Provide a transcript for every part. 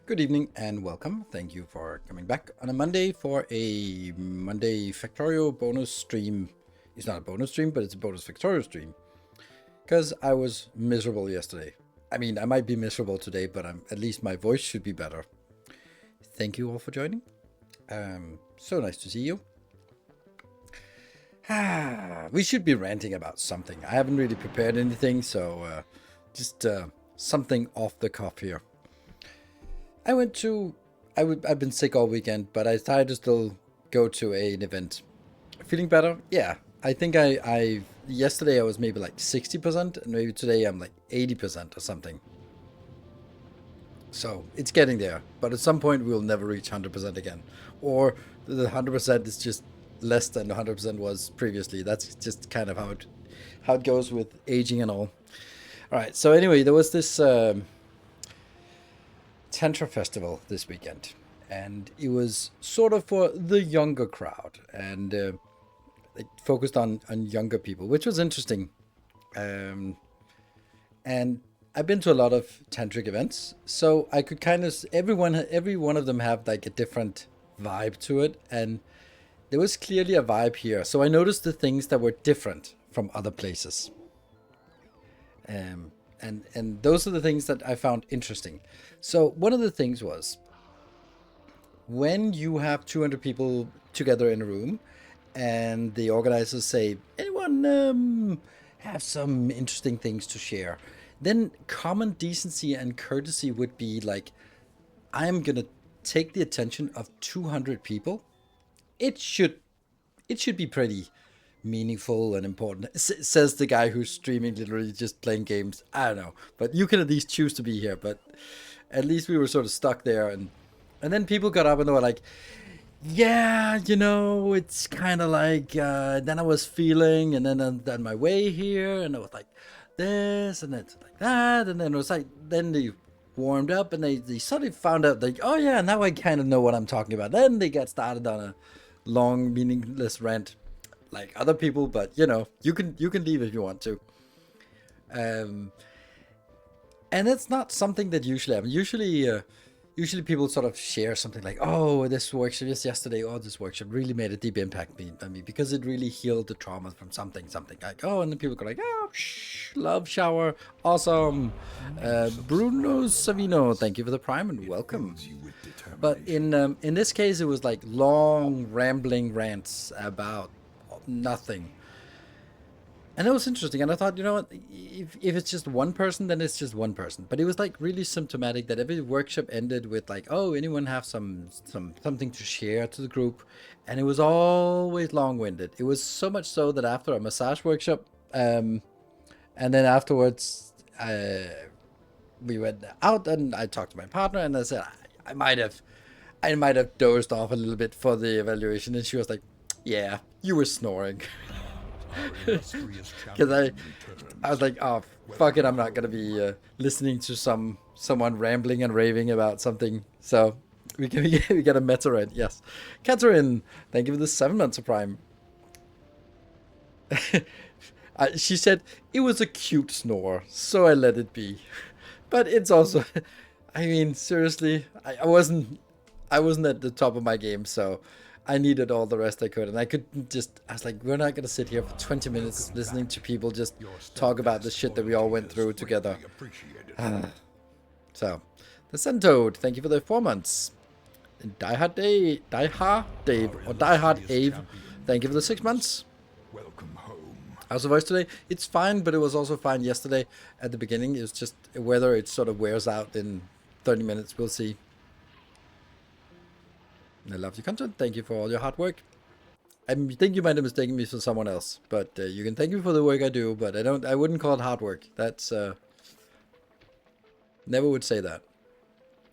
Good evening and welcome. Thank you for coming back on a Monday for a Monday Factorio bonus stream. It's not a bonus stream, but it's a bonus Factorio stream. Because I was miserable yesterday. I mean, I might be miserable today, but at least my voice should be better. Thank you all for joining. So nice to see you. We should be ranting about something. I haven't really prepared anything, so just something off the cuff here. I've been sick all weekend, but I decided to still go to an event. Feeling better? Yeah. I think yesterday I was maybe like 60%, and maybe today I'm like 80% or something. So it's getting there, but at some point we'll never reach 100% again. Or the 100% is just less than 100% was previously. That's just kind of how it goes with aging and all. All right, so anyway, there was this Tantra festival this weekend, and it was sort of for the younger crowd, and it focused on younger people, which was interesting. And I've been to a lot of tantric events, so I could kind of every one of them have like a different vibe to it, and there was clearly a vibe here. So I noticed the things that were different from other places. And those are the things that I found interesting. So one of the things was when you have 200 people together in a room and the organizers say, anyone have some interesting things to share, then common decency and courtesy would be like, I'm going to take the attention of 200 people. It should be pretty meaningful and important, says the guy who's streaming, literally just playing games. I don't know, but you can at least choose to be here. But at least we were sort of stuck there, and then people got up and they were like, yeah, it's kind of like then I was feeling, and then on my way here, and I was like this and then like that, and then it was like, then they warmed up and they suddenly found out like, oh yeah, now I kind of know what I'm talking about. Then they got started on a long meaningless rant like other people, but you can leave if you want to. And it's not something that usually happens. Usually people sort of share something like, oh, this workshop just yesterday, or this workshop really made a deep impact on me because it really healed the trauma from something like, oh, and then people go like, oh, love shower, awesome. Bruno Savino, thank you for the prime and welcome. But in this case, it was like long rambling rants about nothing, and it was interesting. And I thought, what, if it's just one person, then it's just one person. But it was like really symptomatic that every workshop ended with like, oh, anyone have something to share to the group, and it was always long-winded. It was so much so that after a massage workshop, and then afterwards, we went out and I talked to my partner, and I said I might have dozed off a little bit for the evaluation, and she was like, yeah, you were snoring. Because I was like, oh, fuck it, I'm not going to be listening to someone rambling and raving about something. So we get a meta right, yes. Catherine, thank you for the 7 months of Prime. She said, it was a cute snore, so I let it be. But it's also, I mean, seriously, I wasn't at the top of my game, so I needed all the rest I could, and I was like, we're not going to sit here for 20 minutes listening to people just talk about the shit that we all went through together. So, the Centode, thank you for the 4 months. And Die Hard Dave, or Die Hard Ave, thank you for the 6 months. Welcome home. How's the voice today? It's fine, but it was also fine yesterday at the beginning. It was just whether it sort of wears out in 30 minutes, we'll see. I love your content. Thank you for all your hard work. I think you might have mistaken me for someone else, but you can thank me for the work I do, but I wouldn't call it hard work. That's never would say that.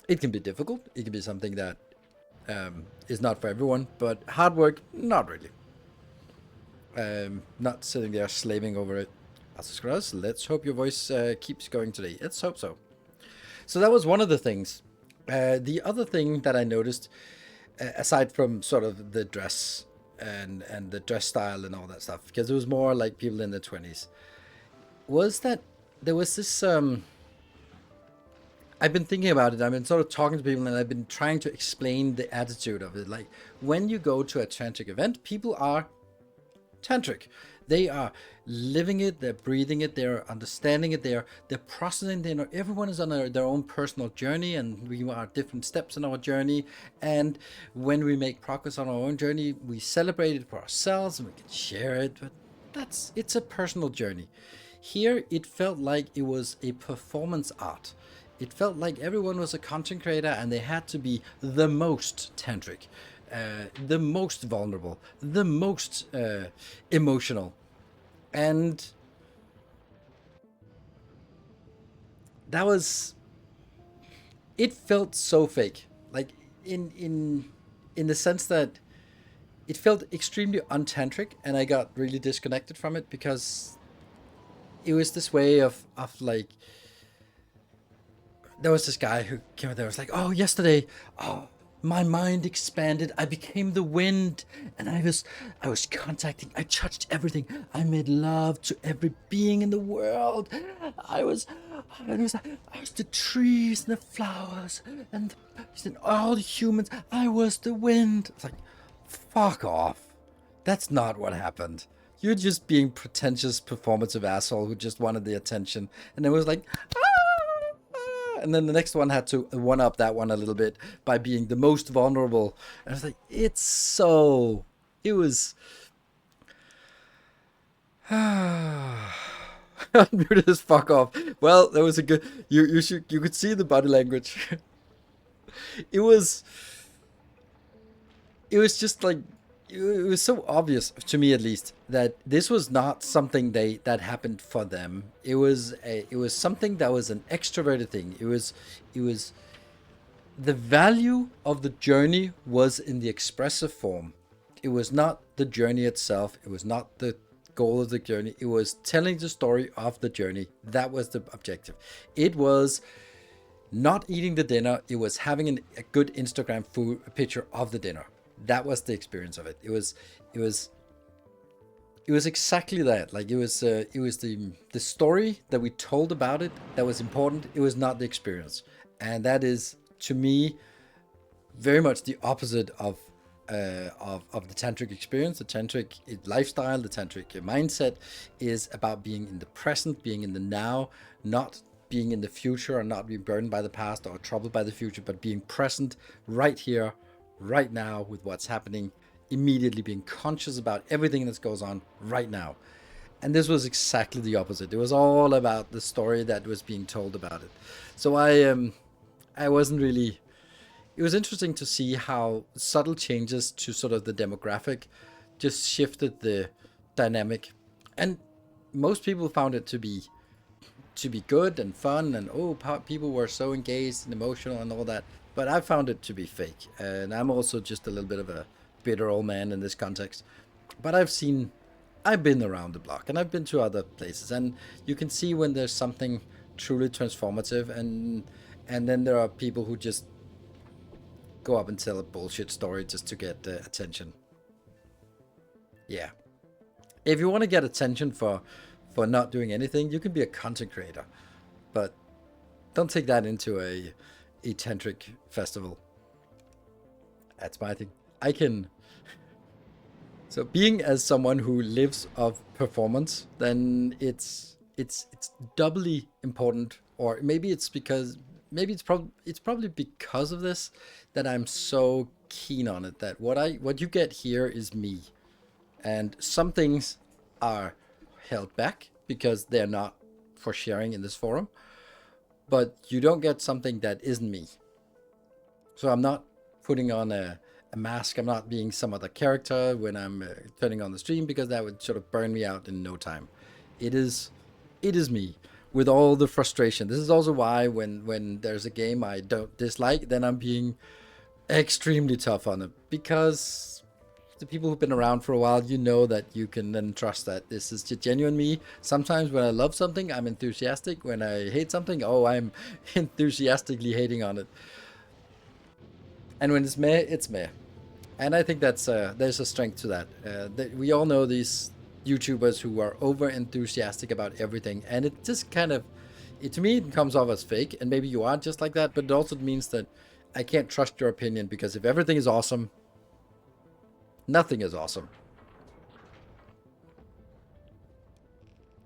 It can be difficult. It can be something that is not for everyone, but hard work, not really. Not sitting there slaving over it. Let's hope your voice keeps going today. Let's hope so. So that was one of the things. The other thing that I noticed, aside from sort of the dress and the dress style and all that stuff, because it was more like people in their 20s, was that there was this. I've been thinking about it. I've been sort of talking to people, and I've been trying to explain the attitude of it. Like, when you go to a tantric event, people are tantric. They are living it, they're breathing it, they're understanding it, they're processing it. Everyone is on their own personal journey, and we are at different steps in our journey. And when we make progress on our own journey, we celebrate it for ourselves and we can share it. But it's a personal journey. Here, it felt like it was a performance art. It felt like everyone was a content creator, and they had to be the most tantric, the most vulnerable, the most emotional. And that was, it felt so fake. Like, in the sense that it felt extremely untantric, and I got really disconnected from it, because it was this way of like, there was this guy who came out there, was like, oh, yesterday, oh, my mind expanded. I became the wind, and I was contacting. I touched everything. I made love to every being in the world. I was the trees and the flowers and all the humans. I was the wind. It's like, fuck off. That's not what happened. You're just being pretentious, performative asshole who just wanted the attention, and it was like, and then the next one had to one up that one a little bit by being the most vulnerable. And I was like, it was. Muted as fuck off. Well, that was a good. You could see the body language. It was just like, it was so obvious to me, at least, that this was not something that happened for them. It was something that was an extroverted thing. It was the value of the journey was in the expressive form. It was not the journey itself. It was not the goal of the journey. It was telling the story of the journey. That was the objective. It was not eating the dinner. It was having a good Instagram picture of the dinner. That was the experience of it. It was exactly that. Like, it was the story that we told about it that was important. It was not the experience, and that is, to me, very much the opposite of the tantric experience. The tantric lifestyle, the tantric mindset, is about being in the present, being in the now, not being in the future, or not being burdened by the past or troubled by the future, but being present right here, right now, with what's happening, immediately being conscious about everything that goes on right now. And this was exactly the opposite. It was all about the story that was being told about it. So I wasn't really. It was interesting to see how subtle changes to sort of the demographic just shifted the dynamic. And most people found it to be good and fun, and people were so engaged and emotional and all that. But I found it to be fake, and I'm also just a little bit of a bitter old man in this context. But I've been around the block, and I've been to other places, and you can see when there's something truly transformative, and then there are people who just go up and tell a bullshit story just to get attention. Yeah. If you want to get attention for not doing anything, you can be a content creator, but don't take that into a tantric festival. That's my thing. So being as someone who lives of performance, then it's doubly important, or maybe it's probably because of this that I'm so keen on it, that what you get here is me, and some things are held back because they're not for sharing in this forum, but you don't get something that isn't me. So I'm not putting on a mask. I'm not being some other character when I'm turning on the stream, because that would sort of burn me out in no time. It is me with all the frustration. This is also why when there's a game I don't dislike, then I'm being extremely tough on it because the people who've been around for a while, you know that you can then trust that this is just genuine me. Sometimes when I love something, I'm enthusiastic. When I hate something, oh, I'm enthusiastically hating on it. And when it's meh, it's meh. And I think that's there's a strength to that. That we all know these YouTubers who are over enthusiastic about everything, and it just kind of, it to me, it comes off as fake. And maybe you are just like that, but it also means that I can't trust your opinion because if everything is awesome, nothing is awesome.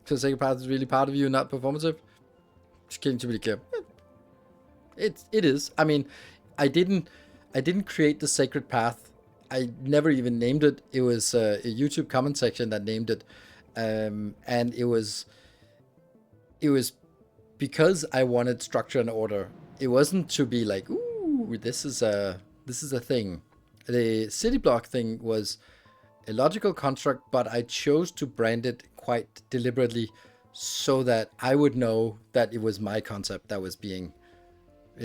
So second path is really part of you, not performative. Just kidding to be clear. It is. I mean, I didn't I didn't create the sacred path. I never even named it. It was a YouTube comment section that named it, and it was because I wanted structure and order. It wasn't to be like, ooh, this is a thing. The city block thing was a logical construct, but I chose to brand it quite deliberately so that I would know that it was my concept that was being.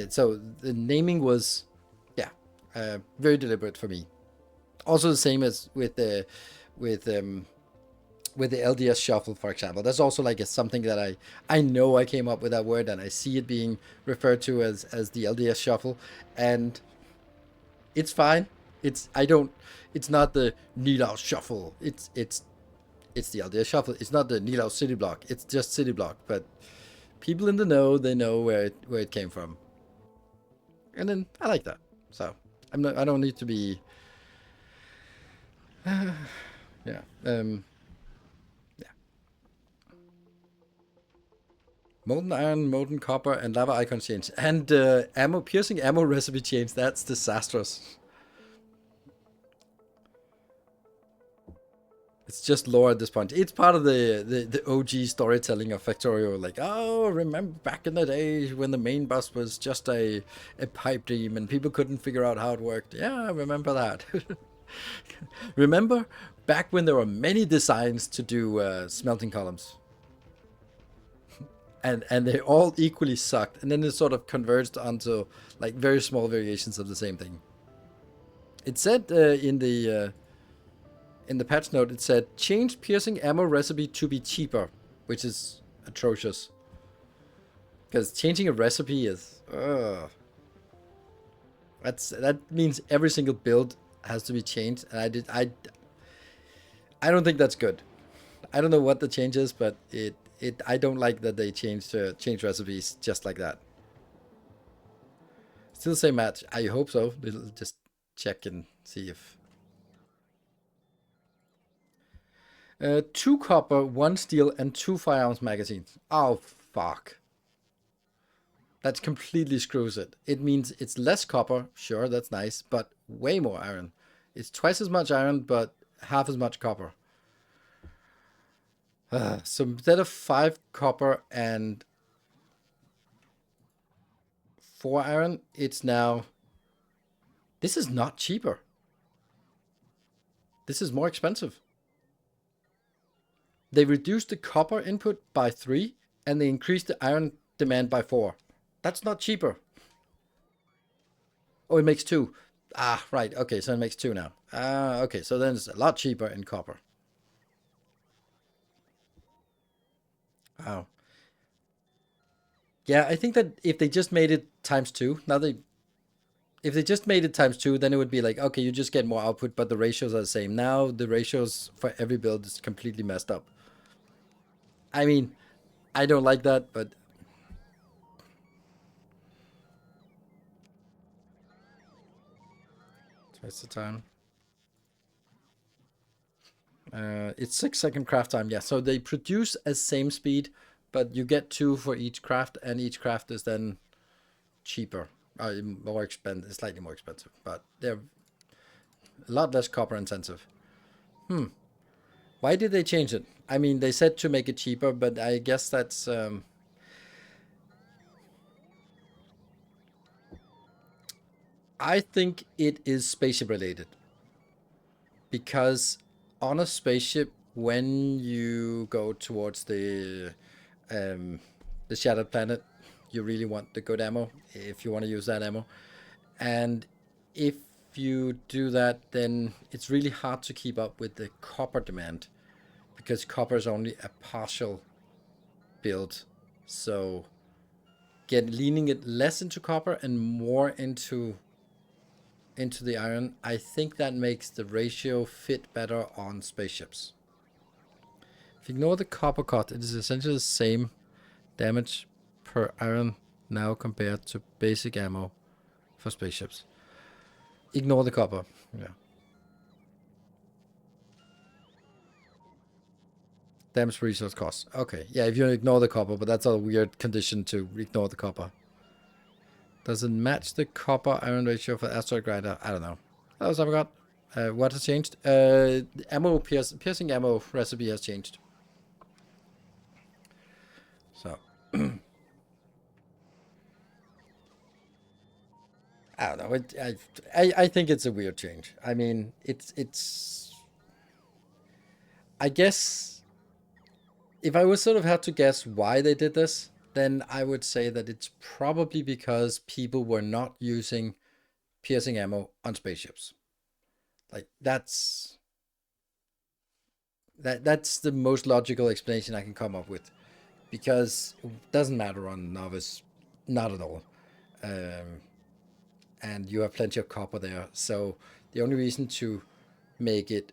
So the naming was, yeah, very deliberate for me. Also the same as with with the LDS shuffle, for example. That's also like something that I know I came up with that word and I see it being referred to as the LDS shuffle, and it's fine. I don't. It's not the Nilaus shuffle. It's the LDS shuffle. It's not the Nilaus city block. It's just city block. But people in the know, they know where it came from, and then I like that. So I'm not. I don't need to be. Yeah. Yeah. Molten iron, molten copper, and lava icon change, and ammo piercing ammo recipe change. That's disastrous. It's just lore at this point. It's part of the OG storytelling of Factorio. Like, oh, remember back in the days when the main boss was just a pipe dream and people couldn't figure out how it worked. Yeah, I remember that. Remember back when there were many designs to do smelting columns, and they all equally sucked, and then it sort of converged onto like very small variations of the same thing. It said in the patch note, it said change piercing ammo recipe to be cheaper, which is atrocious. Because changing a recipe is, that means every single build has to be changed, and I don't think that's good. I don't know what the change is, but I don't like that they change recipes just like that. Still the same match. I hope so. We'll just check and see if. 2 copper, 1 steel, and 2 firearms magazines. Oh, fuck. That completely screws it. It means it's less copper, sure, that's nice, but way more iron. It's twice as much iron, but half as much copper. So instead of 5 copper and 4 iron, it's now. This is not cheaper. This is more expensive. They reduced the copper input by 3 and they increased the iron demand by 4. That's not cheaper. Oh, it makes 2. Ah, right. Okay, so it makes 2 now. Ah, okay, so then it's a lot cheaper in copper. Wow. Yeah, I think that if they just made it times 2, if they just made it times 2, then it would be like, okay, you just get more output, but the ratios are the same. Now the ratios for every build is completely messed up. I mean, I don't like that, but twice the time. It's 6-second craft time. Yeah, so they produce at same speed, but you get 2 for each craft, and each craft is then cheaper, more expensive, slightly more expensive, but they're a lot less copper intensive. Why did they change it? I mean, they said to make it cheaper, but I guess that's. I think it is spaceship related because on a spaceship, when you go towards um, the shattered planet, you really want the good ammo if you want to use that ammo, and if you do that, then it's really hard to keep up with the copper demand because copper is only a partial build. So get leaning it less into copper and more into the iron, I think that makes the ratio fit better on spaceships. If you ignore the copper cut, it is essentially the same damage per iron now compared to basic ammo for spaceships. Ignore the copper. Yeah. Damage resource cost. Okay. Yeah, if you ignore the copper, but that's a weird condition to ignore the copper. Does it match the copper iron ratio for asteroid grinder? I don't know. Hello, Samagod. What has changed? Ammo piercing ammo recipe has changed. So I don't know. I think it's a weird change. I mean, it's. I guess if I would sort of have to guess why they did this, then I would say that it's probably because people were not using piercing ammo on spaceships. Like that's the most logical explanation I can come up with, because it doesn't matter on novice, not at all. Um, and you have plenty of copper there. So the only reason to make it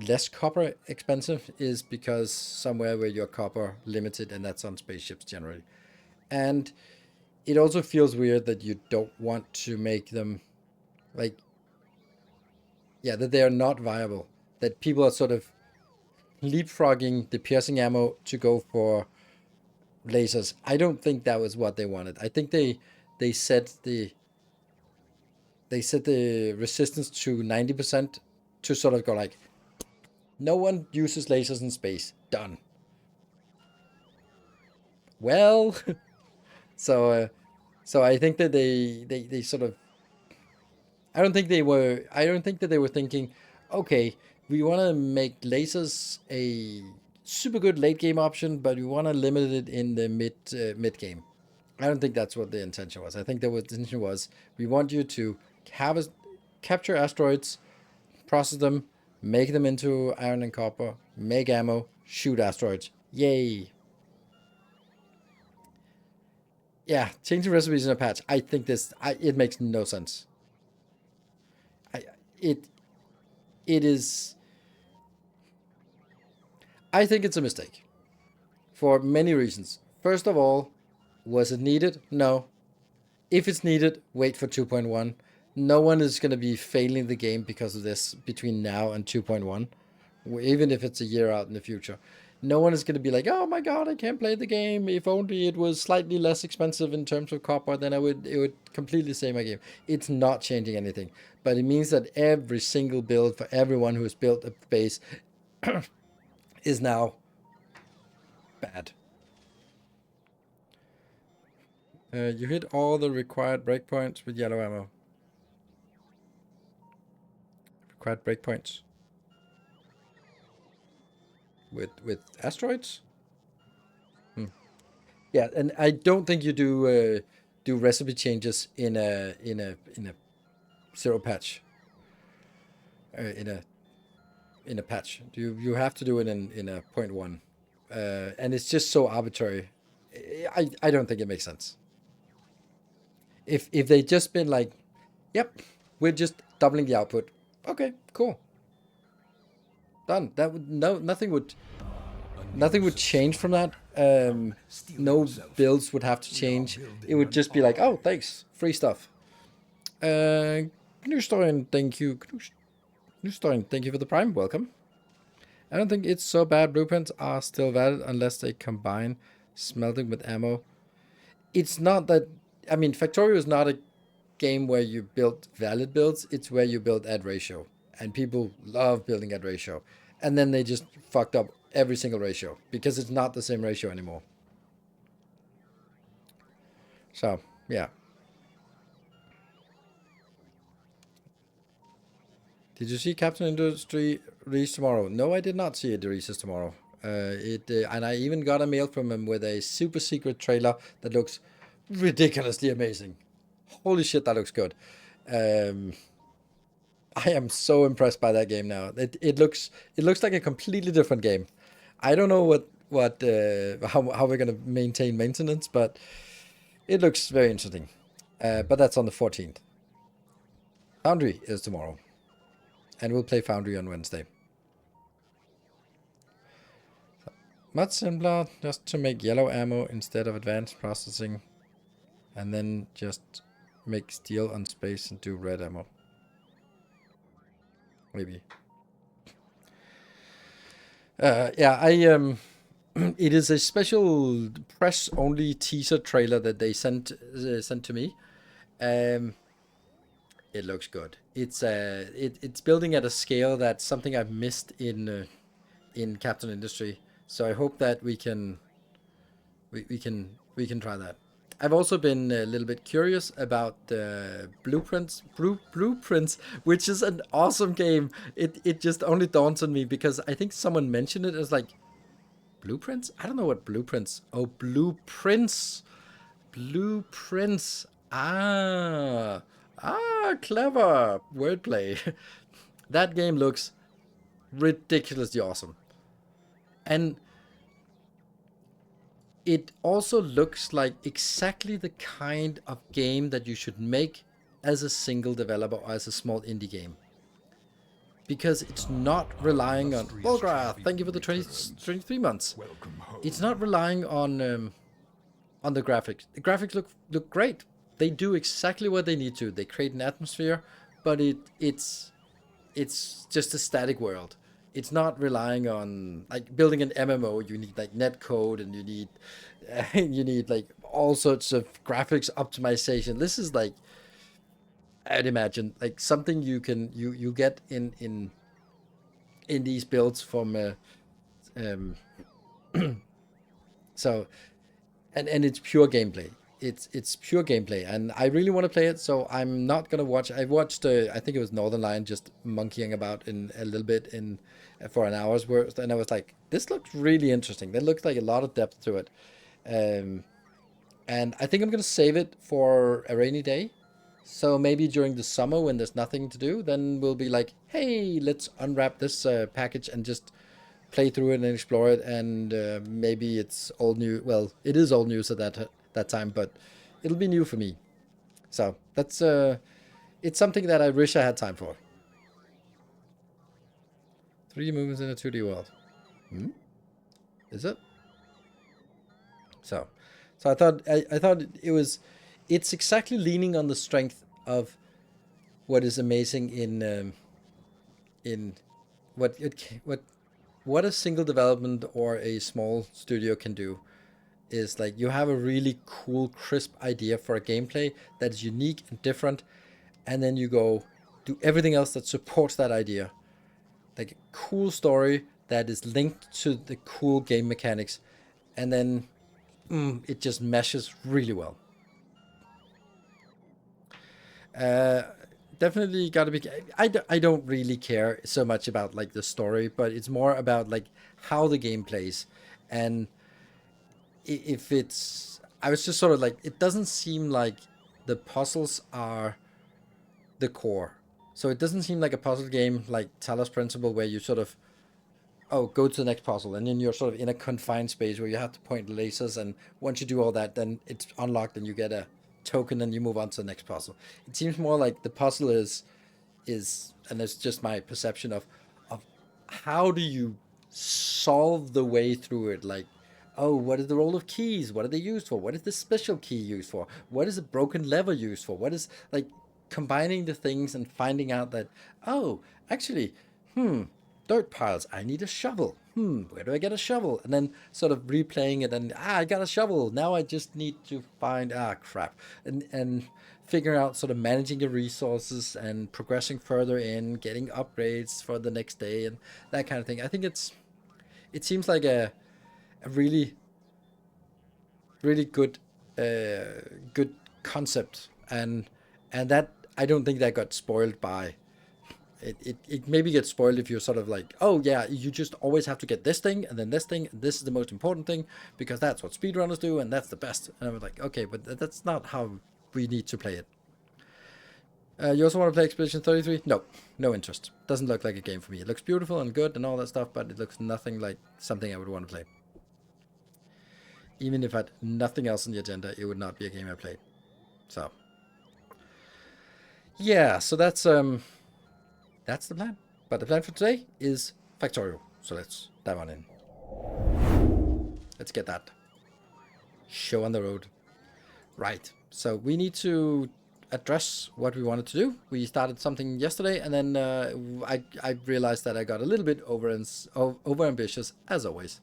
less copper expensive is because somewhere where you're copper limited, and that's on spaceships generally. And it also feels weird that you don't want to make them like, yeah, that they are not viable. That people are sort of leapfrogging the piercing ammo to go for lasers. I don't think that was what they wanted. I think they set the they set the resistance to 90% to sort of go like, no one uses lasers in space. Done. Well, so so I think that they sort of, I don't think that they were thinking, okay, we want to make lasers a super good late game option, but we want to limit it in the mid game. I don't think that's what the intention was. I think the intention was, we want you to have a, capture asteroids, process them, make them into iron and copper, make ammo, shoot asteroids. Yay. Yeah, changing recipes in a patch. I think it makes no sense. I it it is. I think it's a mistake for many reasons. First of all, was it needed? No. If it's needed, wait for 2.1. No one is going to be failing the game because of this between now and 2.1, even if it's a year out in the future. No one is going to be like, oh my god, I can't play the game. If only it was slightly less expensive in terms of copper, then it would completely save my game. It's not changing anything, but it means that every single build for everyone who has built a base is now bad. You hit all the required breakpoints with yellow ammo. Required breakpoints with asteroids. Yeah, and I don't think you do recipe changes in a zero patch. In a patch, you have to do it in a point one, and it's just so arbitrary. I don't think it makes sense. If they just been like, yep, we're just doubling the output. Okay, cool, done. That would nothing would change from that. No builds would have to change. It would just be like, oh, thanks, free stuff. Knustorian, thank you. Knustorian, thank you for the prime. Welcome. I don't think it's so bad. Blueprints are still valid unless they combine smelting with ammo. It's not that. I mean, Factorio is not a game where you build valid builds. It's where you build ad ratio, and people love building ad ratio, and then they just fucked up every single ratio because it's not the same ratio anymore. So yeah. Did you see Captain Industry release tomorrow? No, I did not see it releases tomorrow. And I even got a mail from him with a super secret trailer that looks ridiculously amazing. Holy shit, that looks good. Um, I am so impressed by that game now. It looks like a completely different game. I don't know how we're gonna maintain maintenance, but it looks very interesting. But that's on the 14th. Foundry is tomorrow, and we'll play Foundry on Wednesday. Much simpler, just to make yellow ammo instead of advanced processing, and then just make steel on space and do red ammo. Maybe. Yeah, it is a special press-only teaser trailer that they sent to me. Um, it looks good. It's building at a scale that's something I've missed in Captain Industry. So I hope that we can try that. I've also been a little bit curious about the blueprints, which is an awesome game. It just only dawns on me because I think someone mentioned it as like blueprints. I don't know what blueprints. Oh, blueprints, blueprints. Clever wordplay. That game looks ridiculously awesome, and it also looks like exactly the kind of game that you should make as a single developer or as a small indie game. Because it's not relying on Fulgora. Thank you for the 23 months. It's not relying on the graphics. The graphics look great. They do exactly what they need to. They create an atmosphere, but it's just a static world. It's not relying on like building an MMO. You need like net code and you need you need like all sorts of graphics optimization. This is like I'd imagine like something you get in these builds from um so and it's pure gameplay. It's pure gameplay, and I really want to play it. So I'm not gonna watch. I watched. I think it was Northern Lion just monkeying about in a little bit in for an hour's worth, and I was like, this looks really interesting. There looks like a lot of depth to it, um, and I think I'm gonna save it for a rainy day. So maybe during the summer when there's nothing to do, then we'll be like, hey, let's unwrap this package and just play through it and explore it, and maybe it's old news. Well, it is old news at that time, but it'll be new for me. So that's it's something that I wish I had time for. 3D movements in a 2D world. Hmm? Is it? So, so I thought it was. It's exactly leaning on the strength of what is amazing in what a single development or a small studio can do is like you have a really cool, crisp idea for a gameplay that's unique and different, and then you go do everything else that supports that idea. Like a cool story that is linked to the cool game mechanics, and then it just meshes really well. Uh, Definitely got to be. I don't really care so much about like the story, but it's more about like how the game plays, and if it's I was just sort of like it doesn't seem like the puzzles are the core. So it doesn't seem like a puzzle game like Talos Principle where you sort of go to the next puzzle and then you're sort of in a confined space where you have to point lasers, and once you do all that then it's unlocked and you get a token and you move on to the next puzzle. It seems more like the puzzle is and it's just my perception of how do you solve the way through it, like oh, what is the role of keys, what are they used for, what is the special key used for, what is a broken lever used for, what is like combining the things and finding out that oh actually dirt piles, I need a shovel, where do I get a shovel, and then sort of replaying it and I got a shovel, now I just need to find crap, and figuring out sort of managing your resources and progressing further in getting upgrades for the next day and that kind of thing. I think it seems like a really good concept, and that I don't think that got spoiled by it maybe gets spoiled if you're sort of like, oh yeah, you just always have to get this thing and then this thing, and this is the most important thing because that's what speedrunners do and that's the best. And I was like, okay, but that's not how we need to play it. You also want to play Expedition 33? No, no interest. Doesn't look like a game for me. It looks beautiful and good and all that stuff, but it looks nothing like something I would want to play. Even if I had nothing else on the agenda, it would not be a game I played. So, yeah, so that's the plan. But the plan for today is Factorio. So let's dive on in. Let's get that show on the road. Right. So we need to address what we wanted to do. We started something yesterday, and then I realized that I got a little bit over ambitious as always.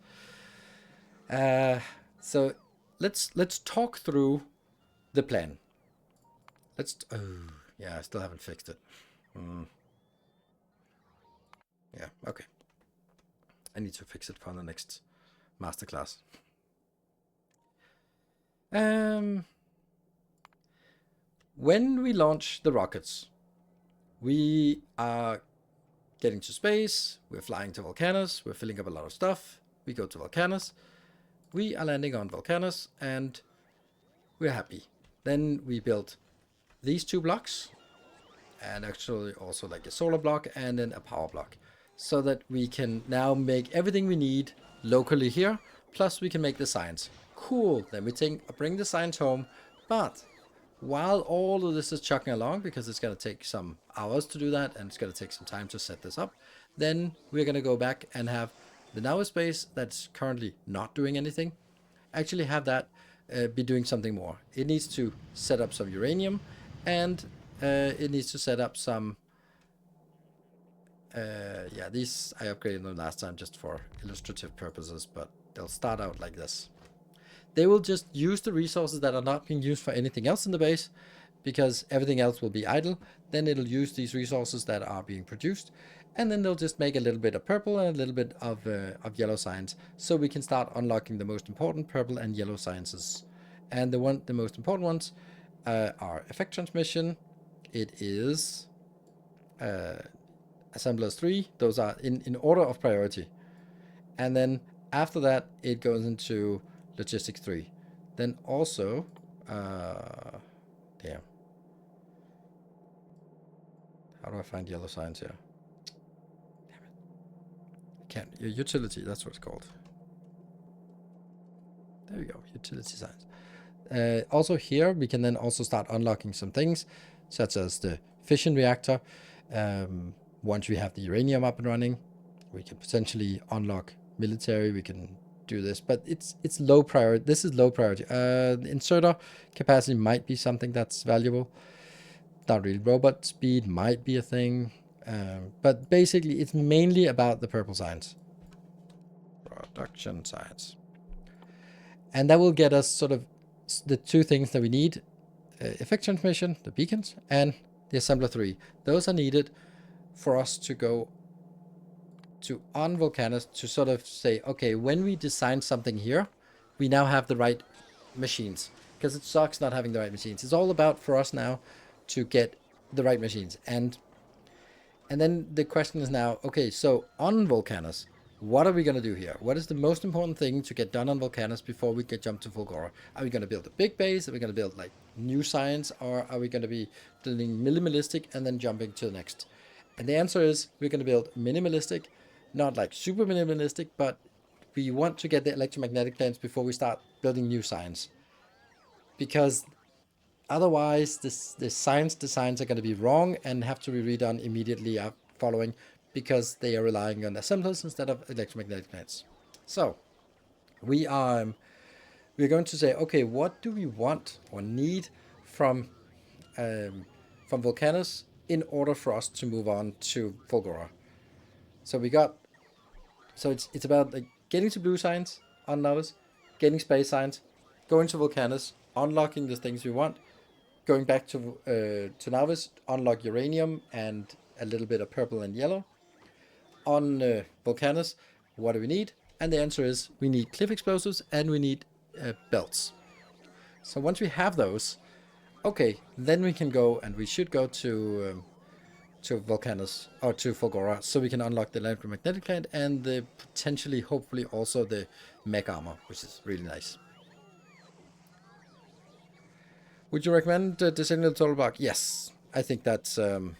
So let's talk through the plan. Yeah, I still haven't fixed it. Yeah, okay. I need to fix it for the next masterclass. When we launch the rockets, we are getting to space, we're flying to Vulcanus, we're filling up a lot of stuff, we go to Vulcanus, we are landing on Vulcanus, and we're happy. Then we build these two blocks, and actually also like a solar block and then a power block, so that we can now make everything we need locally here, plus we can make the science. Cool, then we bring the science home, but while all of this is chugging along, because it's going to take some hours to do that, and it's going to take some time to set this up, then we're going to go back and have the Now space that's currently not doing anything, actually have that be doing something more. It needs to set up some uranium, and it needs to set up some... yeah, these I upgraded them last time just for illustrative purposes, but they'll start out like this. They will just use the resources that are not being used for anything else in the base, because everything else will be idle. Then it'll use these resources that are being produced, and then they'll just make a little bit of purple and a little bit of yellow science, so we can start unlocking the most important purple and yellow sciences. And the most important ones are effect transmission. It is assemblers 3. Those are in order of priority, and then after that it goes into logistics 3. Then also damn, how do I find yellow science here? Damn it, I can't. Utility, that's what it's called. There we go, utility science. Also here we can then also start unlocking some things, such as the fission reactor. Once we have the uranium up and running, we can potentially unlock military. We can do this, but it's low priority. This is low priority. The inserter capacity might be something that's valuable. Not really. Robot speed might be a thing, but basically it's mainly about the purple science, production science, and that will get us sort of the two things that we need: effect transmission, the beacons, and the assembler 3. Those are needed for us to go to on Vulcanus to sort of say, okay, when we design something here, we now have the right machines, because it sucks not having the right machines. It's all about for us now to get the right machines, and then the question is now, okay, so on Vulcanus, what are we going to do here? What is the most important thing to get done on Vulcanus before we get jump to Fulgora? Are we going to build a big base? Are we going to build like new science, or are we going to be building minimalistic and then jumping to the next? And the answer is we're going to build minimalistic. Not like super minimalistic, but we want to get the electromagnetic plants before we start building new science. Because otherwise, the science designs are going to be wrong and have to be redone immediately following, because they are relying on assemblers instead of electromagnetic plants. So we're going to say, okay, what do we want or need from Vulcanus in order for us to move on to Fulgora? So it's about like getting to blue science on Nilaus, getting space science, going to Vulcanus, unlocking the things we want, going back to Nilaus, unlock uranium and a little bit of purple and yellow. On Vulcanus, what do we need? And the answer is we need cliff explosives and we need belts. So once we have those, okay, then we can go, and we should go to Vulcanus or to Fulgora, so we can unlock the electromagnetic plant and the potentially, hopefully, also the mech armor, which is really nice. Would you recommend disabling the total block? Yes, I think that's a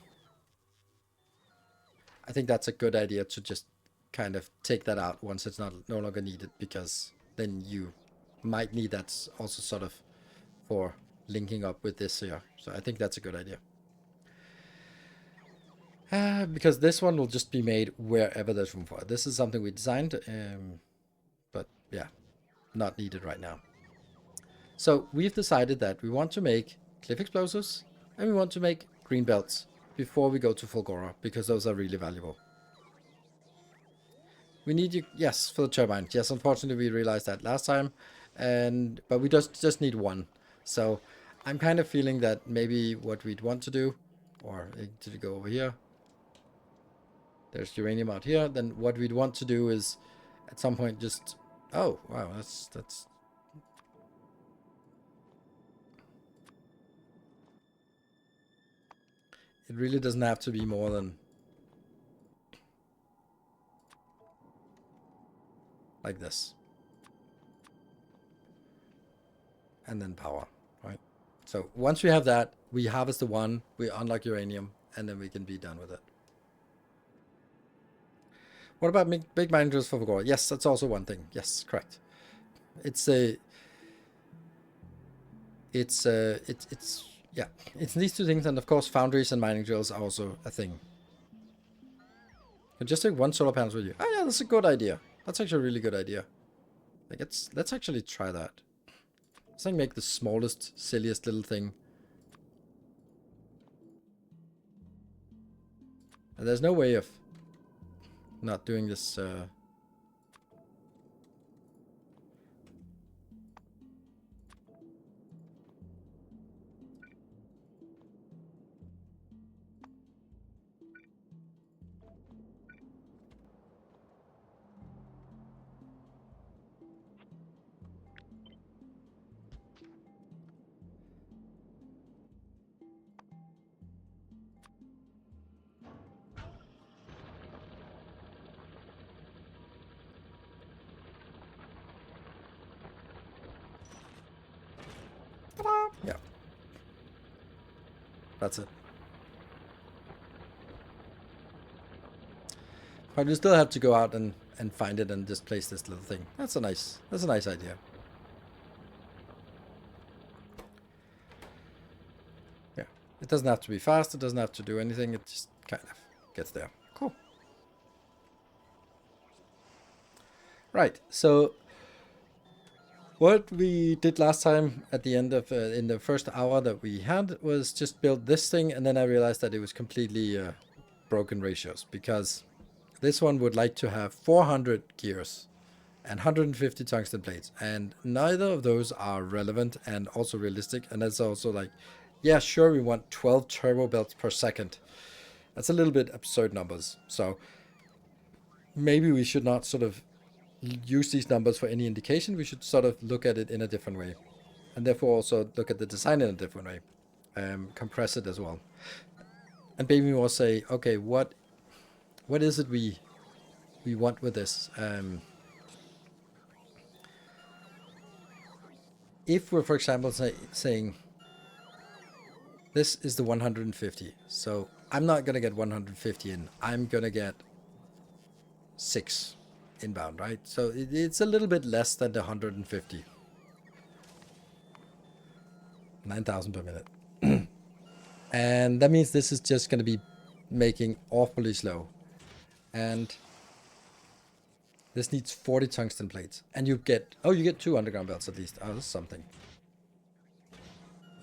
good idea to just kind of take that out once it's no longer needed, because then you might need that also sort of for linking up with this here. So I think that's a good idea. Because this one will just be made wherever there's room for it. This is something we designed, but yeah, not needed right now. So we've decided that we want to make cliff explosives and we want to make green belts before we go to Fulgora, because those are really valuable. We need you, yes, for the turbine. Yes, unfortunately we realized that last time, but we just need one. So I'm kind of feeling that maybe what we'd want to do, or did we go over here? There's uranium out here. Then what we'd want to do is at some point just, oh wow, that's it really doesn't have to be more than like this. And then power, right? So once we have that, we harvest the one, we unlock uranium, and then we can be done with it. What about big mining drills for Fulgora? Yes, that's also one thing. Yes, correct. It's yeah, it's these two things, and of course foundries and mining drills are also a thing. You just take one solar panel with you. Oh yeah, that's a good idea. That's actually a really good idea. Like let's actually try that. Let's like make the smallest, silliest little thing. And there's no way of not doing this. Yeah. That's it. But we still have to go out and find it and just place this little thing. That's a nice idea. Yeah. It doesn't have to be fast, it doesn't have to do anything, it just kind of gets there. Cool. Right, so what we did last time at the end of, in the first hour that we had, was just build this thing, and then I realized that it was completely broken ratios, because this one would like to have 400 gears and 150 tungsten plates, and neither of those are relevant and also realistic, and that's also like, yeah, sure, we want 12 turbo belts per second. That's a little bit absurd numbers, so maybe we should not sort of use these numbers for any indication. We should sort of look at it in a different way, and therefore also look at the design in a different way, compress it as well, and maybe we'll say, okay, what is it we want with this? If we're, for example, saying this is the 150, so I'm not gonna get 150 in, I'm gonna get 6 inbound, right? So it's a little bit less than the 150. 9,000 per minute. And that means this is just going to be making awfully slow. And this needs 40 tungsten plates. And you get 2 underground belts at least. Oh, that's something.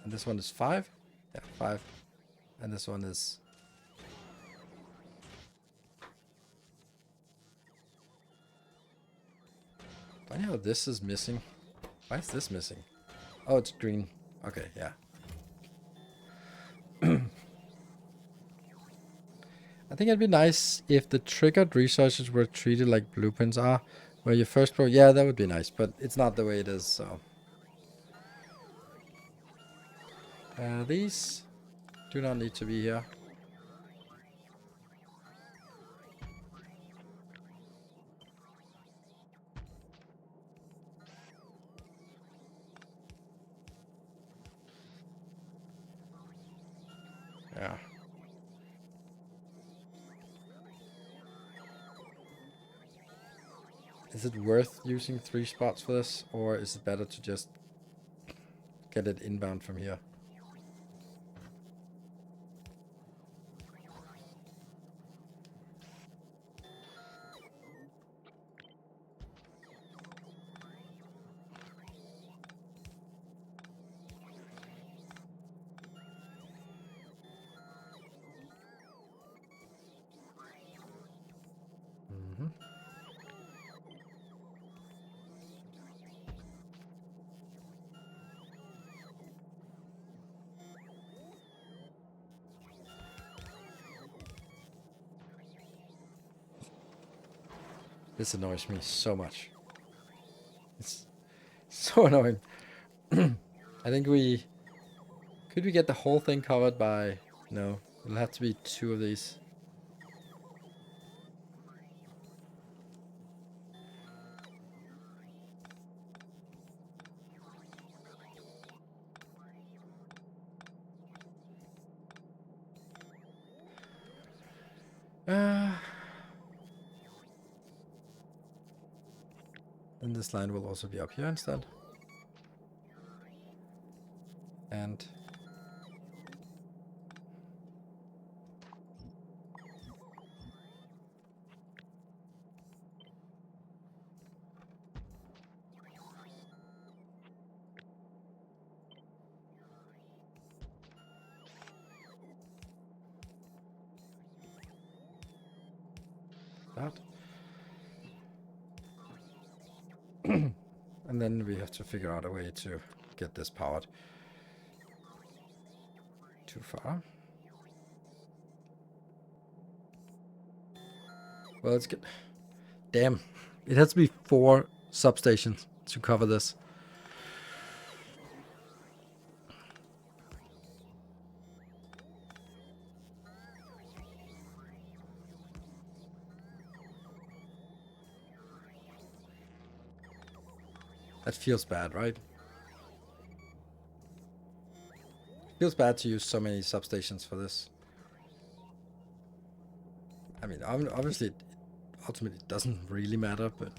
And this one is 5? Yeah, 5. And this one is... Funny how this is missing. Why is this missing? Oh, it's green. Okay, yeah. I think it'd be nice if the triggered resources were treated like blueprints are, where you first yeah, that would be nice, but it's not the way it is, so. These do not need to be here. Yeah. Is it worth using 3 spots for this, or is it better to just get it inbound from here? This annoys me so much. It's so annoying. I think we... Could we get the whole thing covered by... No, it'll have to be 2 of these. Then this line will also be up here instead. And... that. And then we have to figure out a way to get this powered. Too far. Well, let's get... Damn. It has to be 4 substations to cover this. That feels bad, right? Feels bad to use so many substations for this. I mean, obviously, ultimately, it doesn't really matter, but...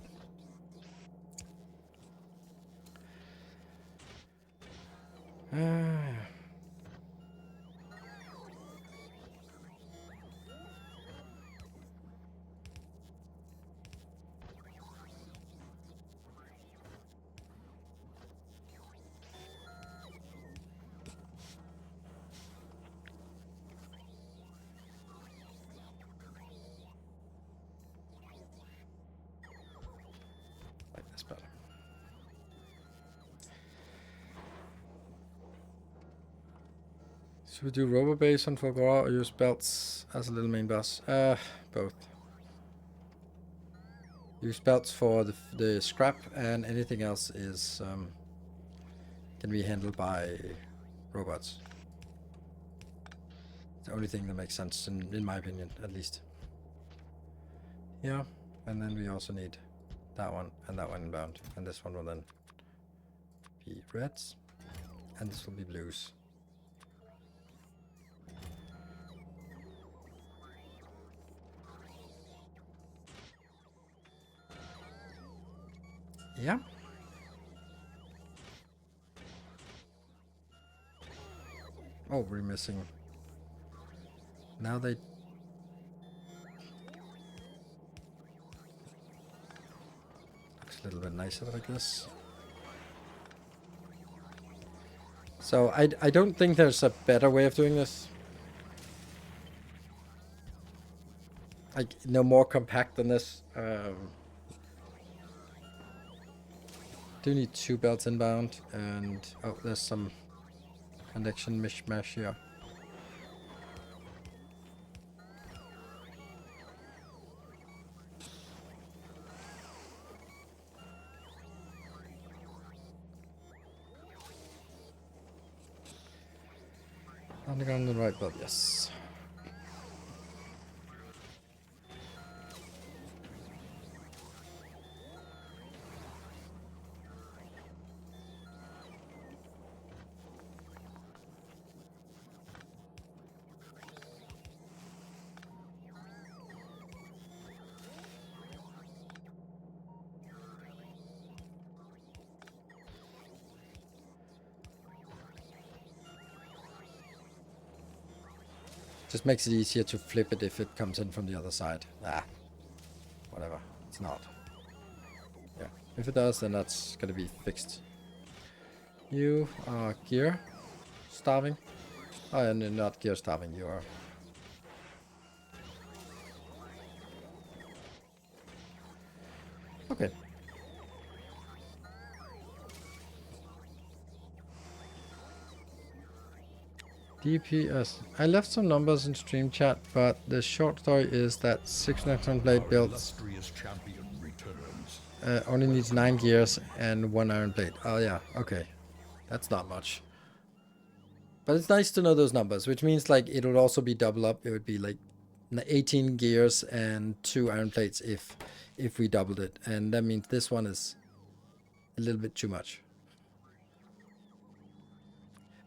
like this better. Should we do robo base on Fulgora or use belts as a little main boss? Both. Use belts for the scrap, and anything else is can be handled by robots. It's the only thing that makes sense, in my opinion, at least. Yeah, and then we also need that one and that one inbound, and this one will then be reds, and this will be blues. Yeah. Oh, we're missing. Now they... Looks a little bit nicer like this. So I don't think there's a better way of doing this. Like, no more compact than this. Do need 2 belts inbound, and oh, there's some connection mishmash here. Underground and right belt, yes. Just makes it easier to flip it if it comes in from the other side. Ah, whatever. It's not. Yeah, if it does, then that's gonna be fixed. You are gear starving. Oh, and you're not gear starving. You are. Okay. DPS. I left some numbers in stream chat, but the short story is that 6 Necton Blade builds only needs 9 gears and 1 Iron Blade. Oh yeah, okay. That's not much. But it's nice to know those numbers, which means like it would also be double up. It would be like 18 gears and 2 Iron Plates if we doubled it. And that means this one is a little bit too much.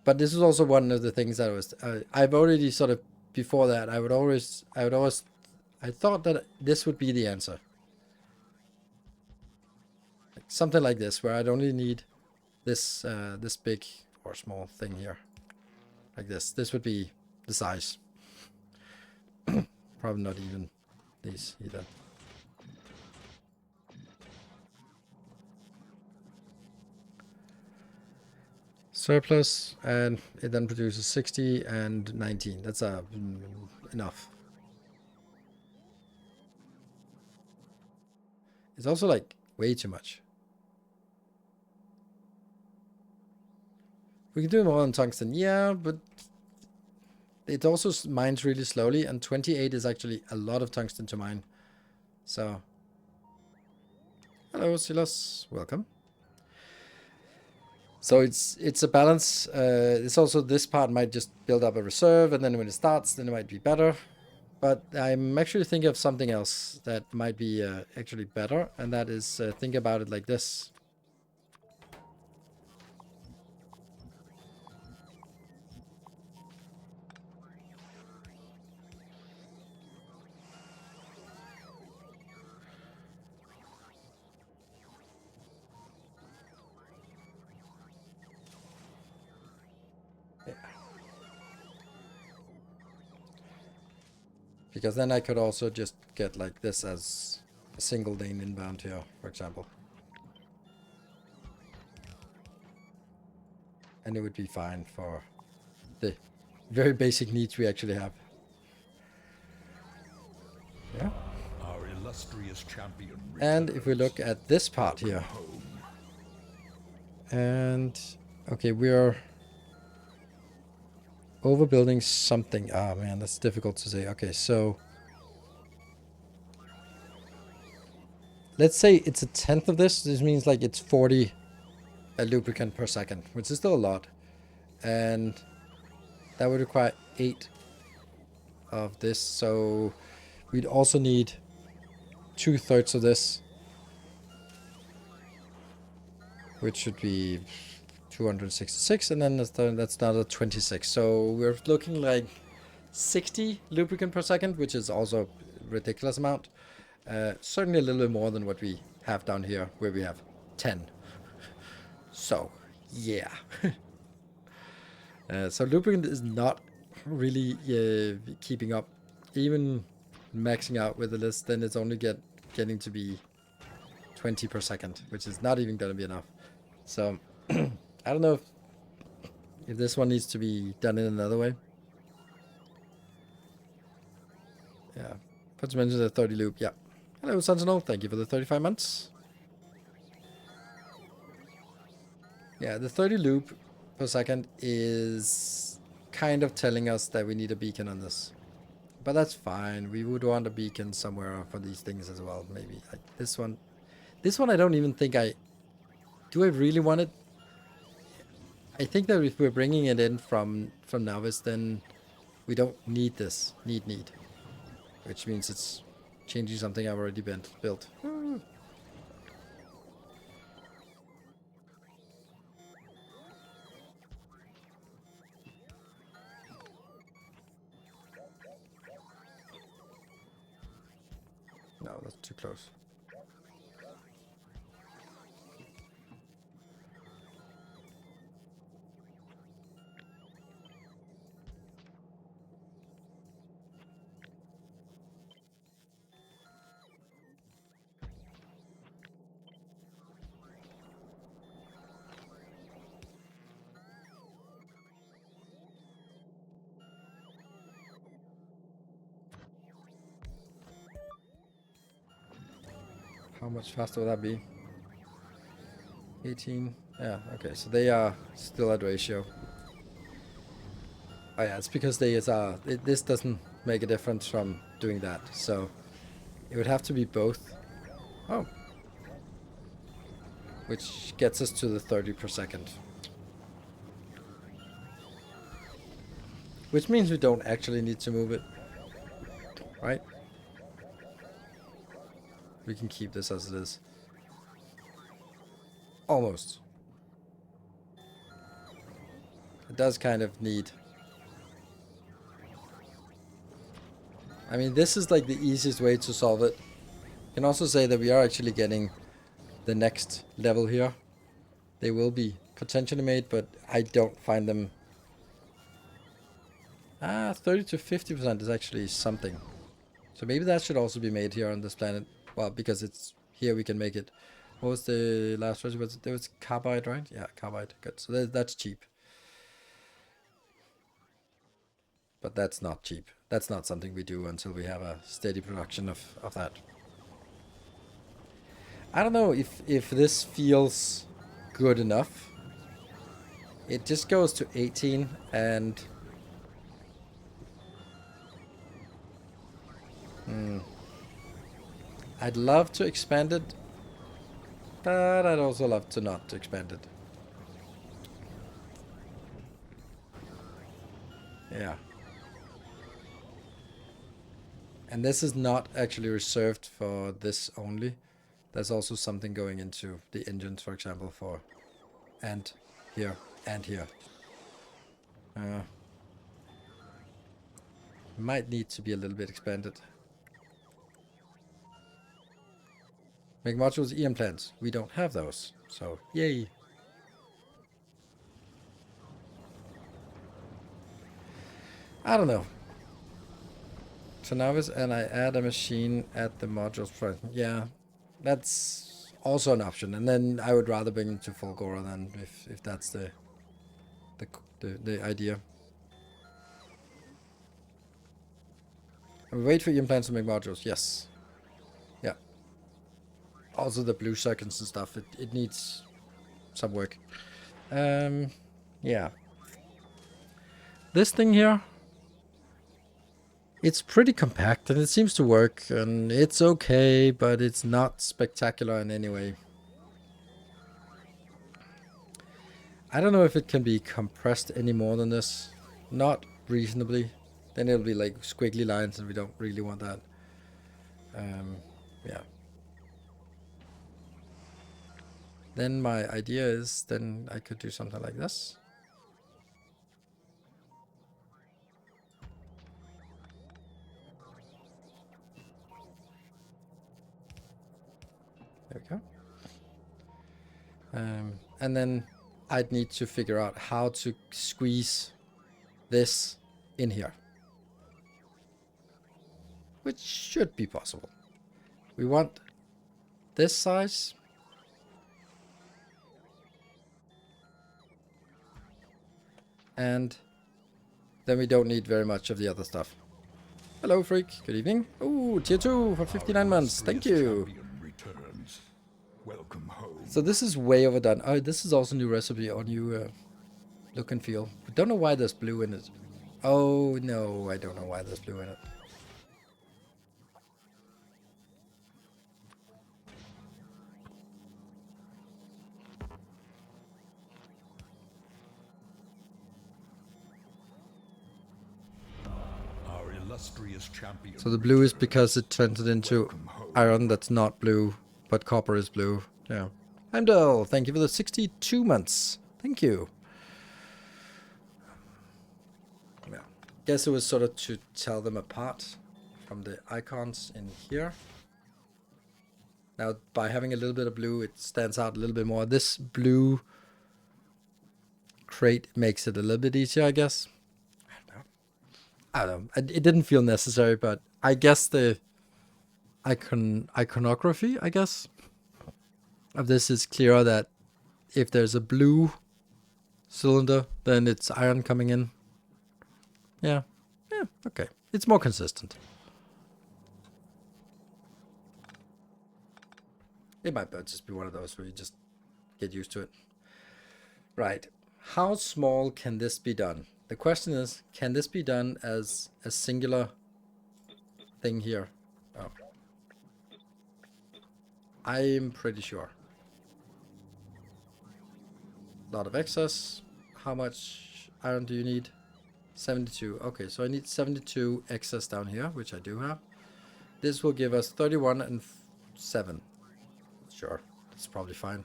But this is also one of the things that was I've already sort of before that I thought that this would be the answer, like something like this, where I'd only need this this big or small thing here, like this. This would be the size. Probably not even these either. Surplus, and it then produces 60 and 19. That's enough. It's also like way too much. We can do more on tungsten, yeah, but it also mines really slowly, and 28 is actually a lot of tungsten to mine. So, hello Silas, welcome. So it's a balance. It's also this part might just build up a reserve, and then when it starts, then it might be better. But I'm actually thinking of something else that might be actually better, and that is think about it like this. Because then I could also just get like this as a single lane inbound here, for example. And it would be fine for the very basic needs we actually have. Yeah. Our illustrious champion and if we look at this part here, and okay, we are overbuilding something. Ah, man, that's difficult to say. Okay, so let's say it's a tenth of this. This means like it's 40 lubricant per second, which is still a lot. And that would require 8 of this. So we'd also need 2/3 of this, which should be 266, and then that's another 26. So we're looking like 60 lubricant per second, which is also a ridiculous amount. Certainly a little bit more than what we have down here, where we have 10. So, yeah. So lubricant is not really keeping up. Even maxing out with the list, then it's only getting to be 20 per second, which is not even going to be enough. So, I don't know if this one needs to be done in another way. Yeah. Let's mention the 30 loop. Yeah. Hello, Sentinel. Thank you for the 35 months. Yeah, the 30 loop per second is kind of telling us that we need a beacon on this. But that's fine. We would want a beacon somewhere for these things as well. Maybe like this one. This one I don't even think do I really want it? I think that if we're bringing it in from Novice, then we don't need this. Need. Which means it's changing something I've already built. No, that's too close. How much faster will that be? 18. Yeah, okay, so they are still at ratio. Oh yeah, it's because this doesn't make a difference from doing that, so it would have to be both. Oh. Which gets us to the 30 per second. Which means we don't actually need to move it. Right? We can keep this as it is. Almost. It does kind of need... I mean, this is like the easiest way to solve it. You can also say that we are actually getting the next level here. They will be potentially made, but I don't find them... 30 to 50% is actually something. So maybe that should also be made here on this planet. Well, because it's here we can make it. What was the last recipe? There was carbide, right? Yeah, carbide. Good. So that's cheap. But that's not cheap. That's not something we do until we have a steady production of that. I don't know if this feels good enough. It just goes to 18 and... I'd love to expand it, but I'd also love to not expand it. Yeah. And this is not actually reserved for this only. There's also something going into the engines, for example, for... And here, and here. Might need to be a little bit expanded. Make modules EM plants. We don't have those, so yay. I don't know. So now and I add a machine at the modules front. Yeah, that's also an option. And then I would rather bring it to Fulgora than if that's the idea. And we wait for EM plants to make modules. Yes. Yeah. Also the blue circuits and stuff. It needs some work. Yeah. This thing here, it's pretty compact and it seems to work and it's okay, but it's not spectacular in any way. I don't know if it can be compressed any more than this. Not reasonably. Then it'll be like squiggly lines and we don't really want that. Yeah. Then my idea is then I could do something like this. There we go. And then I'd need to figure out how to squeeze this in here. Which should be possible. We want this size. And then we don't need very much of the other stuff. Hello, Freak. Good evening. Oh, tier 2 for 59 months. Thank you. Welcome home. So this is way overdone. Oh, this is also a new recipe or new look and feel. We don't know why there's blue in it. Oh, no, I don't know why there's blue in it. Our illustrious champion. So the blue is because it turns it into iron that's not blue, but copper is blue. Yeah. Heimdall, thank you for the 62 months. Thank you. Yeah. Guess it was sort of to tell them apart from the icons in here. Now, by having a little bit of blue, it stands out a little bit more. This blue crate makes it a little bit easier, I guess. I don't know. It didn't feel necessary, but I guess the iconography, I guess, of this is clearer that if there's a blue cylinder, then it's iron coming in. Yeah. Yeah, okay. It's more consistent. It might just be one of those where you just get used to it. Right. How small can this be done? The question is, can this be done as a singular thing here? Oh. I'm pretty sure. A lot of excess. How much iron do you need? 72. Okay, so I need 72 excess down here, which I do have. This will give us 31 and 7. Sure, that's probably fine.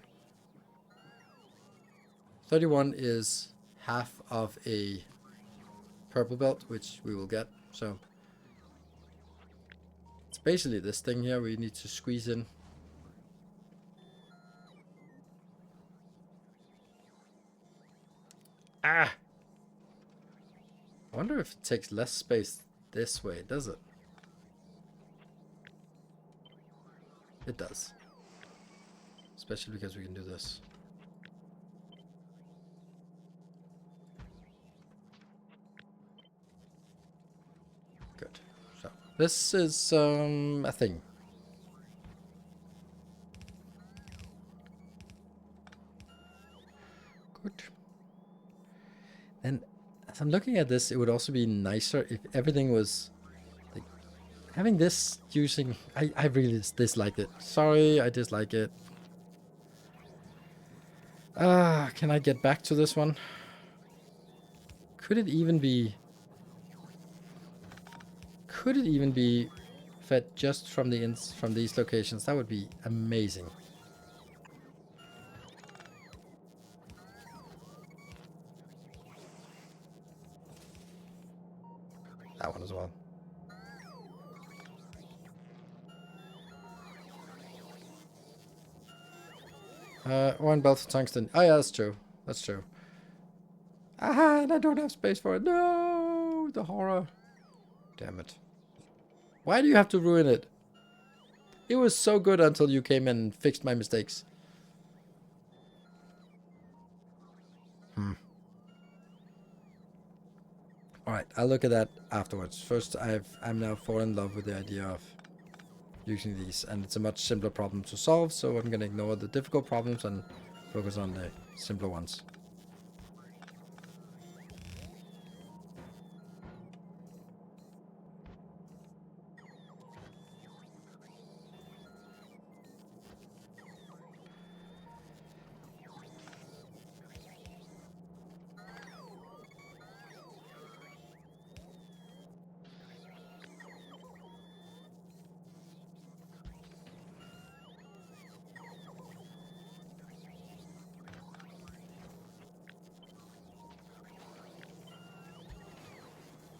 31 is half of a purple belt, which we will get. So it's basically this thing here we need to squeeze in. Ah! I wonder if it takes less space this way, does it? It does. Especially because we can do this. Good. So this is a thing. Good. And as I'm looking at this, it would also be nicer if everything was like having this using. I really dislike it. Sorry, I dislike it. Can I get back to this one? Could it even be? Could it even be fed just from from these locations? That would be amazing. That one as well. One belt of tungsten. Oh yeah, that's true. That's true. Ah, and I don't have space for it. No, the horror. Damn it. Why do you have to ruin it? It was so good until you came in and fixed my mistakes. Alright, I'll look at that afterwards. First, I'm now fallen in love with the idea of using these, and it's a much simpler problem to solve, so I'm gonna ignore the difficult problems and focus on the simpler ones.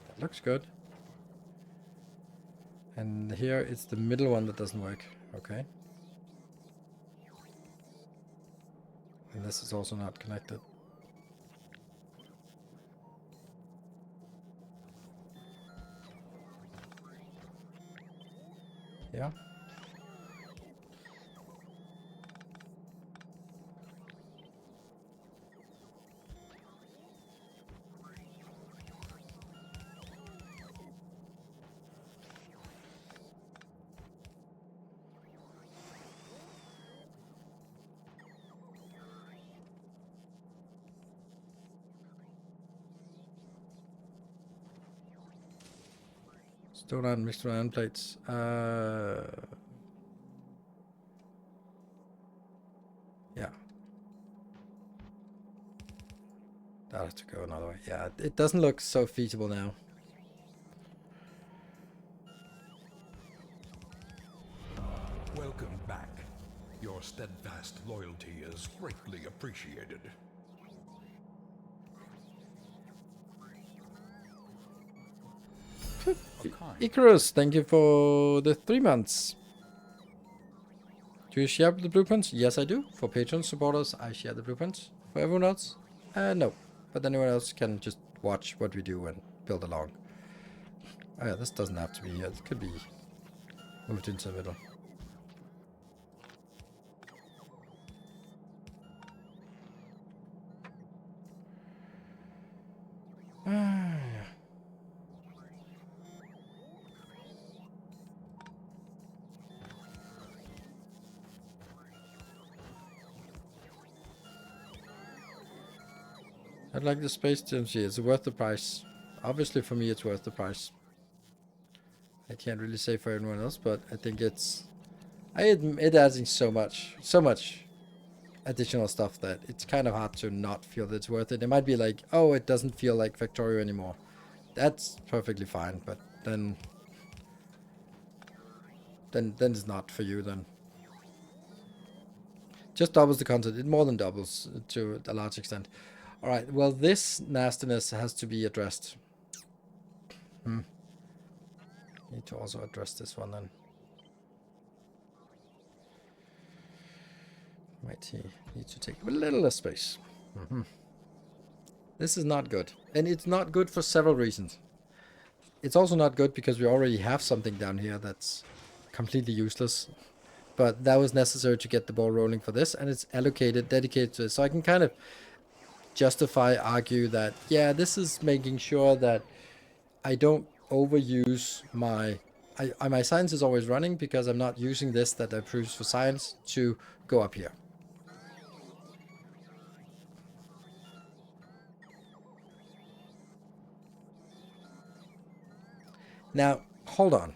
That looks good. And here it's the middle one that doesn't work. Okay. And this is also not connected. Yeah. Stone iron mixed with iron plates. Yeah. That has to go another way. Yeah, it doesn't look so feasible now. Welcome back. Your steadfast loyalty is greatly appreciated. Icarus, thank you for the 3 months. Do you share the blueprints? Yes, I do. For patron supporters, I share the blueprints. For everyone else, no. But anyone else can just watch what we do and build along. Oh yeah, this doesn't have to be here. It could be moved into the middle. Yeah. I like the space density. It's worth the price. Obviously, for me, it's worth the price. I can't really say for anyone else, but I think it's... it adds so much additional stuff that it's kind of hard to not feel that it's worth it. It might be like, oh, it doesn't feel like Factorio anymore. That's perfectly fine, but then it's not for you then. Just doubles the content. It more than doubles to a large extent. All right, well, this nastiness has to be addressed. Need to also address this one then. Might he need to take a little less space. This is not good. And it's not good for several reasons. It's also not good because we already have something down here that's completely useless. But that was necessary to get the ball rolling for this, and it's allocated, dedicated to it. So I can kind of justify, argue that, yeah, this is making sure that I don't overuse my... my science is always running because I'm not using this that I produce for science to go up here. Now, hold on.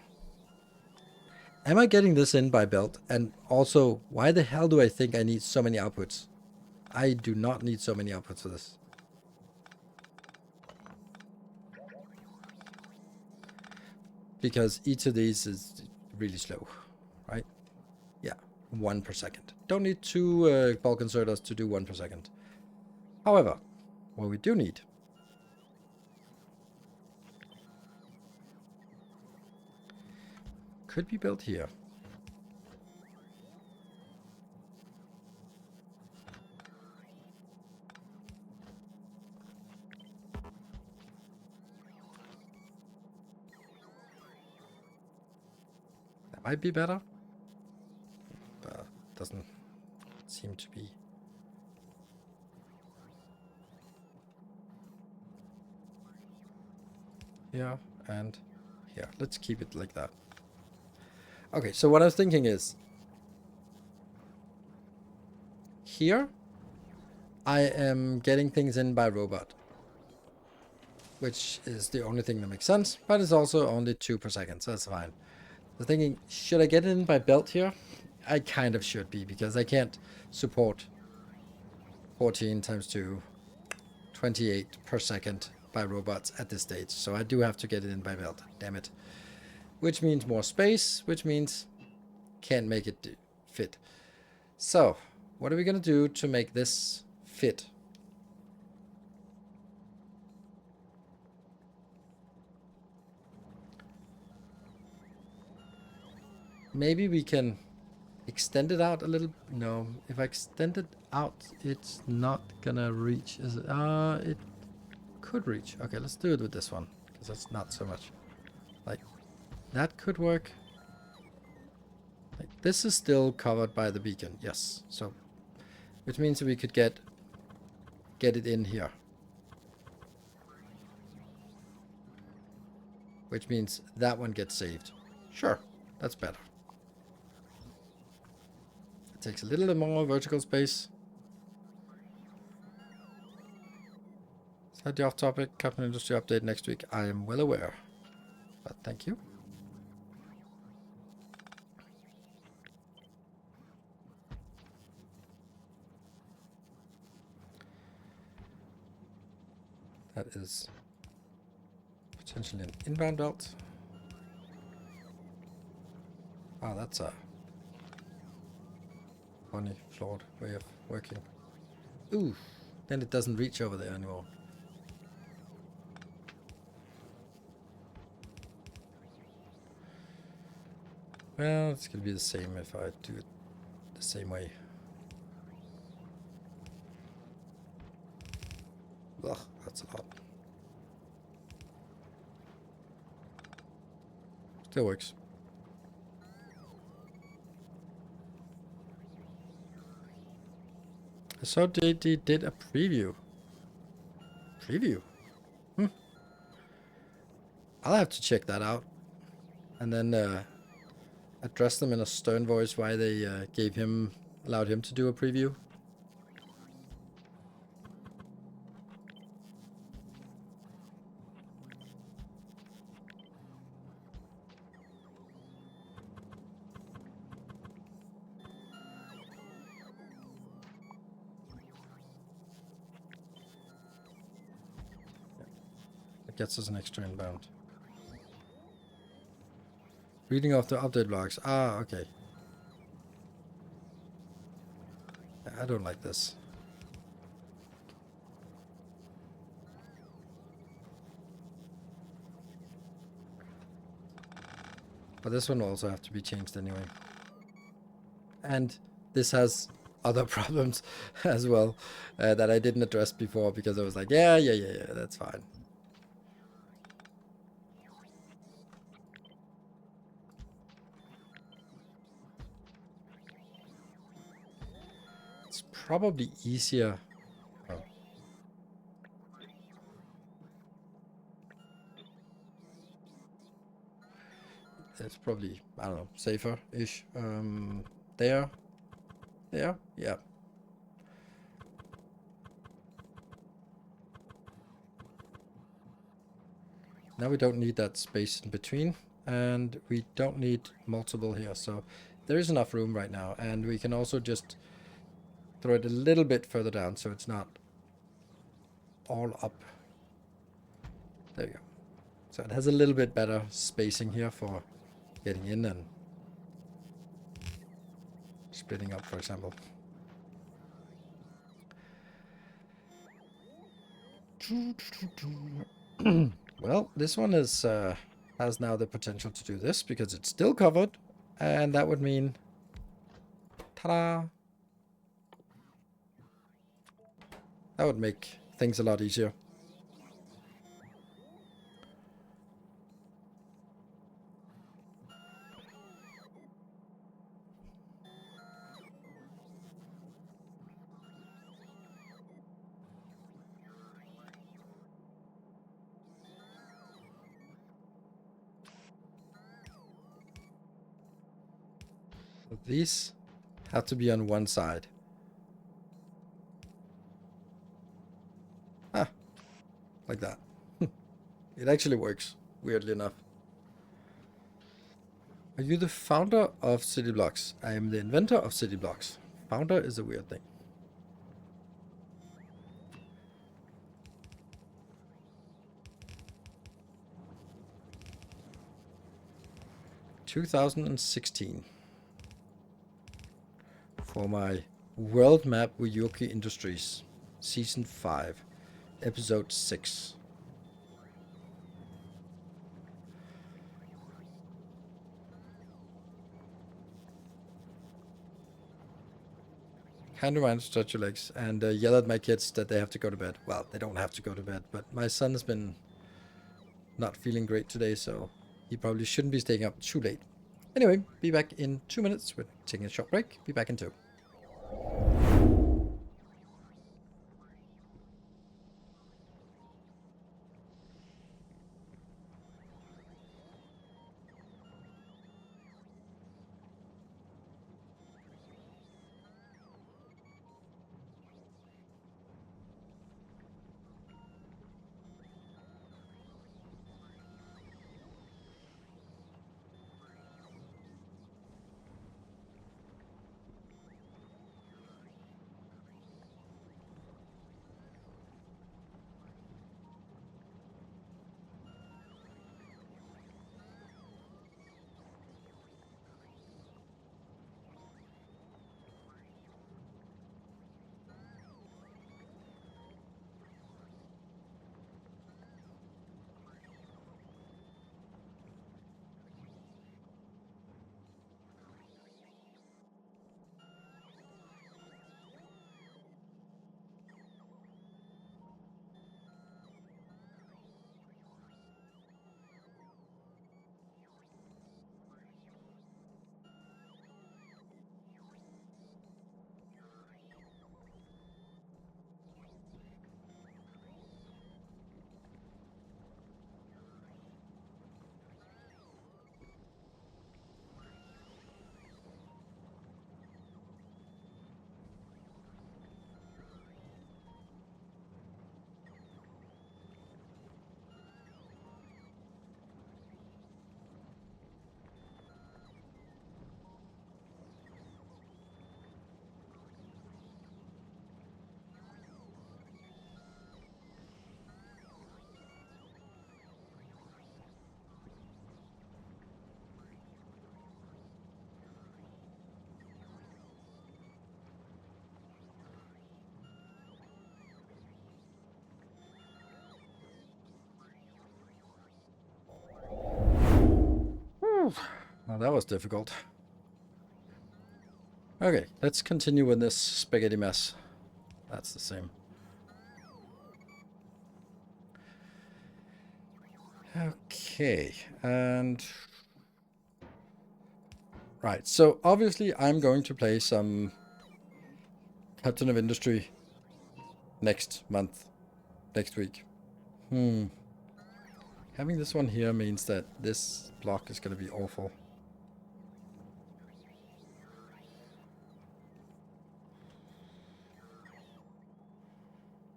Am I getting this in by belt? And also, why the hell do I think I need so many outputs? I do not need so many outputs for this. Because each of these is really slow, right? Yeah, 1 per second. Don't need 2 bulk inserters to do 1 per second. However, what we do need could be built here. That might be better, but doesn't seem to be. Here and here. Let's keep it like that. Okay, so what I was thinking is, here, I am getting things in by robot, which is the only thing that makes sense, but it's also only 2 per second, so that's fine. I'm thinking, should I get it in by belt here? I kind of should be, because I can't support 14 times 2, 28 per second by robots at this stage, so I do have to get it in by belt, damn it. Which means more space, which means can't make it fit. So, what are we going to do to make this fit? Maybe we can extend it out a little. No, if I extend it out, it's not gonna reach. Is it? It could reach. Okay, let's do it with this one, because that's not so much. Like, that could work. Like, this is still covered by the beacon, yes. So, which means that we could get it in here. Which means that one gets saved. Sure, that's better. It takes a little more vertical space. Slightly off topic, Captain Industry update next week. I am well aware, but thank you. That is potentially an inbound belt. Ah, that's a funny, flawed way of working. Ooh, then it doesn't reach over there anymore. Well, it's gonna be the same if I do it the same way. Ugh, that's a lot. Still works. I saw they did a preview. Preview? I'll have to check that out. And then address them in a stern voice why they allowed him to do a preview. gets us an extra inbound. Reading off the update logs. Ah, okay. I don't like this. But this one will also have to be changed anyway. And this has other problems as well that I didn't address before because I was like, yeah, that's fine. It's probably easier. Oh. It's probably, I don't know, safer-ish. There. There? Yeah. Now we don't need that space in between, and we don't need multiple here, so there is enough room right now, and we can also just throw it a little bit further down so it's not all up. There you go. So it has a little bit better spacing here for getting in and splitting up, for example. Well, this one is has now the potential to do this because it's still covered, and that would mean, ta-da! That would make things a lot easier. So these have to be on one side. Ah, like that. It actually works, weirdly enough. Are you the founder of City Blocks? I am the inventor of City Blocks. Founder is a weird thing. (2016) for my World Map with Yoki Industries, Season 5, Episode 6. Kind of remind to touch your legs and yell at my kids that they have to go to bed. Well, they don't have to go to bed, but my son has been not feeling great today, so he probably shouldn't be staying up too late. Anyway, be back in 2 minutes. We're taking a short break. Be back in 2. Well, that was difficult. Okay, let's continue with this spaghetti mess. That's the same. Okay, and... Right, so obviously I'm going to play some Captain of Industry next month, next week. Having this one here means that this block is going to be awful.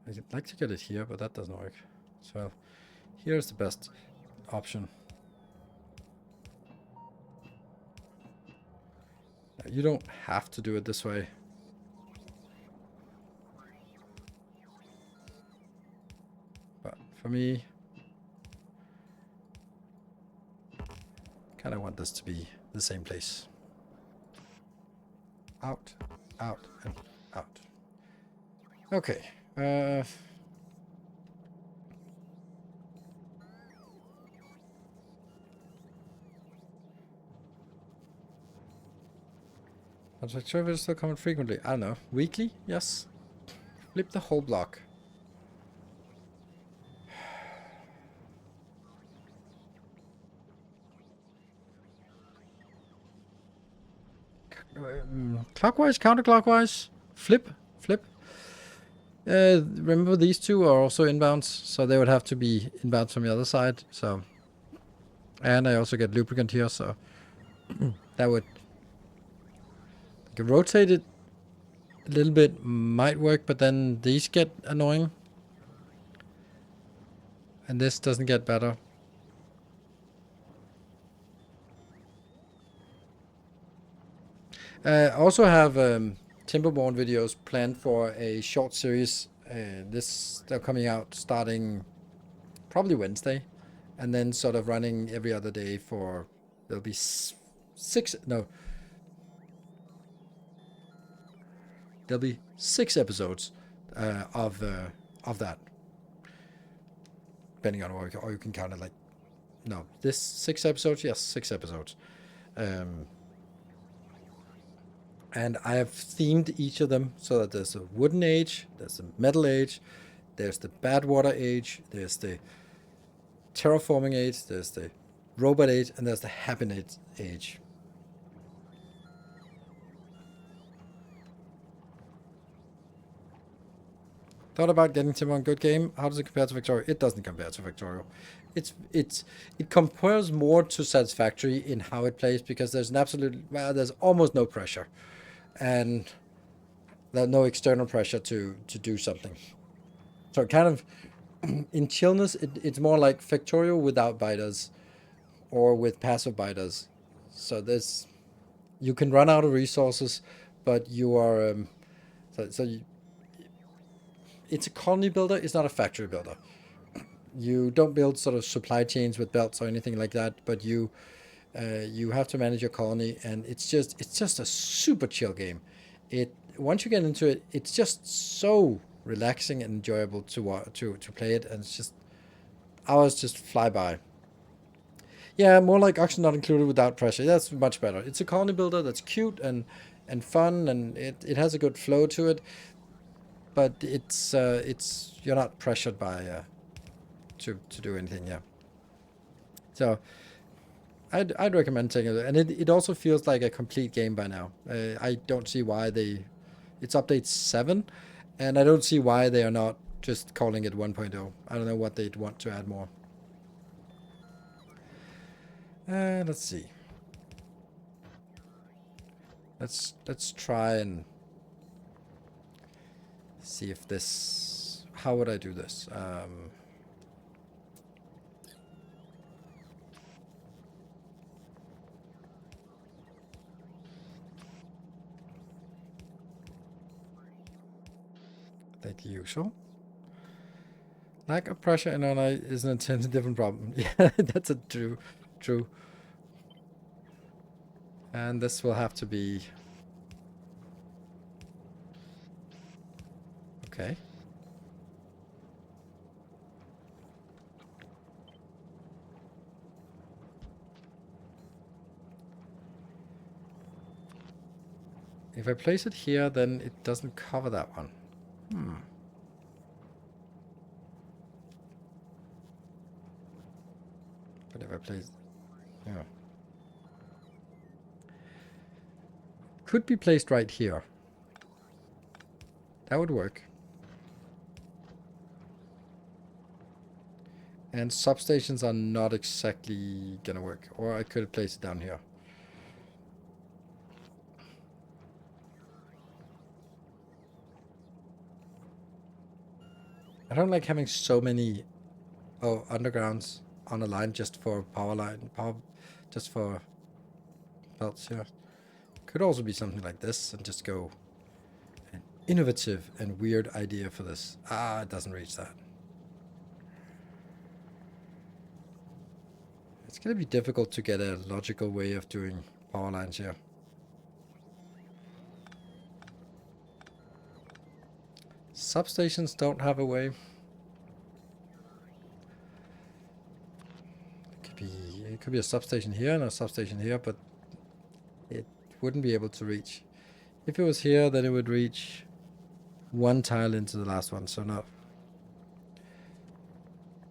I'd like to get it here, but that doesn't work. So here's the best option. You don't have to do it this way. But for me, kind of want this to be the same place. Out, out, and out. Okay. Contract service still coming frequently. I don't know. Weekly? Yes. Flip the whole block. Clockwise, counterclockwise. Flip, flip. Remember these two are also inbounds, so they would have to be inbounds from the other side. So, and I also get lubricant here, so that would rotate it a little bit might work, but then these get annoying, and this doesn't get better. I also have Timberborn videos planned for a short series. They're coming out starting probably Wednesday, and then sort of running every other day for, there'll be there'll be 6 episodes of that, depending on or you can count it like, no, this 6 episodes, yes, 6 episodes. And I have themed each of them so that there's a wooden age, there's a metal age, there's the bad water age, there's the terraforming age, there's the robot age, and there's the happiness age. Thought about getting Timber on good game. How does it compare to Factorio? It doesn't compare to Factorio. It compares more to Satisfactory in how it plays, because there's there's almost no pressure, and there's no external pressure to do something. So kind of in chillness, it's more like Factorio without biters, or with passive biters. So you can run out of resources, but you are it's a colony builder. It's not a factory builder. You don't build sort of supply chains with belts or anything like that, but you have to manage your colony, and it's just a super chill game. Once you get into it, it's just so relaxing and enjoyable to play it, and it's just hours just fly by. Yeah, more like Auction Not Included without pressure. That's much better. It's a colony builder that's cute and fun, and it has a good flow to it, but it's you're not pressured by to do anything. Yeah. So I'd recommend taking it, and it also feels like a complete game by now. I don't see why it's update 7, and I don't see why they are not just calling it 1.0. I don't know what they'd want to add more. Let's see. Let's try and see if this. How would I do this? Like the usual. Lack of pressure in online is an entirely different problem. Yeah, that's a true. And this will have to be okay. If I place it here, then it doesn't cover that one. But if I place... Yeah. Could be placed right here. That would work. And substations are not exactly gonna work. Or I could have placed it down here. I don't like having so many undergrounds on a line just for just for belts here. Could also be something like this and just go an innovative and weird idea for this. Ah, it doesn't reach that. It's gonna be difficult to get a logical way of doing power lines here. Substations don't have a way. It could be a substation here and a substation here, but it wouldn't be able to reach. If it was here, then it would reach one tile into the last one, so not.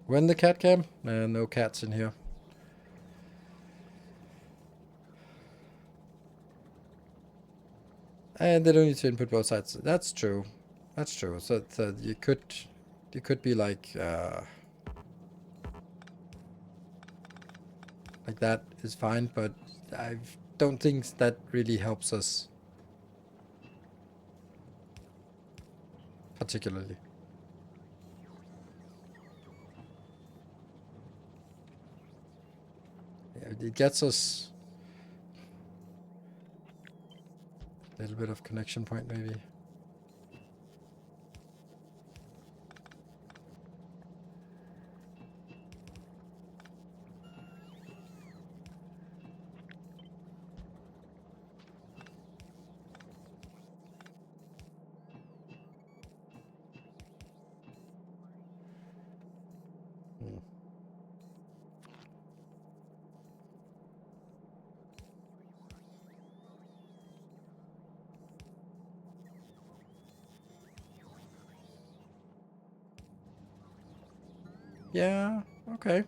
When the cat cam? No cats in here. And they don't need to input both sides. That's true. That's true. So you could be like that is fine, but I don't think that really helps us particularly. Yeah, it gets us a little bit of connection point maybe. Yeah, okay.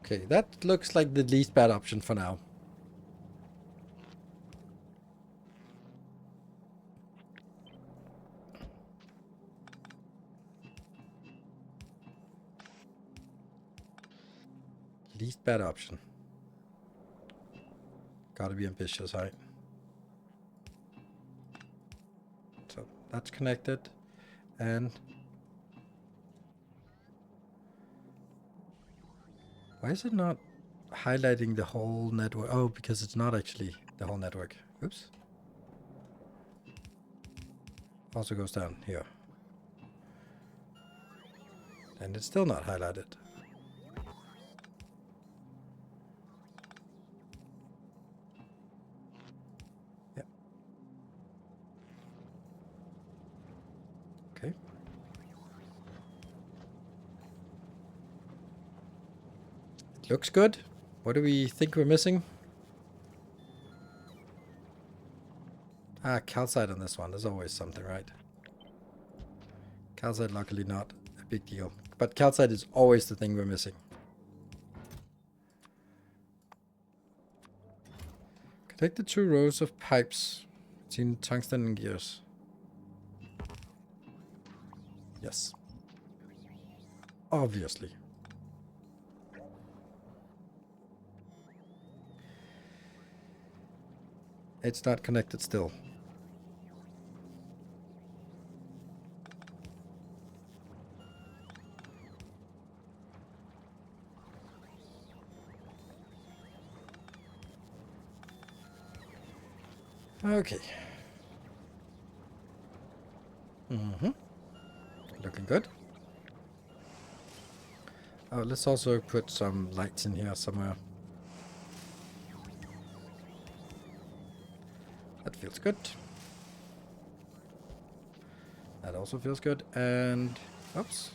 Okay, that looks like the least bad option for now. Least bad option. Gotta be ambitious, right? So that's connected. And why is it not highlighting the whole network? Oh, because it's not actually the whole network. Oops. Also goes down here. And it's still not highlighted. Yeah. Okay. It looks good. What do we think we're missing? Ah, calcite on this one. There's always something, right? Calcite, luckily not a big deal. But calcite is always the thing we're missing. Connect the 2 rows of pipes between tungsten and gears. Yes. Obviously. It's not connected still. Okay. Looking good. Oh, let's also put some lights in here somewhere. That feels good. That also feels good. And oops.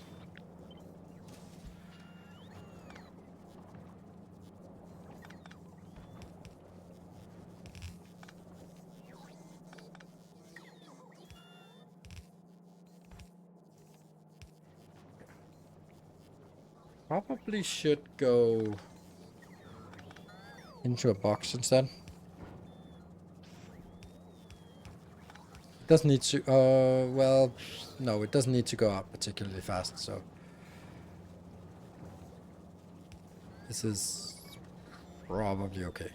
Probably should go into a box instead. It doesn't need to, well, no, it doesn't need to go up particularly fast, so. This is probably okay.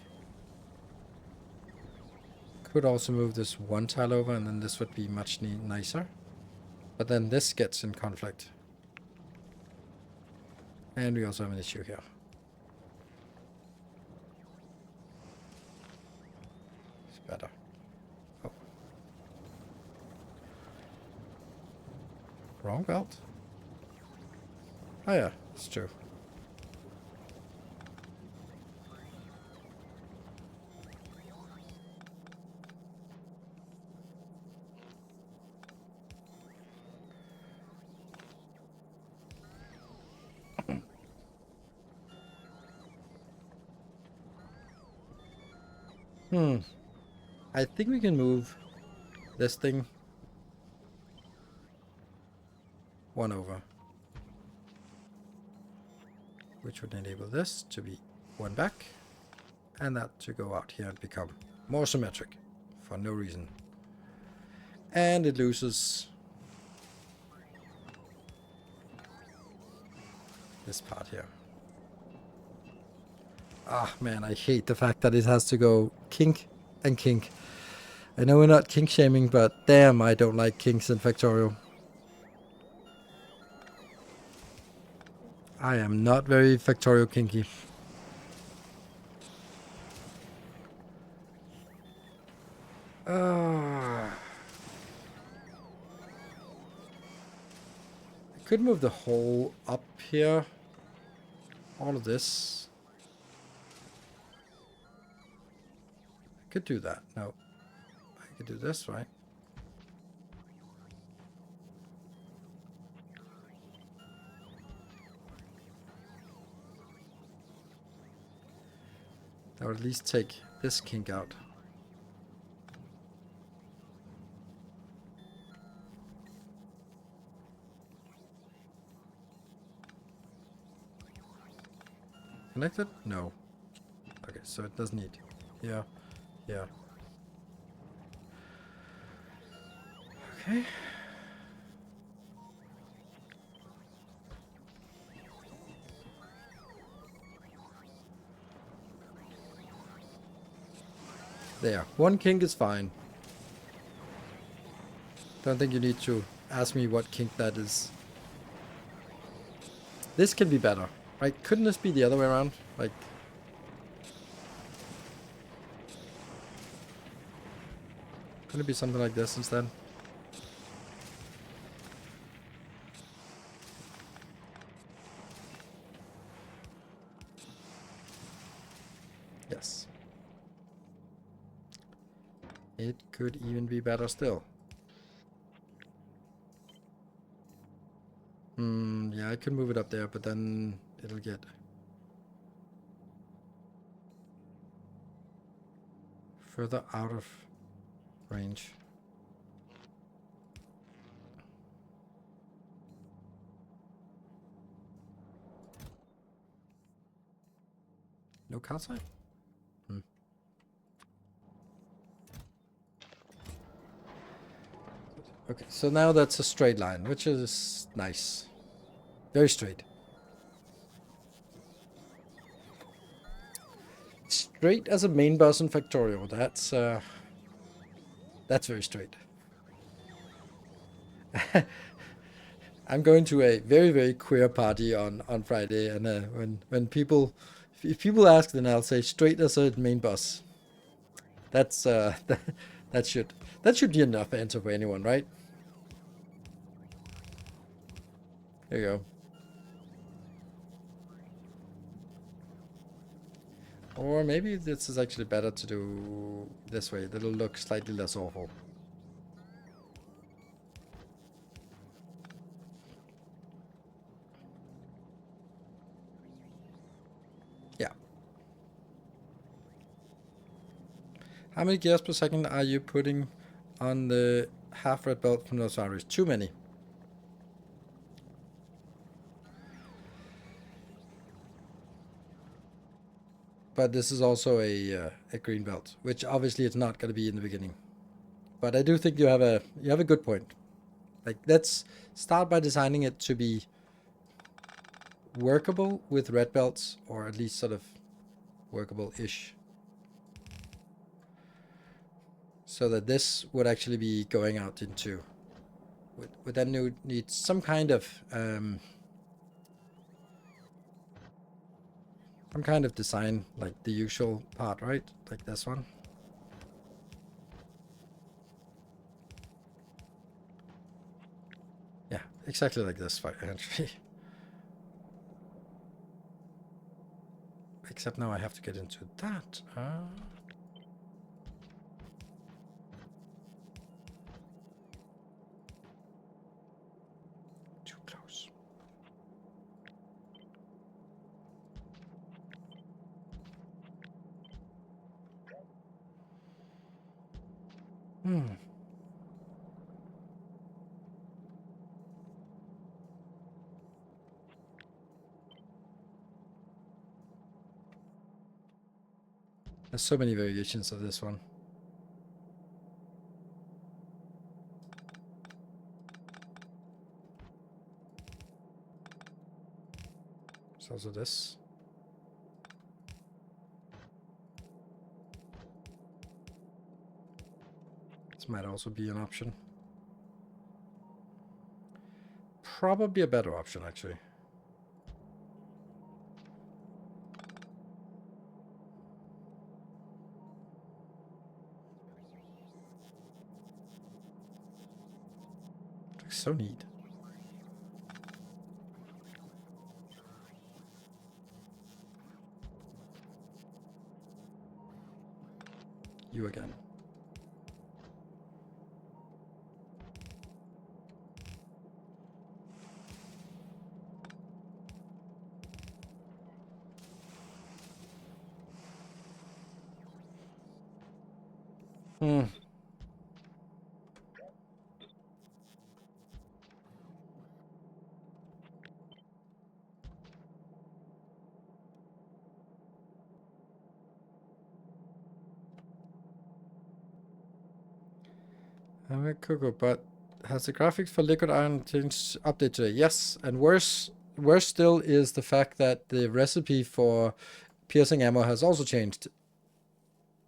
Could also move this one tile over and then this would be much nicer. But then this gets in conflict. And we also have an issue here. It's better. Oh. Wrong belt? Oh yeah, it's true. I think we can move this thing one over. Which would enable this to be one back. And that to go out here and become more symmetric. For no reason. And it loses this part here. Ah, man, I hate the fact that it has to go kink and kink. I know we're not kink shaming, but damn, I don't like kinks in Factorio. I am not very Factorio kinky. I could move the hole up here. All of this. I could do that. No. I could do this, right? Or at least take this kink out. Connected? No. Okay, so it does need. Yeah. Yeah. Okay. There. One kink is fine. Don't think you need to ask me what kink that is. This can be better, right? Couldn't this be the other way around? Like... Couldn't it be something like this instead? Yes. It could even be better still. Yeah, I could move it up there, but then it'll get further out of range. No calcite? Okay, so now that's a straight line, which is nice. Very straight. Straight as a main boss in Factorio. That's very straight. I'm going to a very, very queer party on Friday, and when people, if people ask, then I'll say straight as a main boss. That's that should be enough answer for anyone, right? There you go. Or maybe this is actually better to do this way. It'll look slightly less awful. How many gears per second are you putting on the half red belt from those foundries? Too many. But this is also a green belt, which obviously it's not going to be in the beginning. But I do think you have a good point. Like, let's start by designing it to be workable with red belts, or at least sort of workable-ish. So that this would actually be going out into... Would that need some kind of design, like the usual part, right? Like this one. Yeah, exactly like this fire entry. Except now I have to get into that. Too close. There's so many variations of this one. There's also this. This might also be an option. Probably a better option, actually. Looks so neat. You again. I'm a cuckoo, but has the graphics for liquid iron changed update today? Yes, and worse still is the fact that the recipe for piercing ammo has also changed.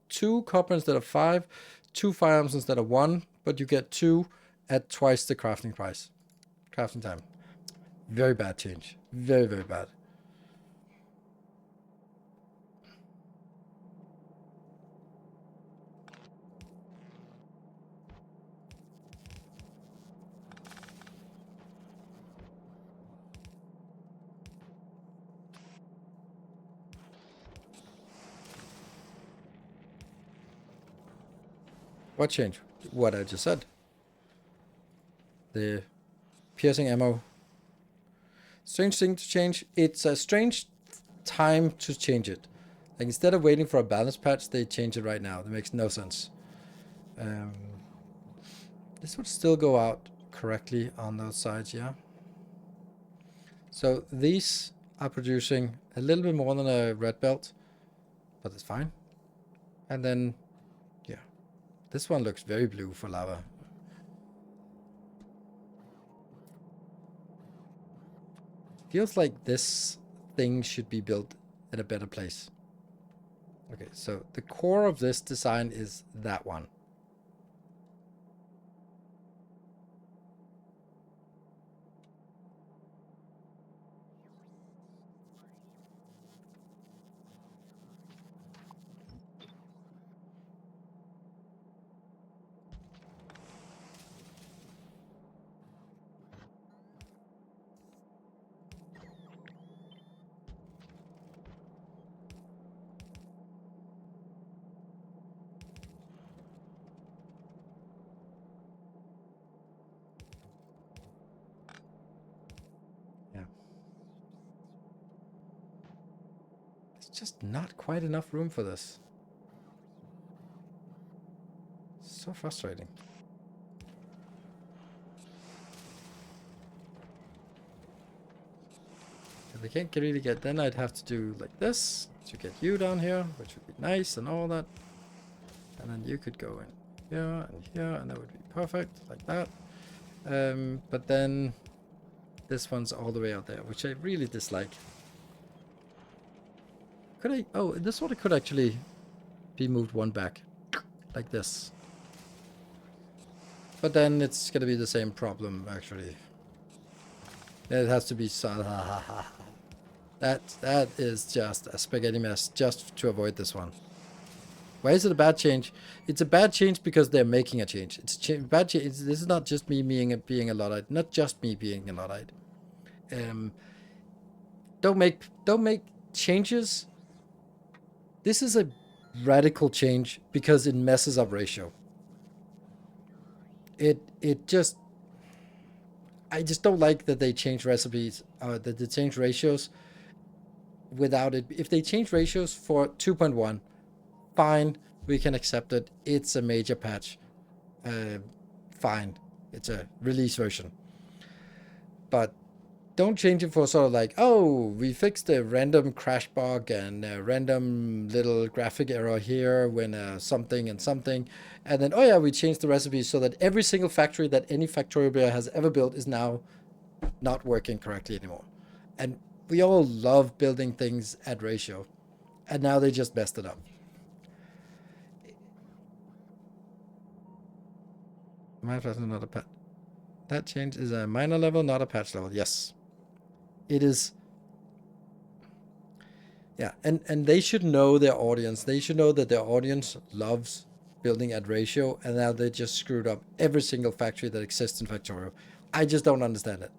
2 copper instead of 5, 2 firearms instead of 1, but you get 2 at twice the crafting price. Crafting time. Very bad change. Very, very bad. What changed? What I just said. The piercing ammo. Strange thing to change. It's a strange time to change it. Like, instead of waiting for a balance patch, they change it right now. That makes no sense. This would still go out correctly on those sides, yeah. So these are producing a little bit more than a red belt, but it's fine. And then, yeah, this one looks very blue for lava. Feels like this thing should be built in a better place. Okay, so the core of this design is that one. Just not quite enough room for this. So frustrating. If I can't really get, then I'd have to do like this to get you down here, which would be nice and all that. And then you could go in here, and that would be perfect, like that. But then this one's all the way out there, which I really dislike. Could I? Oh, this one could actually be moved one back, like this. But then it's gonna be the same problem, actually. It has to be that is just a spaghetti mess, just to avoid this one. Why is it a bad change? It's a bad change because they're making a change. It's a bad change. This is not just me being a Luddite. Not just me being a Luddite. Don't make changes. This is a radical change because it messes up ratio. It just, I just don't like that they change recipes, that they change ratios without it. If they change ratios for 2.1, fine, we can accept it. It's a major patch. Fine, it's a release version. But don't change it for sort of like, oh, we fixed a random crash bug and a random little graphic error here when something and something. And then, oh yeah, we changed the recipe so that every single factory that any Factorio player has ever built is now not working correctly anymore. And we all love building things at ratio. And now they just messed it up. Not a patch. That change is a minor level, not a patch level. Yes. It is. Yeah, and they should know their audience. They should know that their audience loves building at ratio, and now they just screwed up every single factory that exists in Factorio. I just don't understand it.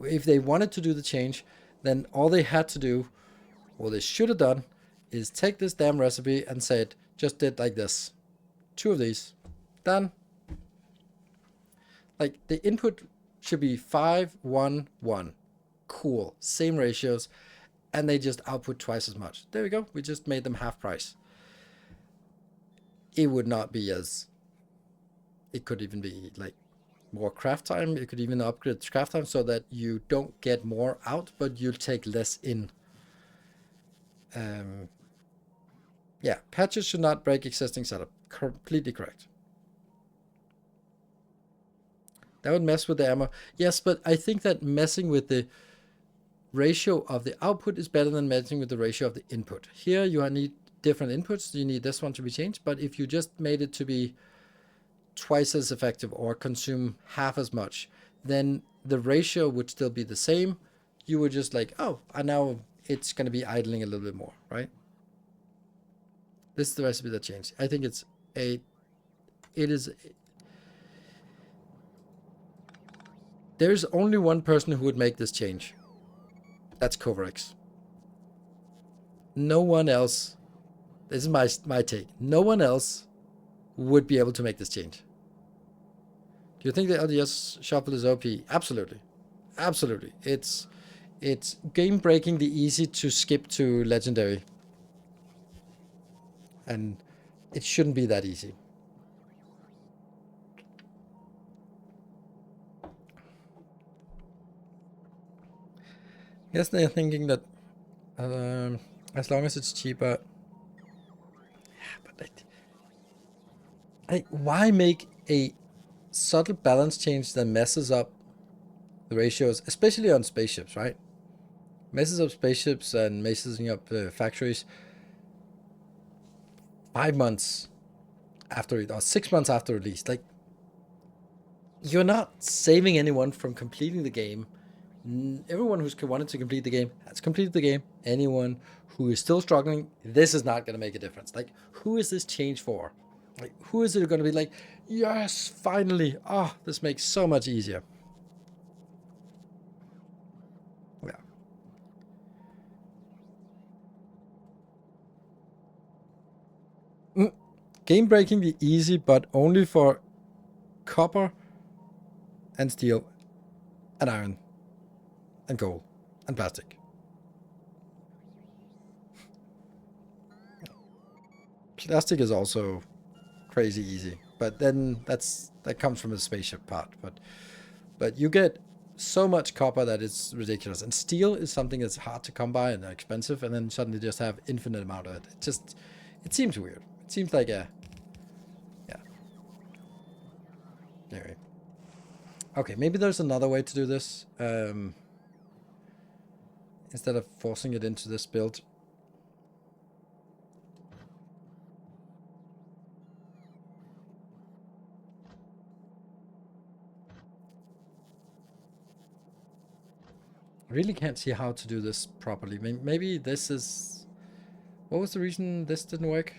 If they wanted to do the change, then all they had to do, what they should have done, is take this damn recipe and say it just did like this. 2 of these. Done. Like, the input should be 5, 1, 1. Cool. Same ratios. And they just output twice as much. There we go. We just made them half price. It would not be as... It could even be, like, more craft time. It could even upgrade craft time so that you don't get more out, but you'll take less in. Yeah, patches should not break existing setup. Completely correct. That would mess with the ammo. Yes, but I think that messing with the ratio of the output is better than messing with the ratio of the input. Here you need different inputs. You need this one to be changed, but if you just made it to be twice as effective or consume half as much, then the ratio would still be the same. You would just like, oh, and now it's going to be idling a little bit more, right? This is the recipe that changed. I think there's only one person who would make this change. That's Kovarex. No one else, this is my take, no one else would be able to make this change. Do you think the LDS shuffle is OP? Absolutely. Absolutely. It's game-breakingly easy to skip to Legendary. And it shouldn't be that easy. I guess they're thinking that as long as it's cheaper. Yeah, but like, why make a subtle balance change that messes up the ratios, especially on spaceships, right? Messes up spaceships and messes up factories 5 months after it, or 6 months after release. Like, you're not saving anyone from completing the game. Everyone who's wanted to complete the game has completed the game. Anyone who is still struggling, this is not going to make a difference. Like, who is this change for? Like, who is it going to be like, yes, finally, oh, this makes so much easier. Yeah. Game breakingly easy, but only for copper and steel and iron and gold and plastic. Plastic is also crazy easy. But then that comes from the spaceship part. But you get so much copper that it's ridiculous. And steel is something that's hard to come by and expensive, and then suddenly just have infinite amount of it. It seems weird. It seems like a, yeah. Anyway. Okay, maybe there's another way to do this. Instead of forcing it into this build. I really can't see how to do this properly. Maybe this is... What was the reason this didn't work?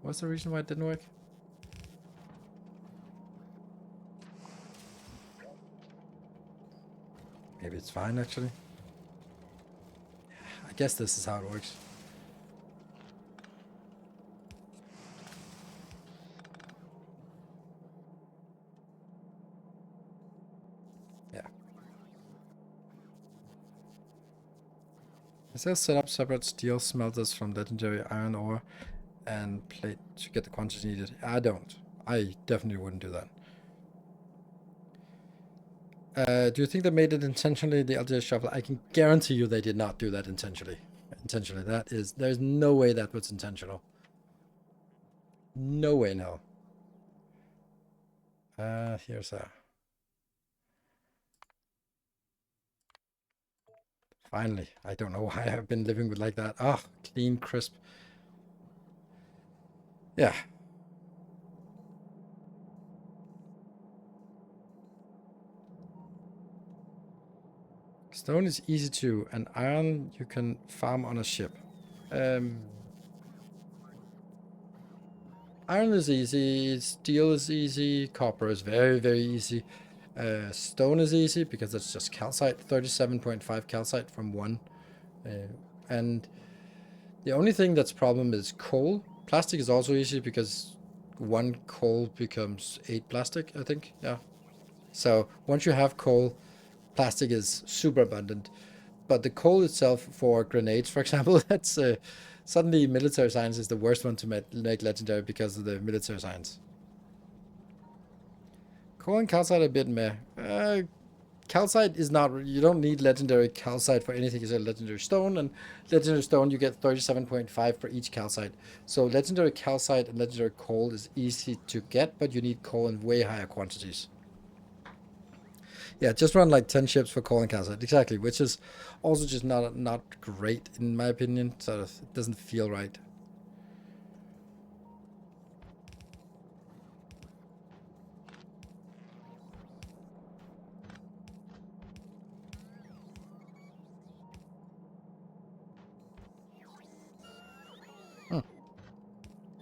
What's the reason why it didn't work? Maybe it's fine, actually. I guess this is how it works. Yeah. It says set up separate steel smelters from legendary iron ore and plate to get the quantity needed. I don't. I definitely wouldn't do that. Do you think they made it intentionally, the LGS shuffle? I can guarantee you they did not do that intentionally. There's no way that was intentional. No way, no. Here's a... Finally. I don't know why I've been living with like that. Ah, clean, crisp. Yeah. Stone is easy to, and iron you can farm on a ship. Iron is easy, steel is easy, copper is very, very easy. Stone is easy because it's just calcite, 37.5 calcite from one. And the only thing that's problem is coal. Plastic is also easy because one coal becomes 8 plastic, I think. Yeah. So once you have coal, plastic is super abundant. But the coal itself for grenades, for example, that's suddenly military science is the worst one to make legendary because of the military science. Coal and calcite are a bit meh. Calcite is not... You don't need legendary calcite for anything except legendary stone. And legendary stone, you get 37.5 for each calcite. So legendary calcite and legendary coal is easy to get, but you need coal in way higher quantities. Yeah, just run like 10 ships for coal and calcite. Exactly, which is also just not great in my opinion. So it doesn't feel right.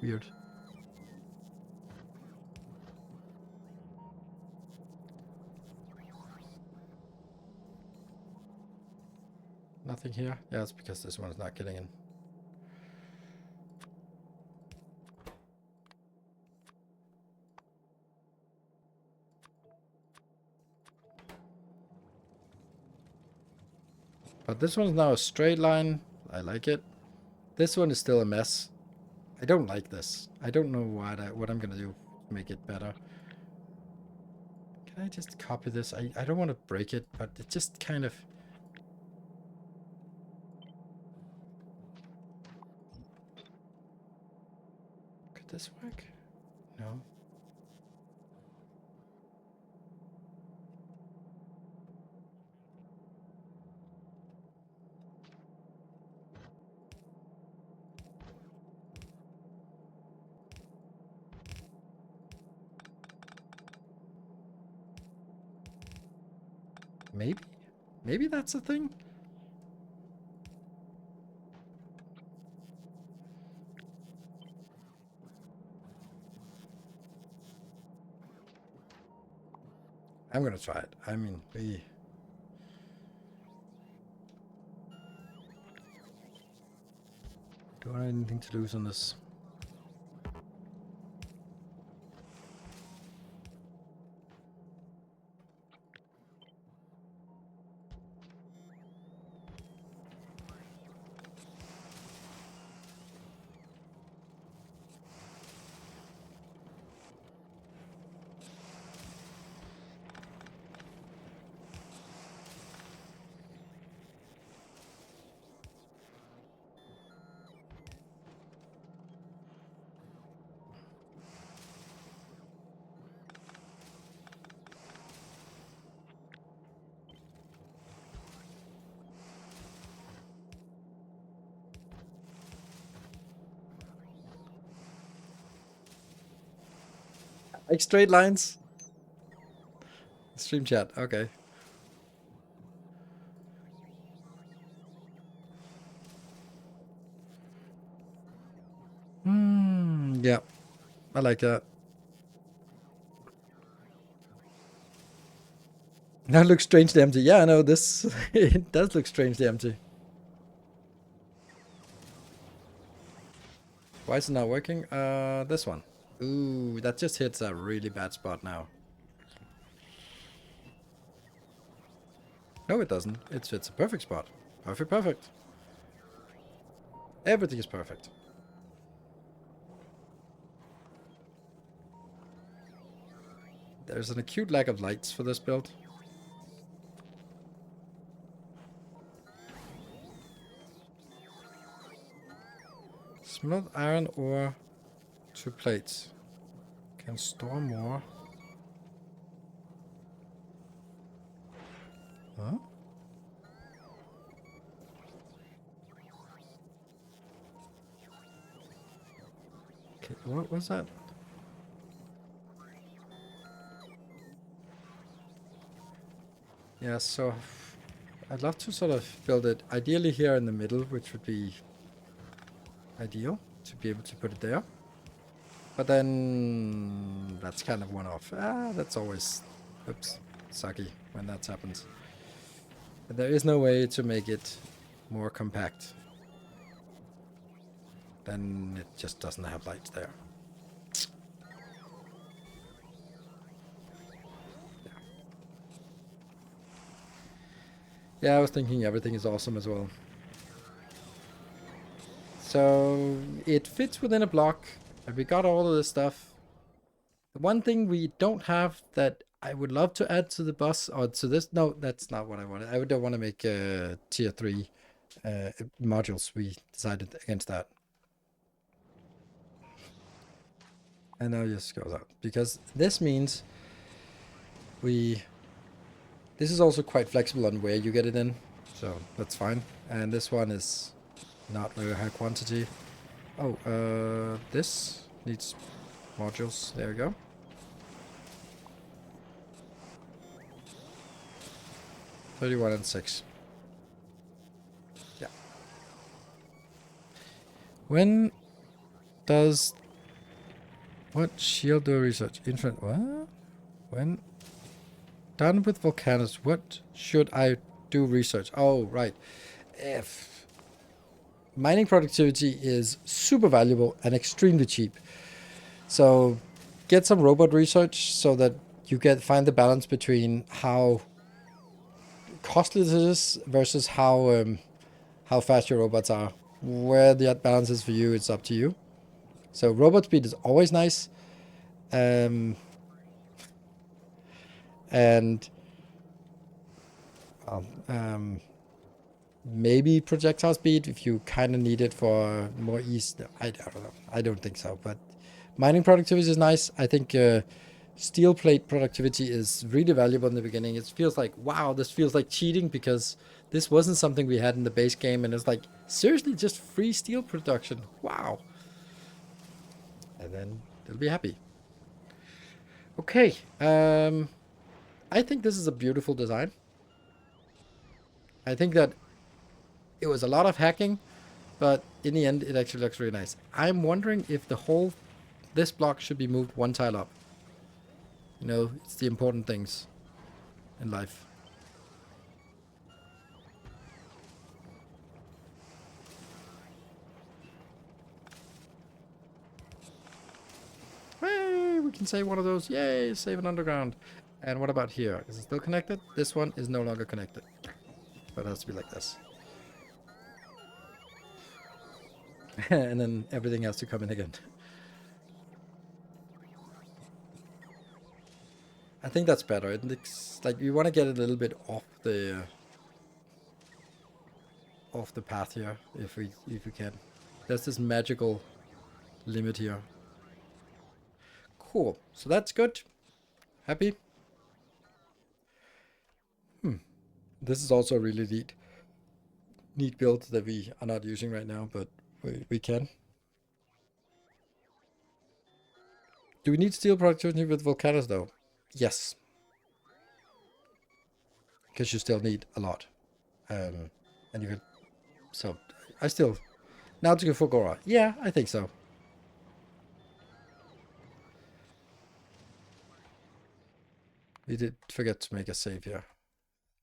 Weird. Nothing here? Yeah, it's because this one is not getting in. But this one's now a straight line. I like it. This one is still a mess. I don't like this. I don't know what I'm gonna do to make it better. Can I just copy this? I don't want to break it, but it just kind of... Could this work? No. Maybe? Maybe that's a thing? I'm gonna try it. I mean, we... Do I have anything to lose on this? Like straight lines? Stream chat, okay. Yeah, I like that. That looks strangely empty. Yeah, I know this. It does look strangely empty. Why is it not working? This one. Ooh, that just hits a really bad spot now. No, it doesn't. It's a perfect spot. Perfect, perfect. Everything is perfect. There's an acute lack of lights for this build. Smelt iron ore, 2 plates. Can store more. Huh? Okay, what was that? Yeah, so I'd love to sort of build it ideally here in the middle, which would be ideal to be able to put it there. But then that's kind of one off. That's always, oops, sucky when that happens. But there is no way to make it more compact. Then it just doesn't have lights there. Yeah, I was thinking everything is awesome as well. So it fits within a block. And we got all of this stuff. The one thing we don't have that I would love to add to the bus or to this. No, that's not what I wanted. I don't want to make tier 3 modules. We decided against that. And now it just goes out. Because this means this is also quite flexible on where you get it in. So that's fine. And this one is not very high quantity. Oh, this needs modules. There we go. $31 and $6. Yeah. When does what shield do research? Infinite what? When done with Vulcanus, what should I do research? Oh, right. If mining productivity is super valuable and extremely cheap. So get some robot research so that you find the balance between how costly this is versus how fast your robots are. Where the balance is for you, it's up to you. So robot speed is always nice. And maybe projectile speed if you kind of need it for more ease. I don't know. I don't think so. But mining productivity is nice. I think steel plate productivity is really valuable in the beginning. It feels like, wow, this feels like cheating because this wasn't something we had in the base game. And it's like, seriously, just free steel production. Wow. And then they'll be happy. Okay. I think this is a beautiful design. I think that it was a lot of hacking, but in the end, it actually looks really nice. I'm wondering if this block should be moved one tile up. You know, it's the important things in life. Hey, we can save one of those. Yay, save an underground. And what about here? Is it still connected? This one is no longer connected. But it has to be like this. And then everything has to come in again. I think that's better. It looks like you want to get a little bit off the path here, if we can. There's this magical limit here. Cool. So that's good. Happy. This is also a really neat build that we are not using right now, but we can. Do we need steel productivity with Vulcanus though? Yes. Because you still need a lot. And you can... So, I still... Now to go for Fulgora. Yeah, I think so. We did forget to make a save here.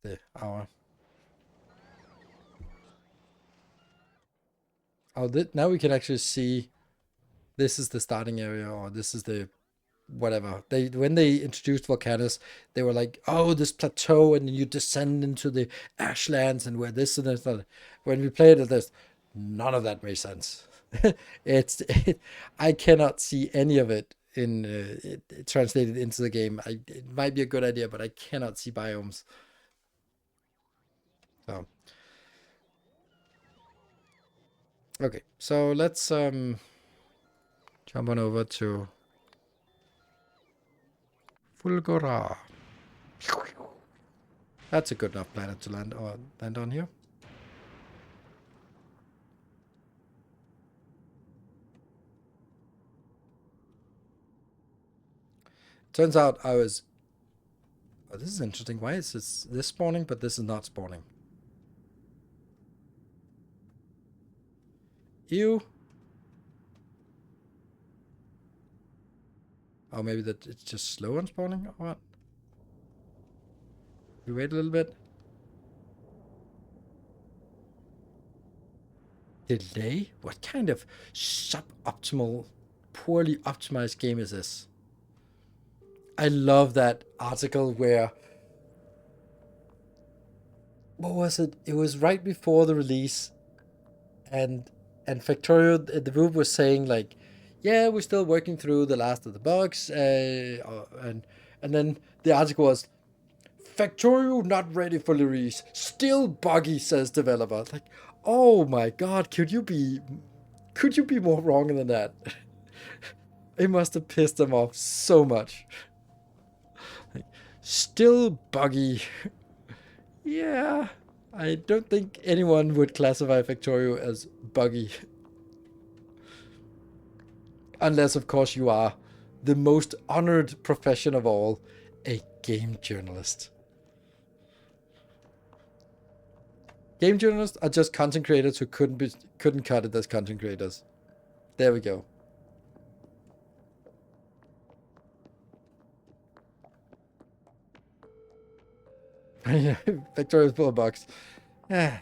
The hour. Oh, now we can actually see this is the starting area, or this is the whatever. When they introduced Vulcanus, they were like, oh, this plateau, and then you descend into the ashlands, and where this and this. When we played it, none of that made sense. I cannot see any of it in translated into the game. It might be a good idea, but I cannot see biomes. So okay, so let's jump on over to Fulgora. That's a good enough planet to land on here. Turns out I was... Oh, this is interesting. Why is this spawning, but this is not spawning? Ew. Oh, maybe that it's just slow on spawning or what? We wait a little bit. Delay? What kind of suboptimal, poorly optimized game is this? I love that article where... What was it? It was right before the release, and Factorio, the group was saying like, yeah, we're still working through the last of the bugs, and then the article was, Factorio not ready for release, still buggy, says developer. Like, oh my god, could you be more wrong than that? It must have pissed them off so much. Like, still buggy. Yeah, I don't think anyone would classify Factorio as buggy. Unless, of course, you are the most honored profession of all, a game journalist. Game journalists are just content creators who couldn't cut it as content creators. There we go. Victoria's full of bugs. Yeah.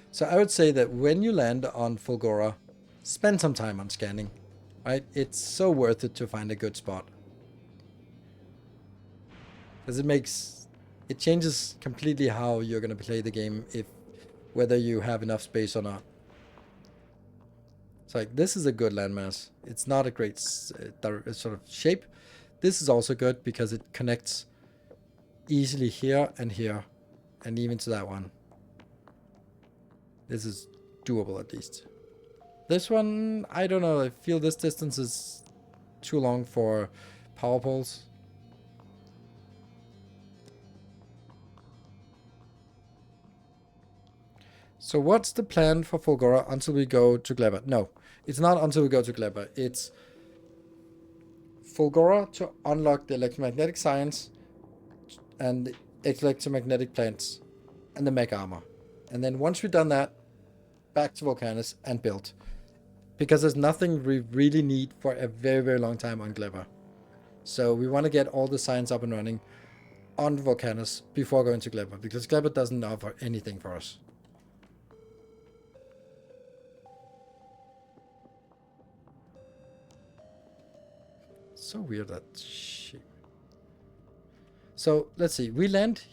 So I would say that when you land on Fulgora, spend some time on scanning. Right? It's so worth it to find a good spot. Because it changes completely how you're going to play the game, whether you have enough space or not. So like, this is a good landmass. It's not a great sort of shape. This is also good because it connects easily here, and even to that one. This is doable at least. This one, I don't know. I feel this distance is too long for power poles. So what's the plan for Fulgora until we go to Gleba? No, it's not until we go to Gleba. It's Fulgora to unlock the electromagnetic science and the electromagnetic plants and the mech armor. And then once we've done that, back to Vulcanus and build. Because there's nothing we really need for a very, very long time on Gleba. So we want to get all the science up and running on Vulcanus before going to Gleba, because Gleba doesn't offer anything for us. So weird, that shape. So let's see. We land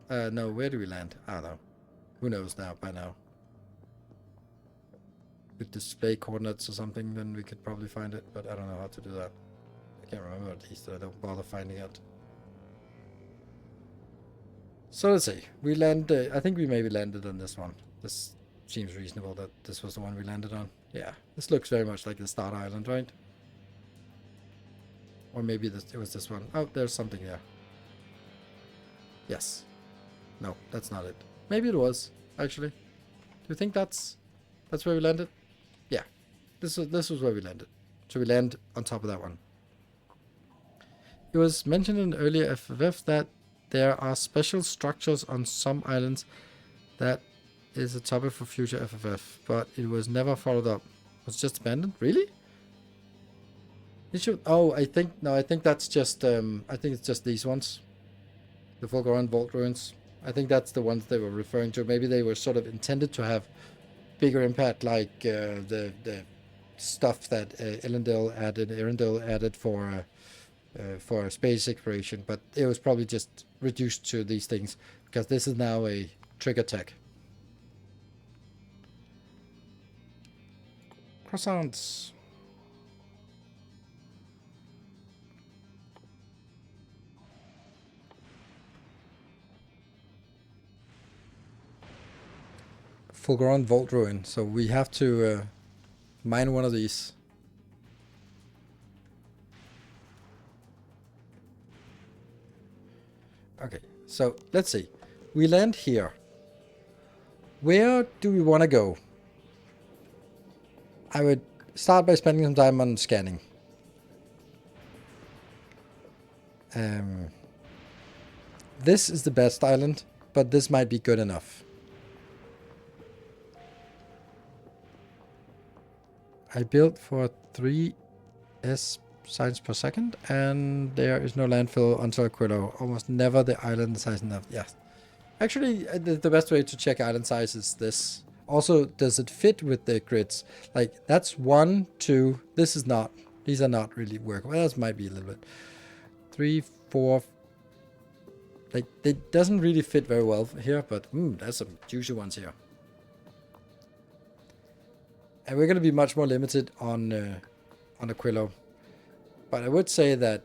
no, where do we land? I don't know. Who knows now by now? With display coordinates or something, then we could probably find it, but I don't know how to do that. I can't remember, at least I don't bother finding it. So let's see. We land. I think we maybe landed on this one. This seems reasonable that this was the one we landed on. Yeah, this looks very much like the Star Island, right? Or maybe it was this one. Oh, there's something there. Yes. No, that's not it. Maybe it was, actually. Do you think that's where we landed? Yeah. This was where we landed. So we land on top of that one. It was mentioned in earlier FFF that there are special structures on some islands that is a topic for future FFF, but it was never followed up. It was just abandoned? Really? It should. Oh, I think that's just. I think it's just these ones, the Fulgora and Vault ruins. I think that's the ones they were referring to. Maybe they were sort of intended to have bigger impact, like the stuff that Erendil added for space exploration. But it was probably just reduced to these things because this is now a trigger tech. Croissants. Fulgora Vault Ruin. So we have to mine one of these. Okay, so let's see. We land here. Where do we want to go? I would start by spending some time on scanning. This is the best island, but this might be good enough. I built for 3 S signs per second, and there is no landfill until Aquilo. Almost never the island size enough. Yeah. Actually, the best way to check island size is this. Also, does it fit with the grids? Like, that's 1, 2. This is not. These are not really working. Well, this might be a little bit. 3, 4. Like, it doesn't really fit very well here, but there's some juicy ones here. And we're going to be much more limited on Aquilo. But I would say that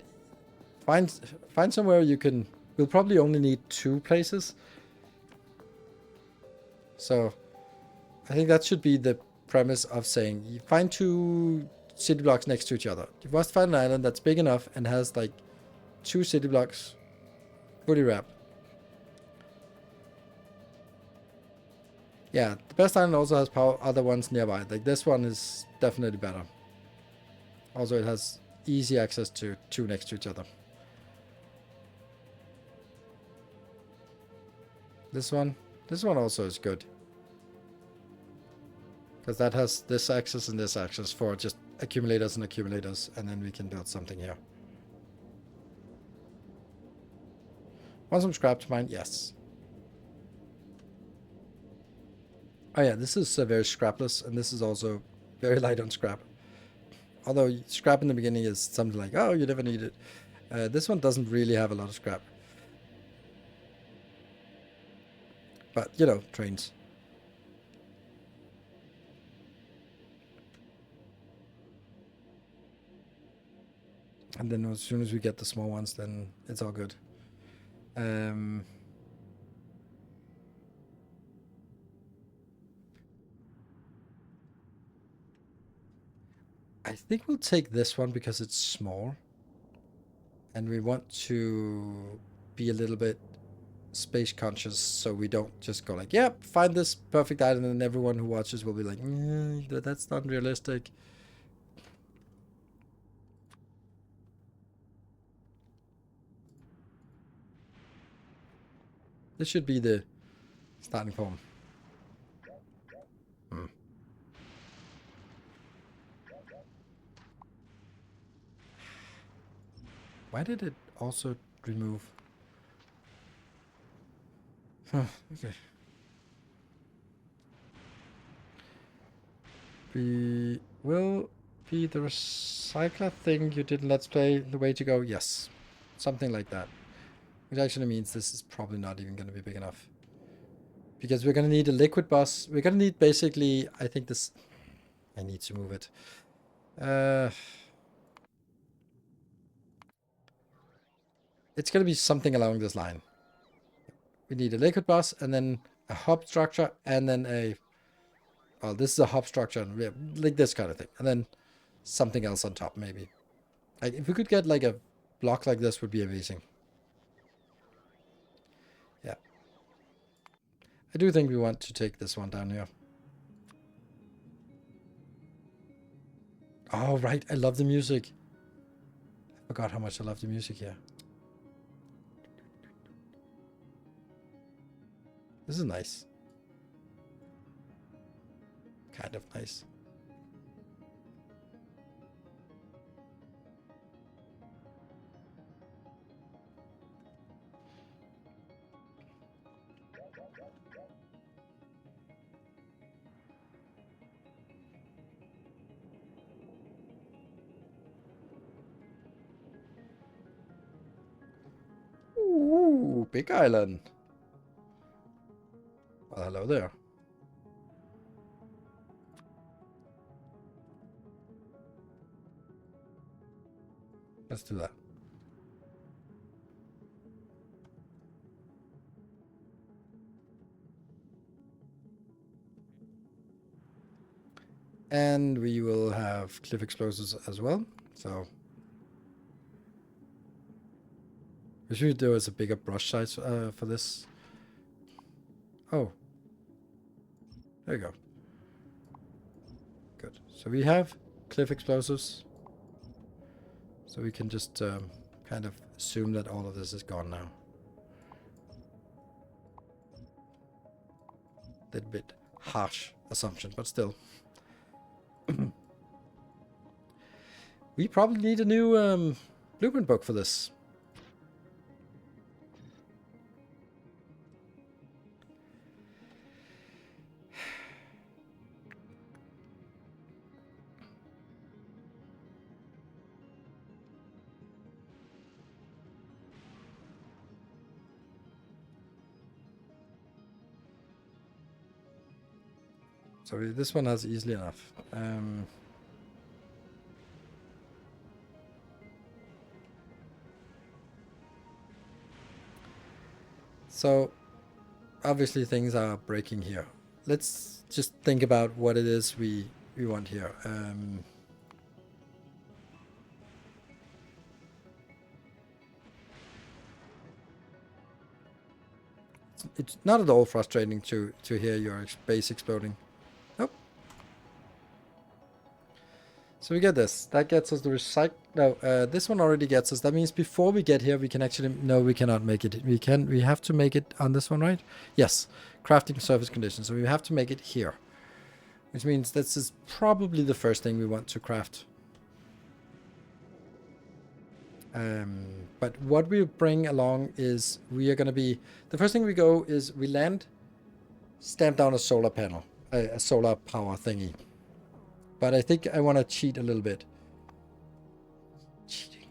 find somewhere you can. We'll probably only need 2 places. So I think that should be the premise of saying you find 2 city blocks next to each other. You must find an island that's big enough and has like 2 city blocks fully wrapped. Yeah, the best island also has other ones nearby. Like this one is definitely better. Also, it has easy access to 2 next to each other. This one also is good. Because that has this access and this access for just accumulators and accumulators, and then we can build something here. Want some scrap to mine? Yes. Oh yeah, this is very scrapless, and this is also very light on scrap. Although scrap in the beginning is something like, oh, you never need it. This one doesn't really have a lot of scrap. But, you know, trains. And then as soon as we get the small ones, then it's all good. I think we'll take this one because it's small. And we want to be a little bit space conscious, so we don't just go like, yep, find this perfect island, and everyone who watches will be like, that's not realistic. This should be the starting point. Why did it also remove? Okay. Will be the recycler thing you did in Let's Play the way to go? Yes. Something like that. Which actually means this is probably not even going to be big enough. Because we're going to need a liquid bus. We're going to need basically, I think this... I need to move it. It's going to be something along this line. We need a liquid bus and then a hub structure and then a... Well, this is a hub structure and like this kind of thing. And then something else on top, maybe. Like, if we could get like a block like this would be amazing. Yeah. I do think we want to take this one down here. Oh, right. I love the music. I forgot how much I love the music here. This is nice. Kind of nice. Ooh, big island. Well, hello there. Let's do that. And we will have cliff explosives as well. So we should do as a bigger brush size for this. Oh, there you go. Good. So we have cliff explosives. So we can just kind of assume that all of this is gone now. Little bit harsh assumption, but still. We probably need a new blueprint book for this. So this one has easily enough. So obviously things are breaking here. Let's just think about what it is we want here. It's not at all frustrating to hear your base exploding. Nope. So we get this. That gets us the recycle. No, this one already gets us. That means before we get here, we can actually... No, we cannot make it. We have to make it on this one, right? Yes. Crafting surface conditions. So we have to make it here. Which means this is probably the first thing we want to craft. But what we bring along is we are going to be... The first thing we go is we land, stamp down a solar panel. A solar power thingy. But I think I want to cheat a little bit. Cheating.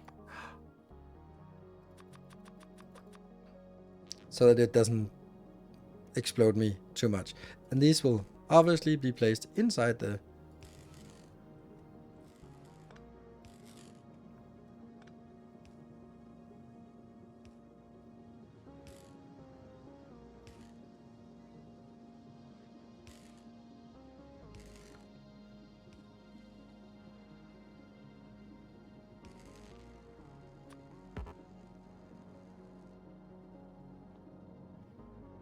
So that it doesn't explode me too much. And these will obviously be placed inside the...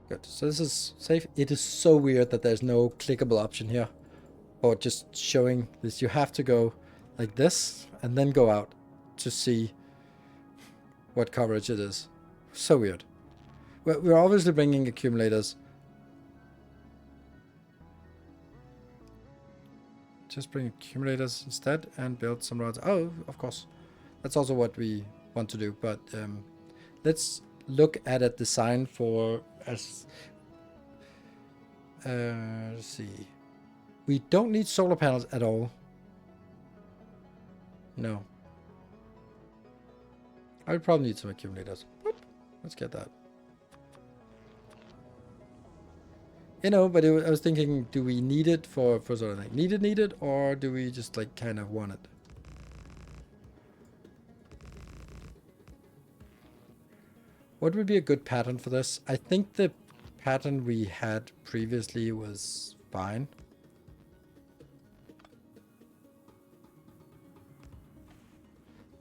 Good. So this is safe. It is so weird that there's no clickable option here. Or just showing this. You have to go like this and then go out to see what coverage it is. So weird. We're obviously bringing accumulators. Just bring accumulators instead and build some rods. Oh, of course. That's also what we want to do. But let's look at a design for... let's see. We don't need solar panels at all. No. I would probably need some accumulators. Whoop. Let's get that. You know, but I was thinking, do we need it for sort of like need it, or do we just like kind of want it? What would be a good pattern for this? I think the pattern we had previously was fine.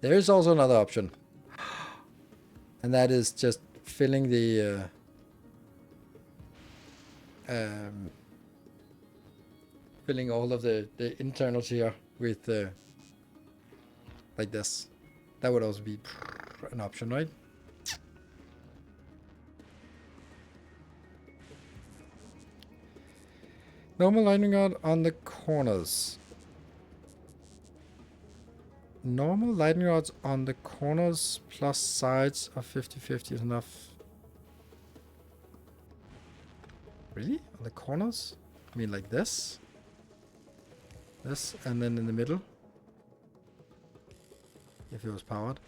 There is also another option. And that is just filling the... filling all of the internals here with like this. That would also be an option, right? Normal lightning rod on the corners. Normal lightning rods on the corners plus sides of 50-50 is enough. Really? On the corners? I mean like this? This, and then in the middle? If it was powered.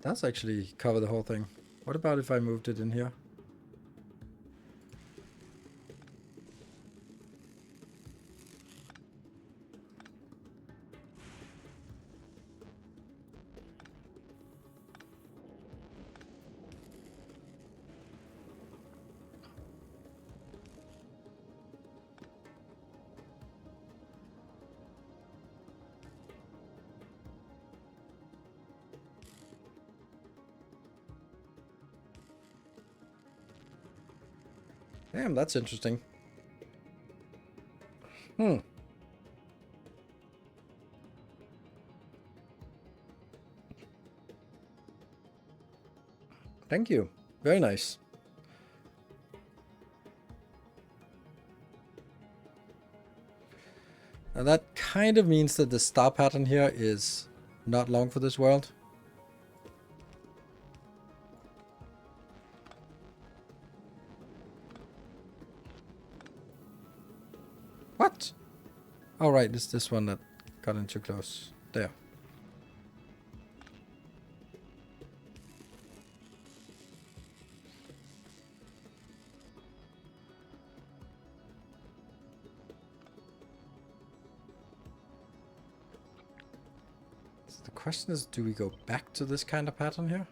That's actually cover the whole thing. What about if I moved it in here? Damn, that's interesting. Thank you. Very nice. Now that kind of means that the star pattern here is not long for this world. What? Oh right, it's this one that got in too close. There. So the question is, do we go back to this kind of pattern here?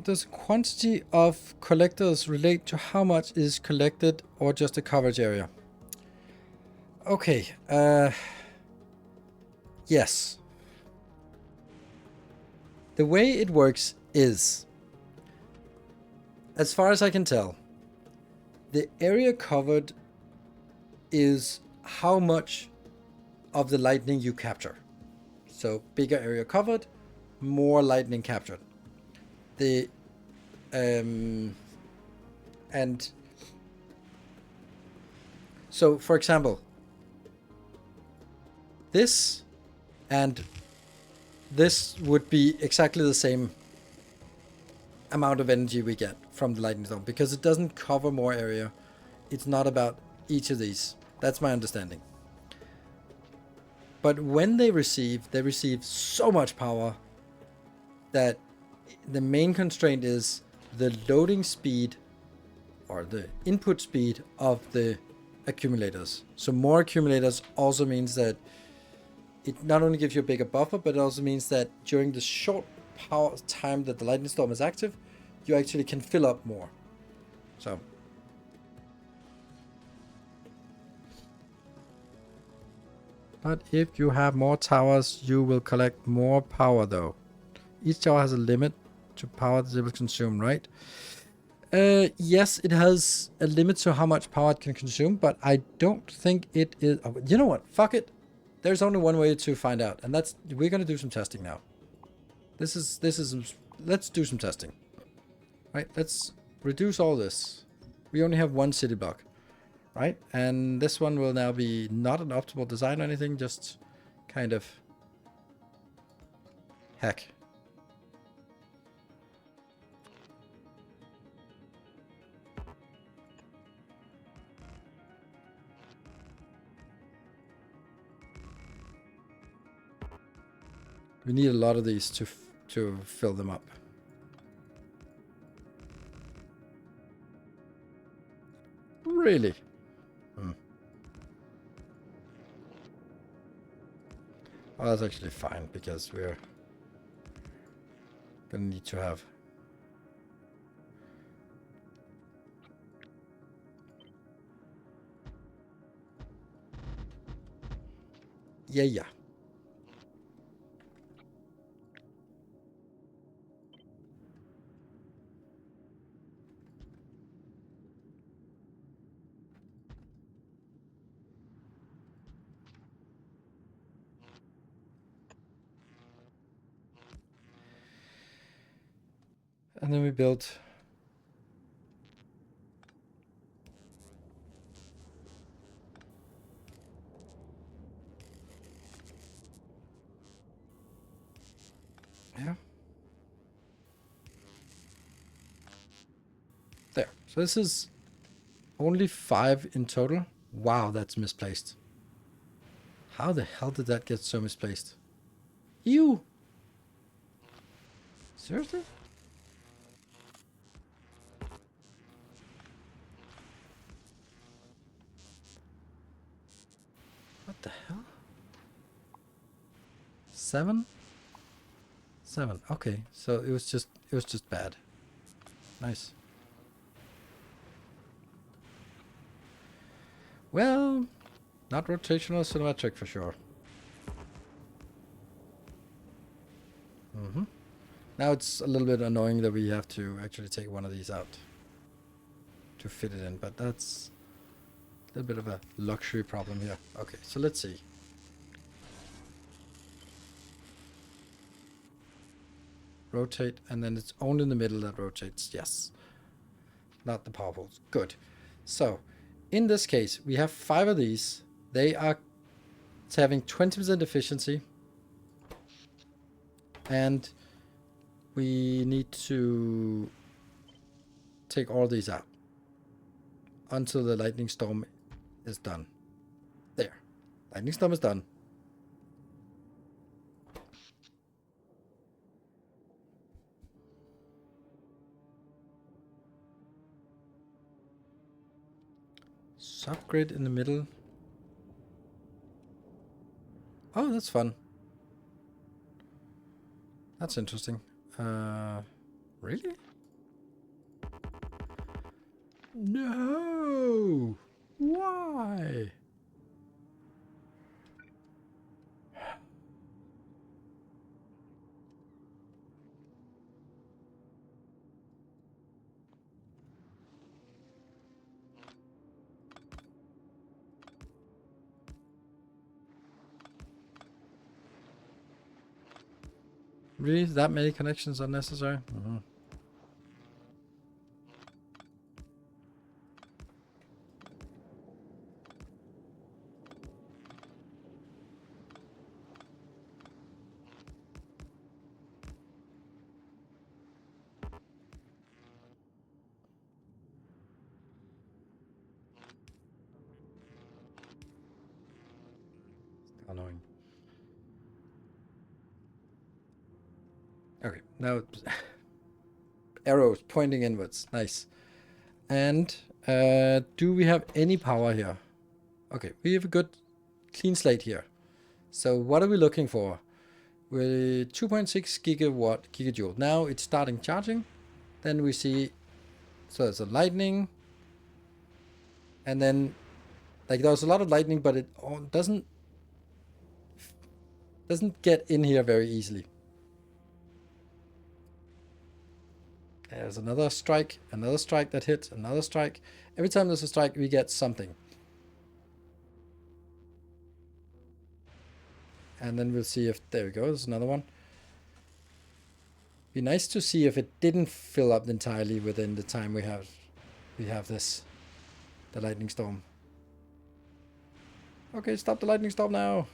Does quantity of collectors relate to how much is collected or just a coverage area? Okay, yes. The way it works is, as far as I can tell, the area covered is how much of the lightning you capture. So bigger area covered, more lightning captured. The and so for example, this and this would be exactly the same amount of energy we get from the lightning storm because it doesn't cover more area. It's not about each of these. That's my understanding. But when they receive so much power that the main constraint is the loading speed or the input speed of the accumulators. So more accumulators also means that it not only gives you a bigger buffer, but it also means that during the short power time that the lightning storm is active, you actually can fill up more. So but if you have more towers, you will collect more power though. Each tower has a limit to power that it will consume, right? Yes, it has a limit to how much power it can consume, but I don't think it is... Oh, you know what? Fuck it. There's only one way to find out, and that's... We're going to do some testing now. This is... Let's do some testing. Right? Let's reduce all this. We only have one city block. Right? And this one will now be not an optimal design or anything, just kind of... Heck. We need a lot of these to fill them up. Really? Hmm. Oh, that's actually fine, because we're gonna need to have... Yeah. And then we built... Yeah. There. So this is only 5 in total. Wow, that's misplaced. How the hell did that get so misplaced? Ew! Seriously? What the hell? 7? 7. Okay, so it was just bad. Nice. Well, not rotational, symmetric for sure. Now it's a little bit annoying that we have to actually take one of these out to fit it in, but that's a little bit of a luxury problem here. Okay, so let's see. Rotate, and then it's only in the middle that rotates. Yes. Not the power poles. Good. So, in this case, we have 5 of these. They are having 20% efficiency. And we need to take all these out until the lightning storm is done. There. Lightning storm is done. Subgrid in the middle. Oh, that's fun. That's interesting. Really? No! Why? Really? That many connections are necessary? Annoying. Okay, now arrows pointing inwards. Nice. And do we have any power here? Okay, we have a good clean slate here. So what are we looking for? We're 2.6 gigajoule. Now it's starting charging. Then we see, so it's a lightning. And then, like, there's a lot of lightning, but it doesn't get in here very easily. There's another strike that hits, another strike. Every time there's a strike, we get something. And then we'll see if, there we go, there's another one. Be nice to see if it didn't fill up entirely within the time we have this, the lightning storm. Okay, stop the lightning storm now.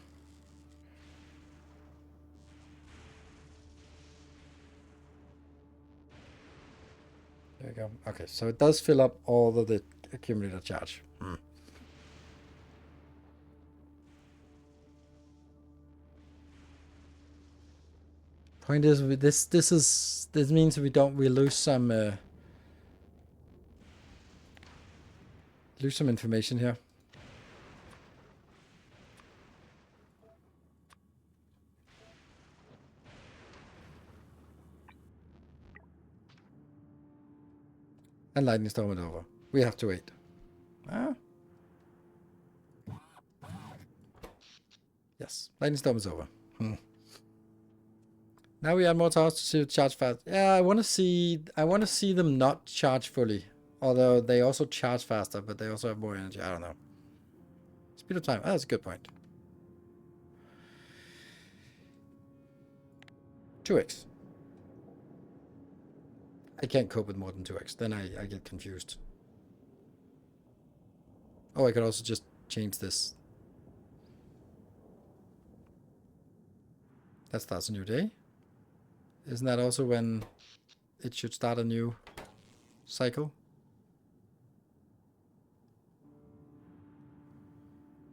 There we go. Okay, so it does fill up all of the accumulator charge. Point is, this means we lose some lose some information here. And lightning storm is over. We have to wait. Ah. Yes, lightning storm is over. Now we add more towers to see it charge fast. Yeah, I want to see them not charge fully. Although they also charge faster, but they also have more energy. I don't know. Speed of time. Oh, that's a good point. 2x. I can't cope with more than 2x. Then I get confused. Oh, I could also just change this. That starts a new day. Isn't that also when it should start a new cycle?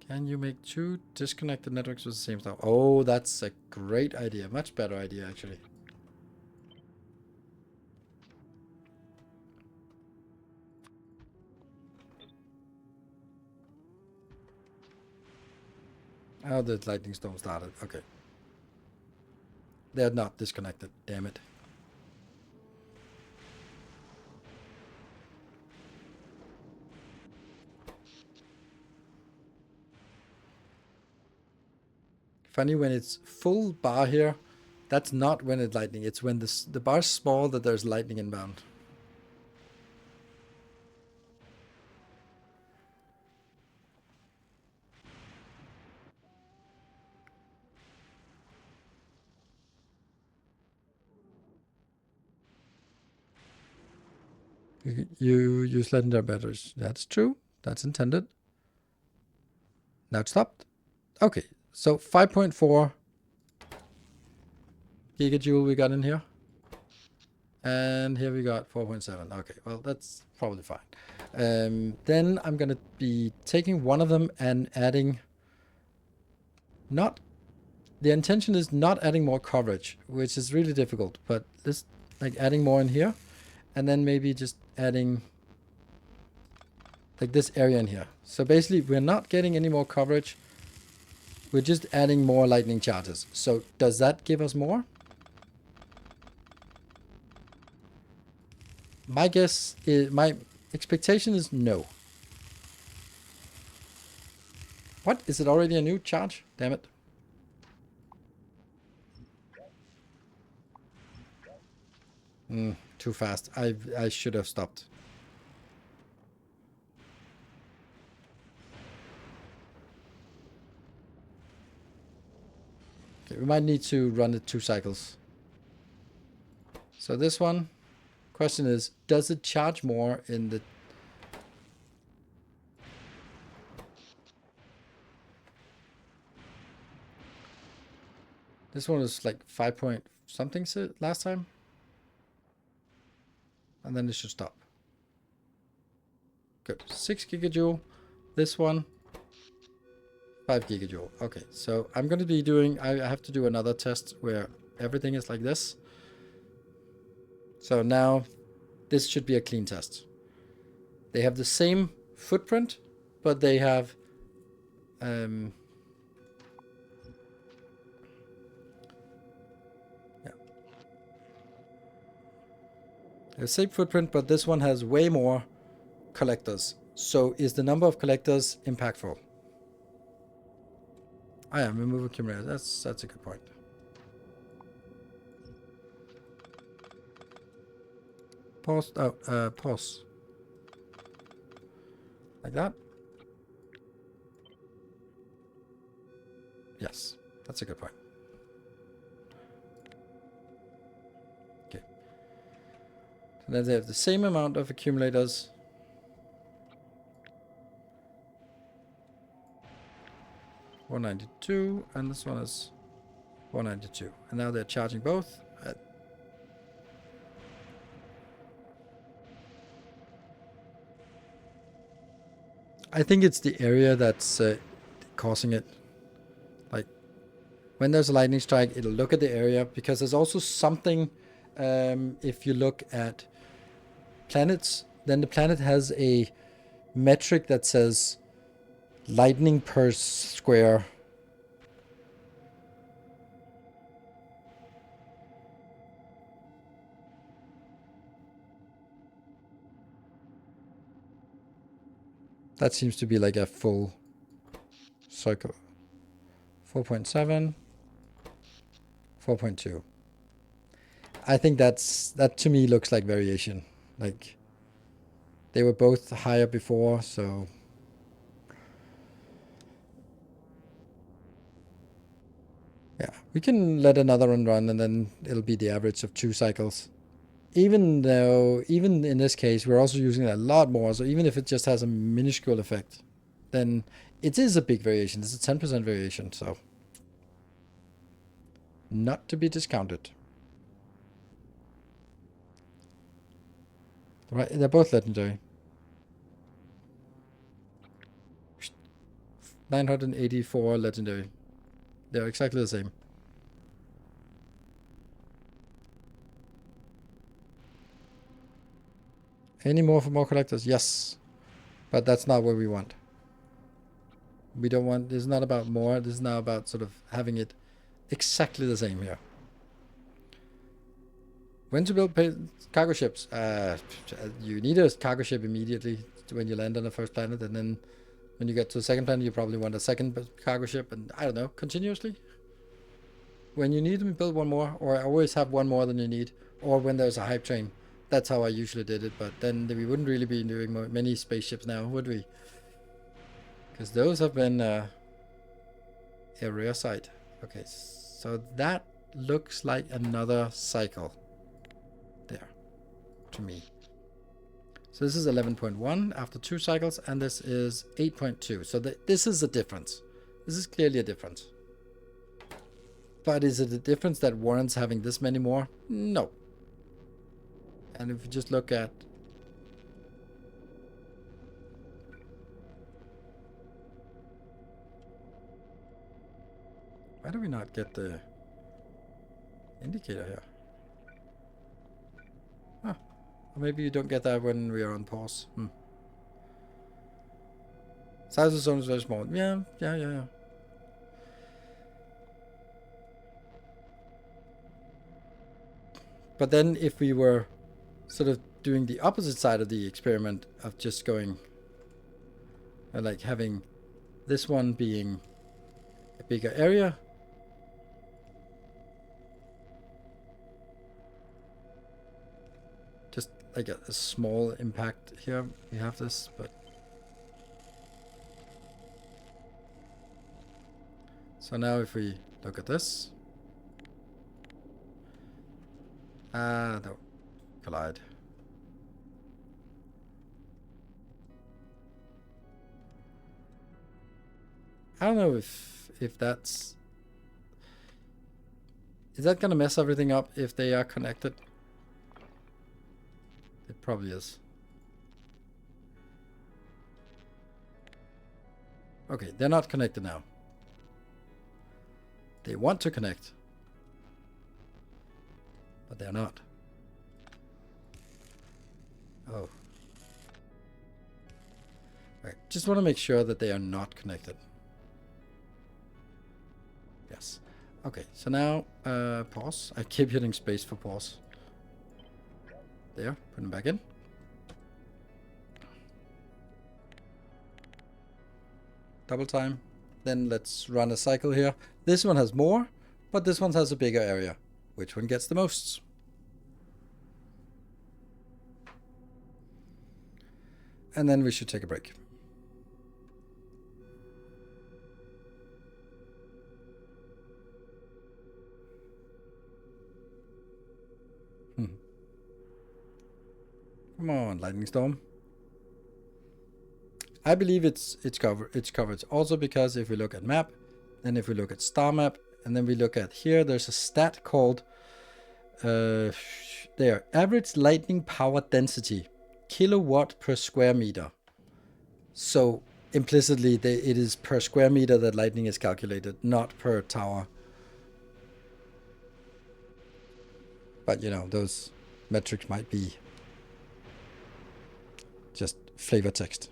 Can you make 2 disconnected networks with the same stuff? Oh, that's a great idea. Much better idea, actually. Oh, the lightning storm started. Okay. They're not disconnected. Damn it. Funny, when it's full bar here, that's not when it's lightning. It's when the bar's small that there's lightning inbound. You use legendary batteries. That's true. That's intended. Now it stopped. Okay, so 5.4 gigajoule we got in here. And here we got 4.7. Okay, well, that's probably fine. Then I'm going to be taking one of them and adding... The intention is not adding more coverage, which is really difficult. But this, like adding more in here. And then maybe just adding... like this area in here. So basically, we're not getting any more coverage. We're just adding more lightning charges. So does that give us more? My guess is, my expectation is no. What? Is it already a new charge? Damn it. Too fast. I should have stopped. Okay, we might need to run it 2 cycles. So this one, question is, does it charge more in the... This one was like 5 point something last time. And then it should stop. Good. 6 gigajoule. This one, 5 gigajoule. Okay, so I'm going to be doing... I have to do another test where everything is like this. So now this should be a clean test. They have the same footprint, but they have... the same footprint, but this one has way more collectors. So is the number of collectors impactful? I am remove accumulator. That's a good point. Pause. Oh, pause. Like that. Yes, that's a good point. Okay. So then they have the same amount of accumulators. $192, and this one is $192. And now they're charging both at... I think it's the area that's causing it. Like, when there's a lightning strike, it'll look at the area, because there's also something, if you look at planets, then the planet has a metric that says lightning per square. That seems to be like a full cycle. 4.7, 4.2. I think that to me looks like variation. Like they were both higher before, so yeah, we can let another one run and then it'll be the average of 2 cycles. Even though, even in this case, we're also using a lot more, so even if it just has a minuscule effect, then it is a big variation. It's a 10% variation, so not to be discounted. Right, they're both legendary. 984 legendary. They're exactly the same. Any more for more collectors? Yes. But that's not what we want. We don't want, this is not about more, this is now about sort of having it exactly the same here. When to build cargo ships? You need a cargo ship immediately when you land on the first planet, and then when you get to the second planet, you probably want a second cargo ship, and I don't know, continuously. When you need to build one more, or I always have one more than you need, or when there's a hype train. That's how I usually did it, but then we wouldn't really be doing many spaceships now, would we? Because those have been a rare sight. Okay, so that looks like another cycle there to me. So this is 11.1 after 2 cycles, and this is 8.2. So this is a difference. This is clearly a difference. But is it a difference that warrants having this many more? No. And if you just look at why do we not get the indicator here? Huh. Or maybe you don't get that when we are on pause. Size of the zone is very small. Yeah. But then if we were sort of doing the opposite side of the experiment of just going like having this one being a bigger area, just like a small impact here, we have this, but so now if we look at this, no, collide. I don't know if that's, is that gonna mess everything up if they are connected? It probably is. Okay, they're not connected now. They want to connect, but they're not. Oh. Right, just want to make sure that they are not connected. Yes. Okay, so now pause. I keep hitting space for pause. There, put them back in. Double time. Then let's run a cycle here. This one has more, but this one has a bigger area. Which one gets the most? And then we should take a break. Come on, lightning storm. I believe it's covered. Also because if we look at map, then if we look at star map, and then we look at here, there's a stat called there, average lightning power density, kilowatt per square meter. So implicitly, it is per square meter that lightning is calculated, not per tower. But you know, those metrics might be just flavor text.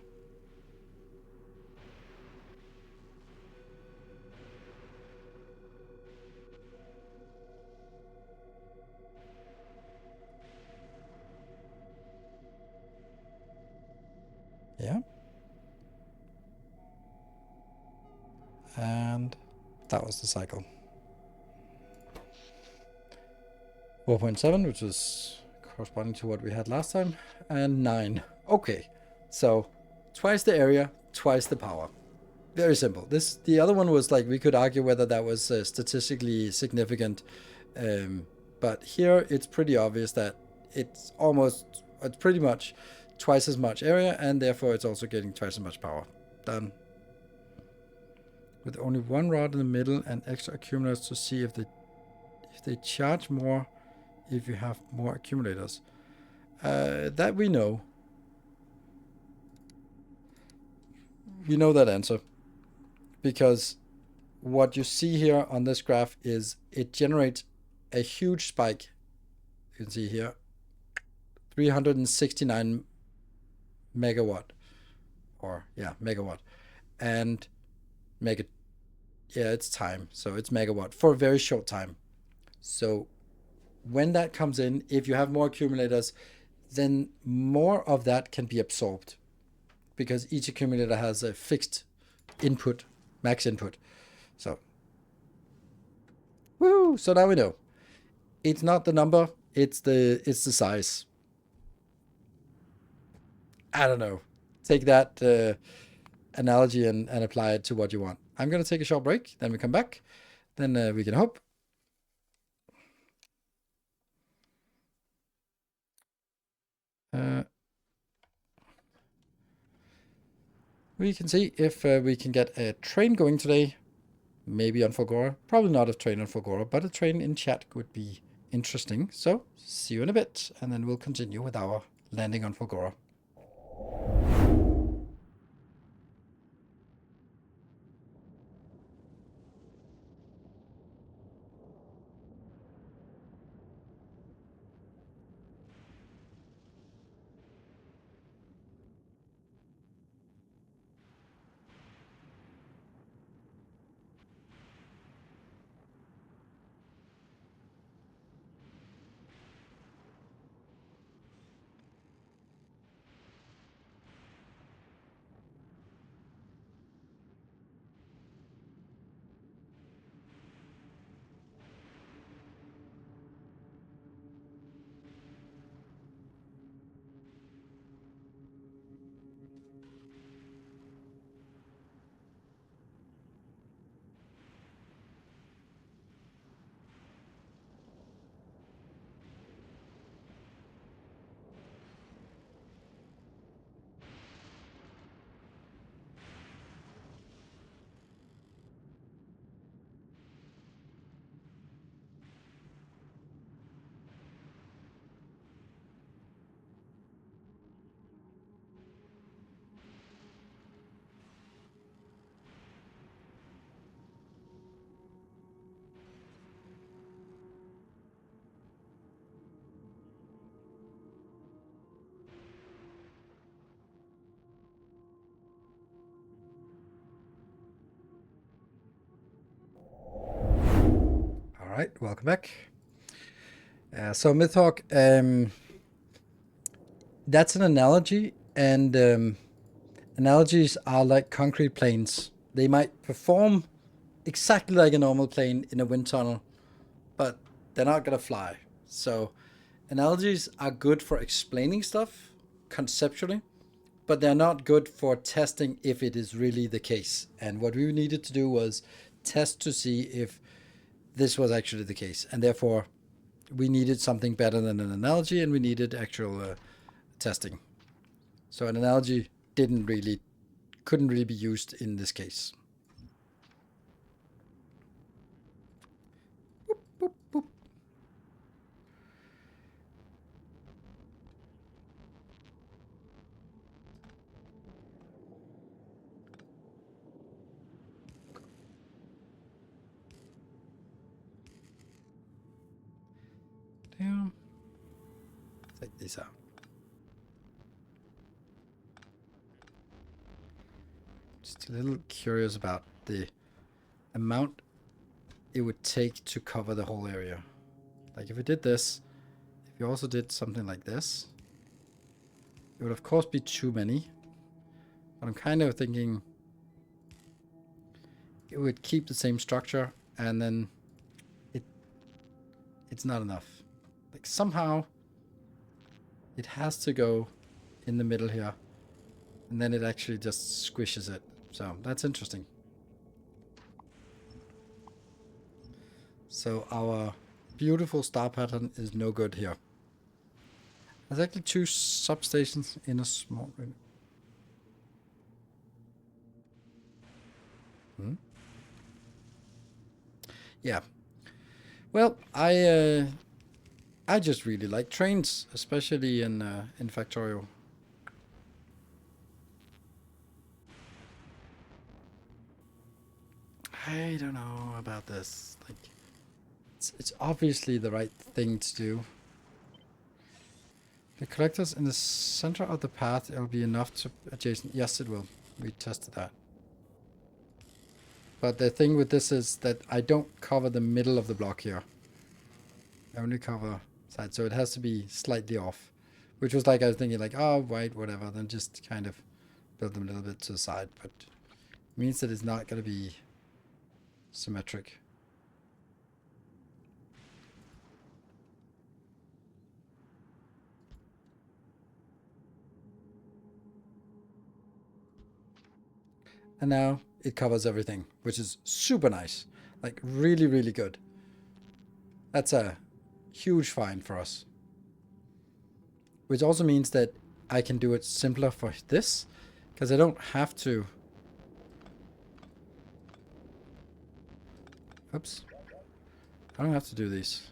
Yeah. And that was the cycle. 4.7, which is corresponding to what we had last time, and 9. Okay, so twice the area, twice the power. Very simple. The other one was like, we could argue whether that was statistically significant, but here it's pretty obvious that it's pretty much twice as much area, and therefore it's also getting twice as much power. Done. With only one rod in the middle and extra accumulators to see if they charge more if you have more accumulators. That we know. We know that answer. Because what you see here on this graph is it generates a huge spike. You can see here, 369 megawatt. Or, yeah, megawatt. And it's time. So it's megawatt for a very short time. So when that comes in, if you have more accumulators, then more of that can be absorbed because each accumulator has a fixed input, max input. So, woo! So now we know. It's not the number, it's the size. I don't know. Take that analogy and apply it to what you want. I'm going to take a short break, then we come back. Then we can hope. We can see if we can get a train going today. Maybe on Fulgora. Probably not a train on Fulgora, but a train in chat would be interesting. So, see you in a bit, and then we'll continue with our landing on Fulgora. All right, welcome back. So Mythhawk, that's an analogy, and analogies are like concrete planes. They might perform exactly like a normal plane in a wind tunnel, but they're not gonna fly. So analogies are good for explaining stuff conceptually, but they're not good for testing if it is really the case. And what we needed to do was test to see if this was actually the case, and therefore we needed something better than an analogy, and we needed actual testing. So an analogy couldn't really be used in this case. Boop, boop, boop. Damn. Take these out. Just a little curious about the amount it would take to cover the whole area. Like if we did this, if you also did something like this, it would of course be too many. But I'm kind of thinking it would keep the same structure, and then it's not enough. Like somehow it has to go in the middle here, and then it actually just squishes it. So that's interesting. So our beautiful star pattern is no good here. There's actually 2 substations in a small room. Yeah. Well, I just really like trains, especially in Factorio. I don't know about this. Like, it's obviously the right thing to do. The collectors in the center of the path, it'll be enough to adjacent. Yes, it will. We tested that. But the thing with this is that I don't cover the middle of the block here. I only cover side, so it has to be slightly off. Which was like, I was thinking like, oh, right, whatever. Then just kind of build them a little bit to the side. But it means that it's not going to be symmetric. And now it covers everything, which is super nice. Like really, really good. That's a huge find for us. Which also means that I can do it simpler for this, because I don't have to. Oops. I don't have to do these.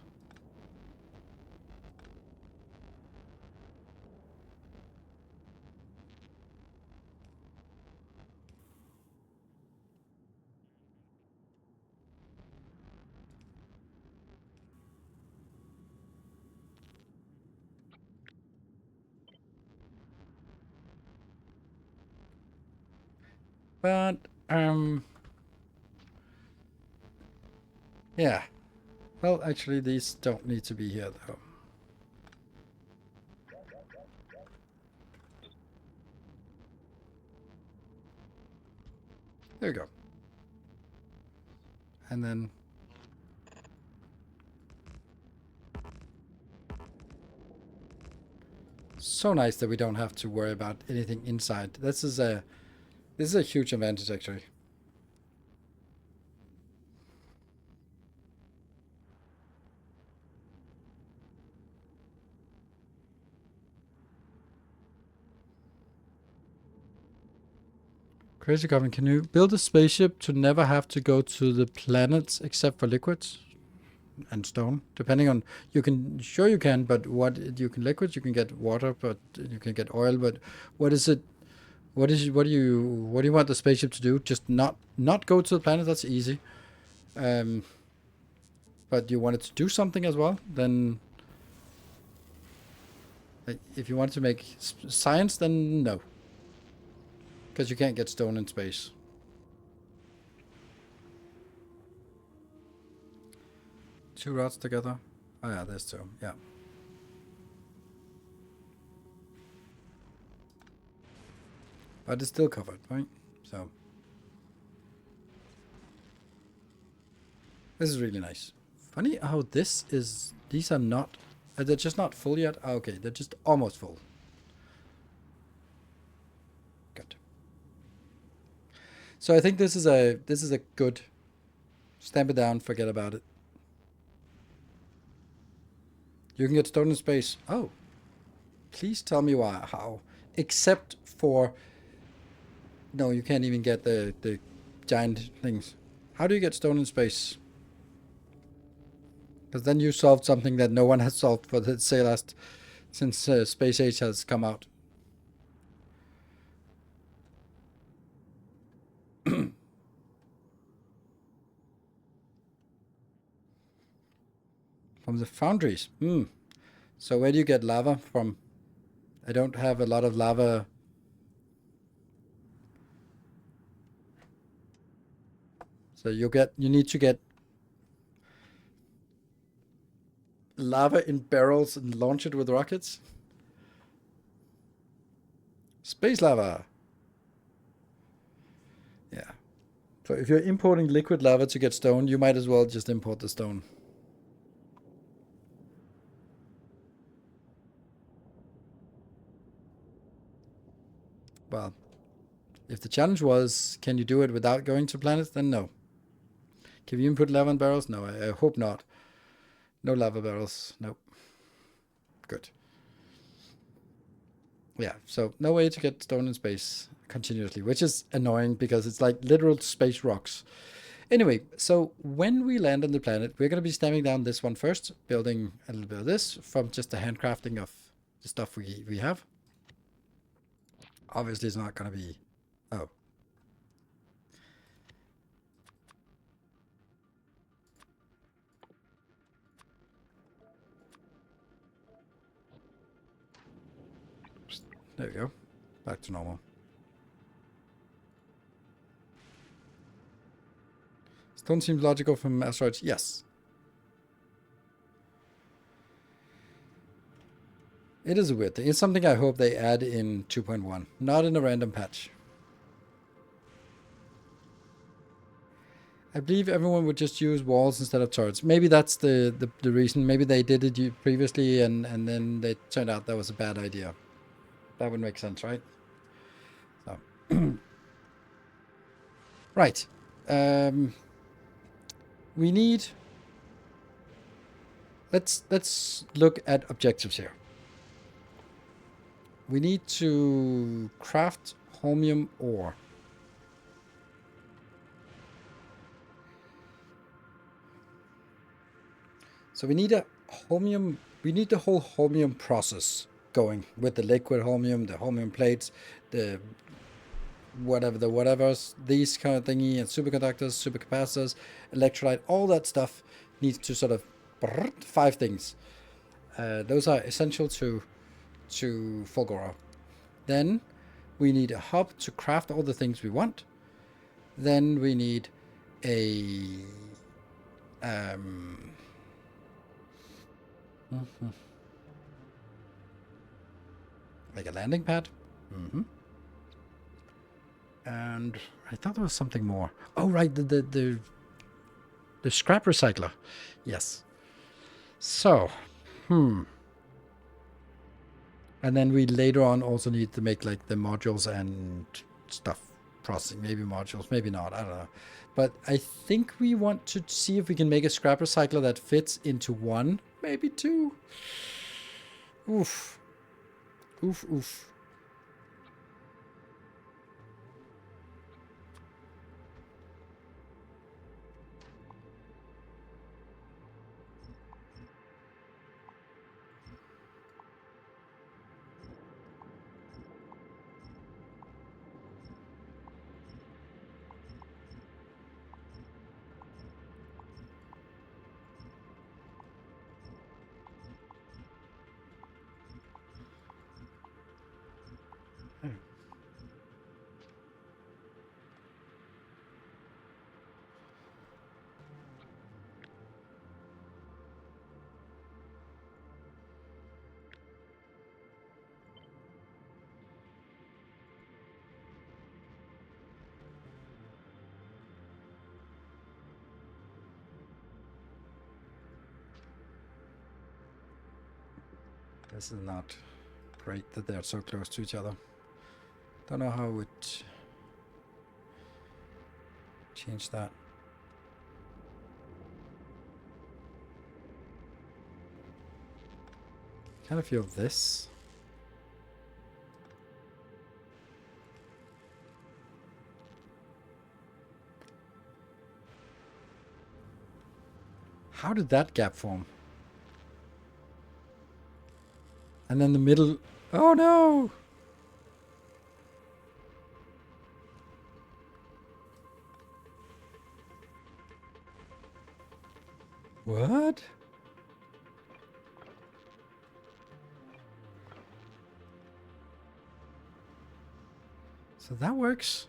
But, yeah. Well, actually, these don't need to be here, though. There we go. And then... So nice that we don't have to worry about anything inside. This is a huge advantage, actually. Crazy Goblin, can you build a spaceship to never have to go to the planets except for liquids and stone? Depending on, you can, but what you can liquids, you can get water, but you can get oil. But what is it? What do you want the spaceship to do? Just not go to the planet. That's easy. But you want it to do something as well. Then, like, if you want to make science, then no. Because you can't get stone in space. Two routes together. Oh yeah, there's 2. Yeah. But it's still covered, right? So this is really nice. Funny how these are not, they're just not full yet. Oh, okay, they're just almost full. Good. So I think this is a good, stamp it down, forget about it. You can get stone in space. Oh, please tell me why, how. Except for, no, you can't even get the giant things. How do you get stone in space? Because then you solved something that no one has solved for the say last since Space Age has come out. From the foundries. So where do you get lava from? I don't have a lot of lava. So you need to get lava in barrels and launch it with rockets. Space lava. So if you're importing liquid lava to get stone, you might as well just import the stone. Well, if the challenge was, can you do it without going to planets, then no. Can you input lava in barrels? No, I hope not. No lava barrels. Nope. Good. Yeah, so no way to get stone in space continuously, which is annoying because it's like literal space rocks. Anyway, so when we land on the planet, we're going to be stamping down this one first, building a little bit of this from just the handcrafting of the stuff we have. Obviously, it's not going to be... Oh. There we go. Back to normal. Stone seems logical from asteroids. Yes. It is a weird thing. It's something I hope they add in 2.1, not in a random patch. I believe everyone would just use walls instead of turrets. Maybe that's the reason. Maybe they did it previously and then they turned out that was a bad idea. That would make sense, right? So. Right. We need... Let's look at objectives here. We need to craft holmium ore. So we need a holmium, we need the whole holmium process going with the liquid holmium, the holmium plates, the whatevers, these kind of thingy, and superconductors, supercapacitors, electrolyte, all that stuff needs to sort of 5 things. Those are essential to Fulgora. Then we need a hub to craft all the things we want. Then we need a like a landing pad. And I thought there was something more. Oh, right, the scrap recycler. Yes. So, and then we later on also need to make like the modules and stuff processing. Maybe modules, maybe not. I don't know. But I think we want to see if we can make a scrap recycler that fits into 1, maybe 2. Oof. Oof, oof. This is not great that they're so close to each other. Don't know how I would change that. Kind of feel this. How did that gap form? And then the middle... Oh no! What? So that works.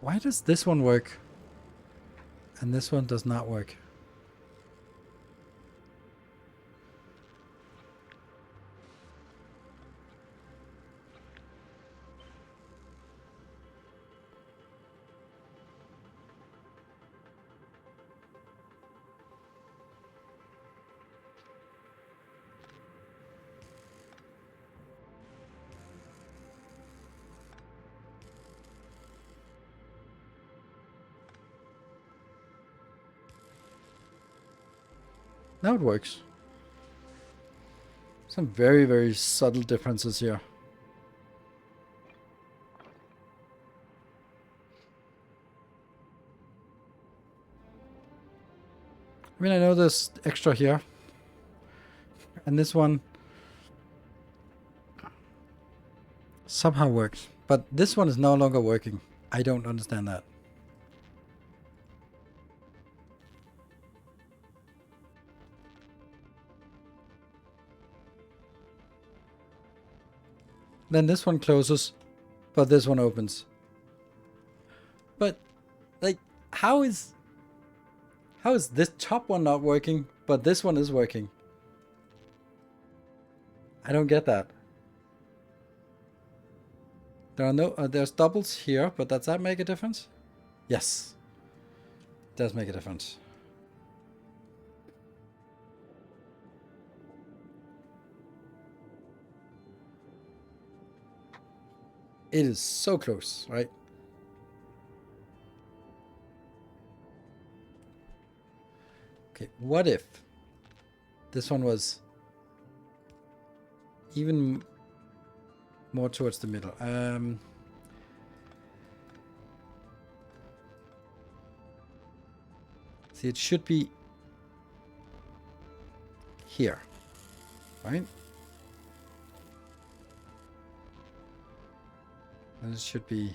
Why does this one work? And this one does not work. Now it works. Some very, very subtle differences here. I mean, I know there's extra here. And this one somehow works. But this one is no longer working. I don't understand that. Then this one closes, but this one opens. But, like, how is this top one not working, but this one is working? I don't get that. There are no, there's doubles here, but does that make a difference? Yes, it does make a difference. It is so close, right? Okay, what if this one was even more towards the middle? See, it should be here, right? And it should be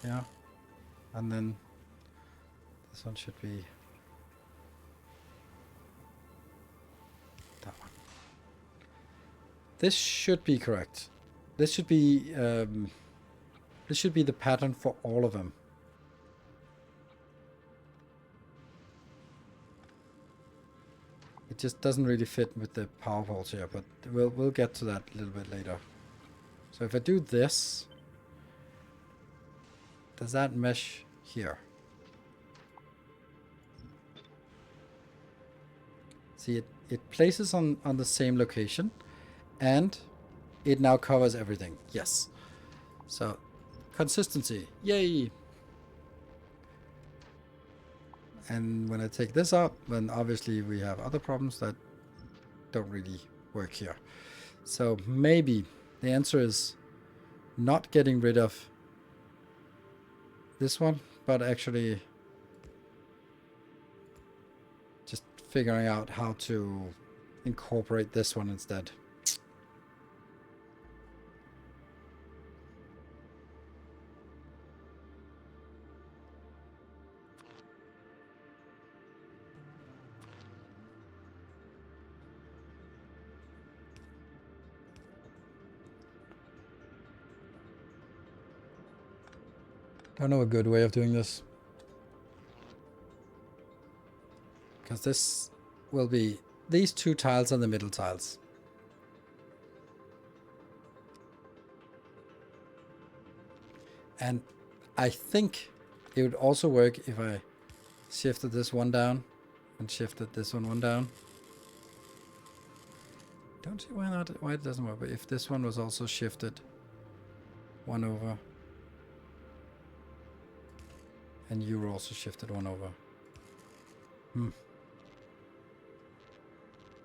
yeah, and then this one should be that one. This should be correct. This should be the pattern for all of them. It just doesn't really fit with the power poles here, but we'll get to that a little bit later. So if I do this, does that mesh here? See, it places on the same location, and it now covers everything. Yes. So, consistency. Yay! And when I take this out, then obviously we have other problems that don't really work here. So maybe the answer is not getting rid of this one, but actually just figuring out how to incorporate this one instead. Don't know a good way of doing this, because this will be these two tiles are the middle tiles. And I think it would also work if I shifted this one down and shifted this one down. Don't see why it doesn't work, but if this one was also shifted one over, and you were also shifted one over.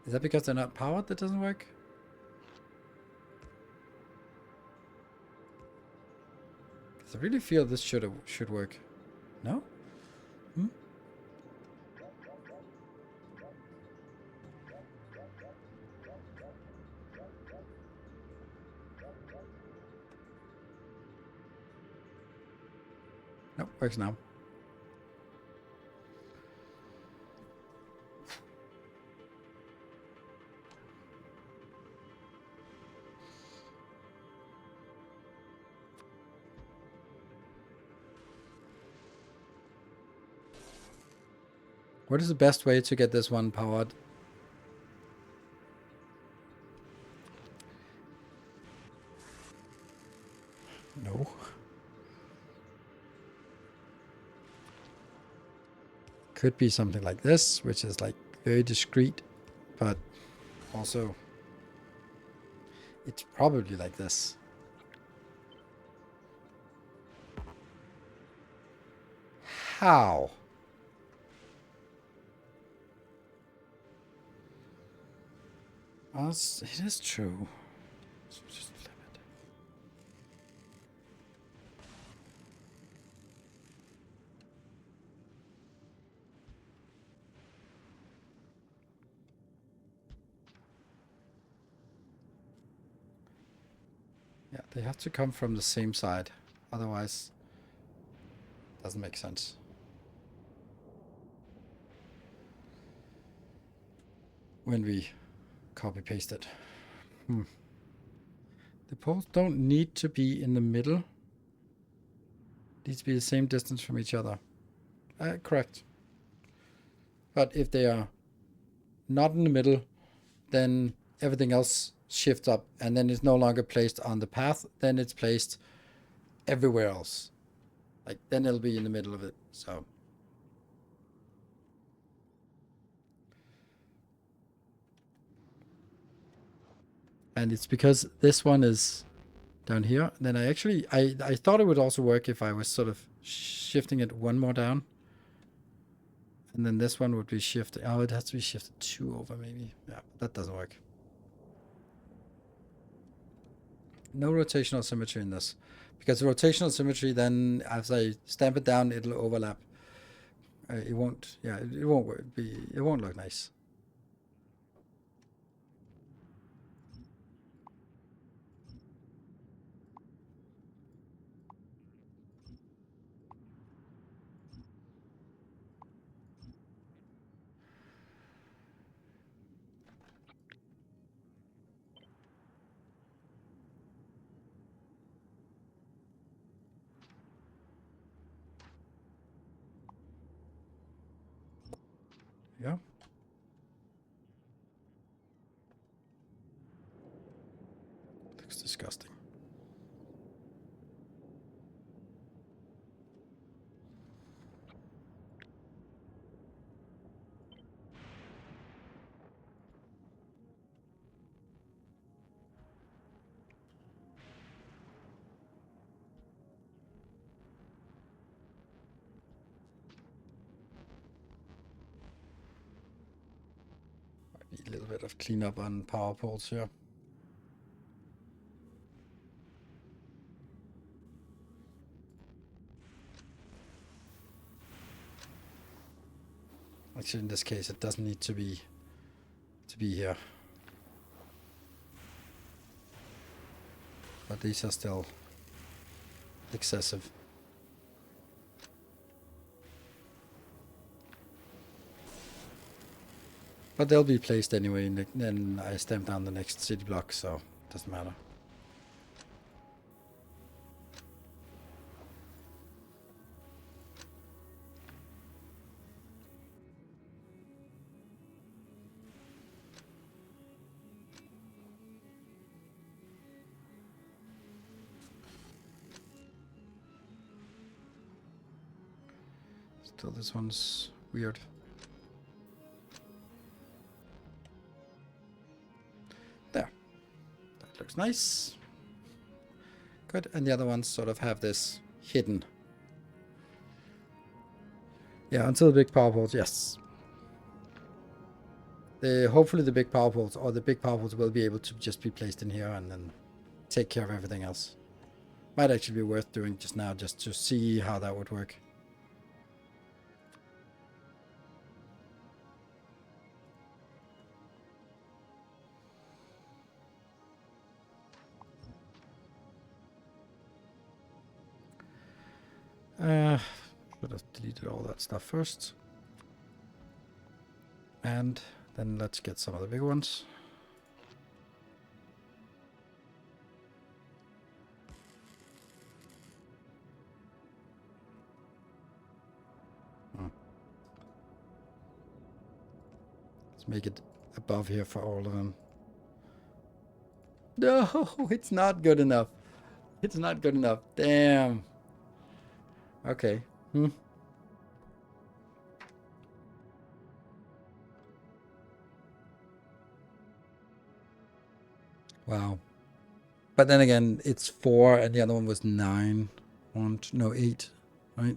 Is that because they're not powered that doesn't work? Because I really feel this should work. No? Nope, works now. What is the best way to get this one powered? No. could be something like this, which is like very discreet, but also it's probably like this. How? Well, it is true. Just flip it. Yeah, they have to come from the same side. Otherwise, it doesn't make sense. When we copy paste it. The poles don't need to be in the middle. Needs to be the same distance from each other. Correct. But if they are not in the middle, then everything else shifts up, and then it's no longer placed on the path, then it's placed everywhere else. Like, then it'll be in the middle of it, so. And it's because this one is down here. Then I actually, I thought it would also work if I was sort of shifting it one more down. And then this one would be shifted. Oh, it has to be shifted 2 over maybe. Yeah, that doesn't work. No rotational symmetry in this. Because rotational symmetry, then as I stamp it down, it'll overlap. It won't, yeah, it won't work. It won't look nice. Yeah. Looks disgusting. A little bit of cleanup on power poles here. Actually, in this case, it doesn't need to be here. But these are still excessive. But they'll be placed anyway, and then I stamp down the next city block, so it doesn't matter. Still, this one's weird. There. That looks nice. Good. And the other ones sort of have this hidden. Yeah, until the big power poles, yes. Hopefully the big power poles, or the big power poles will be able to just be placed in here and then take care of everything else. Might actually be worth doing just now, just to see how that would work. Should have deleted all that stuff first. And then let's get some of the big ones. Let's make it above here for all of them. No, it's not good enough. It's not good enough. Damn. Okay. Wow. But then again, it's 4 and the other one was 9. 8, right?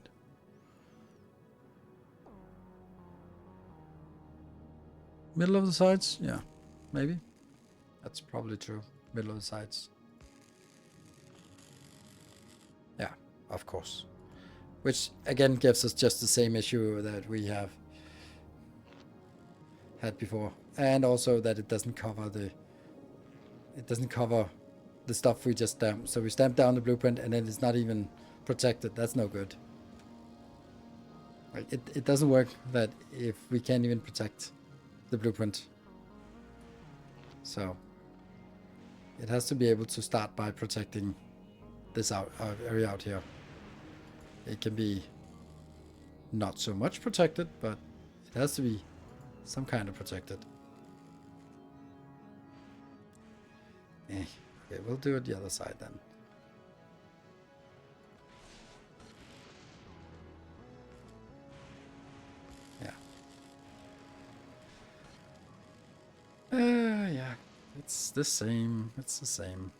Middle of the sides? Yeah, maybe. That's probably true. Middle of the sides. Yeah, of course. Which again gives us just the same issue that we have had before. And also that it doesn't cover the stuff we just stamped. So we stamp down the blueprint and then it's not even protected. That's no good. Like it doesn't work that if we can't even protect the blueprint. So it has to be able to start by protecting this area out here. It can be not so much protected, but it has to be some kind of protected. Okay, we'll do it the other side then. Yeah, it's the same. It's the same.